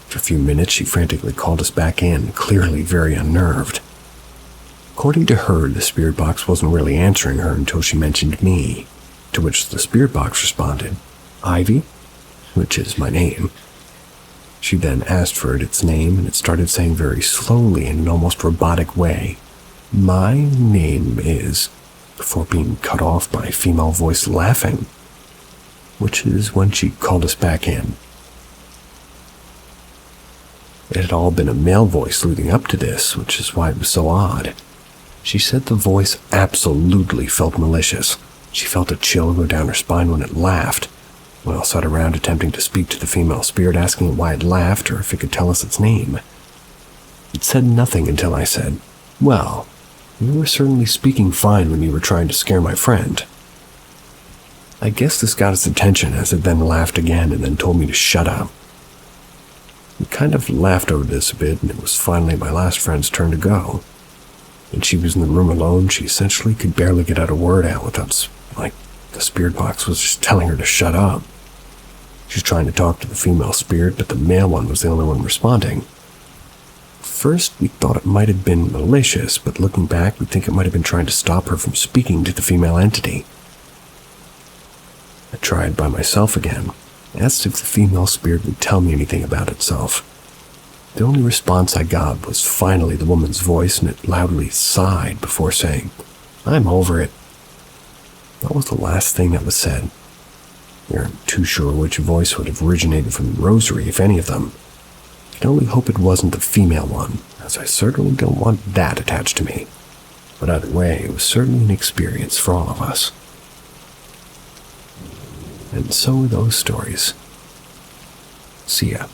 For a few minutes, she frantically called us back in, clearly very unnerved. According to her, the spirit box wasn't really answering her until she mentioned me, to which the spirit box responded, "Ivy?" which is my name. She then asked for its name, and it started saying very slowly in an almost robotic way, "My name is," before being cut off by a female voice laughing, which is when she called us back in. It had all been a male voice leading up to this, which is why it was so odd. She said the voice absolutely felt malicious. She felt a chill go down her spine when it laughed. We all sat around attempting to speak to the female spirit, asking it why it laughed or if it could tell us its name. It said nothing until I said, "Well, you were certainly speaking fine when you were trying to scare my friend." I guess this got its attention as it then laughed again and then told me to shut up. We kind of laughed over this a bit, and it was finally my last friend's turn to go. When she was in the room alone, she essentially could barely get out a word out without, like, the spirit box was just telling her to shut up. She was trying to talk to the female spirit, but the male one was the only one responding. First, we thought it might have been malicious, but looking back, we think it might have been trying to stop her from speaking to the female entity. I tried by myself again, asked if the female spirit would tell me anything about itself. The only response I got was finally the woman's voice, and it loudly sighed before saying, "I'm over it." That was the last thing that was said. We aren't too sure which voice would have originated from the rosary, if any of them. I can only hope it wasn't the female one, as I certainly don't want that attached to me. But either way, it was certainly an experience for all of us. And so are those stories. See ya.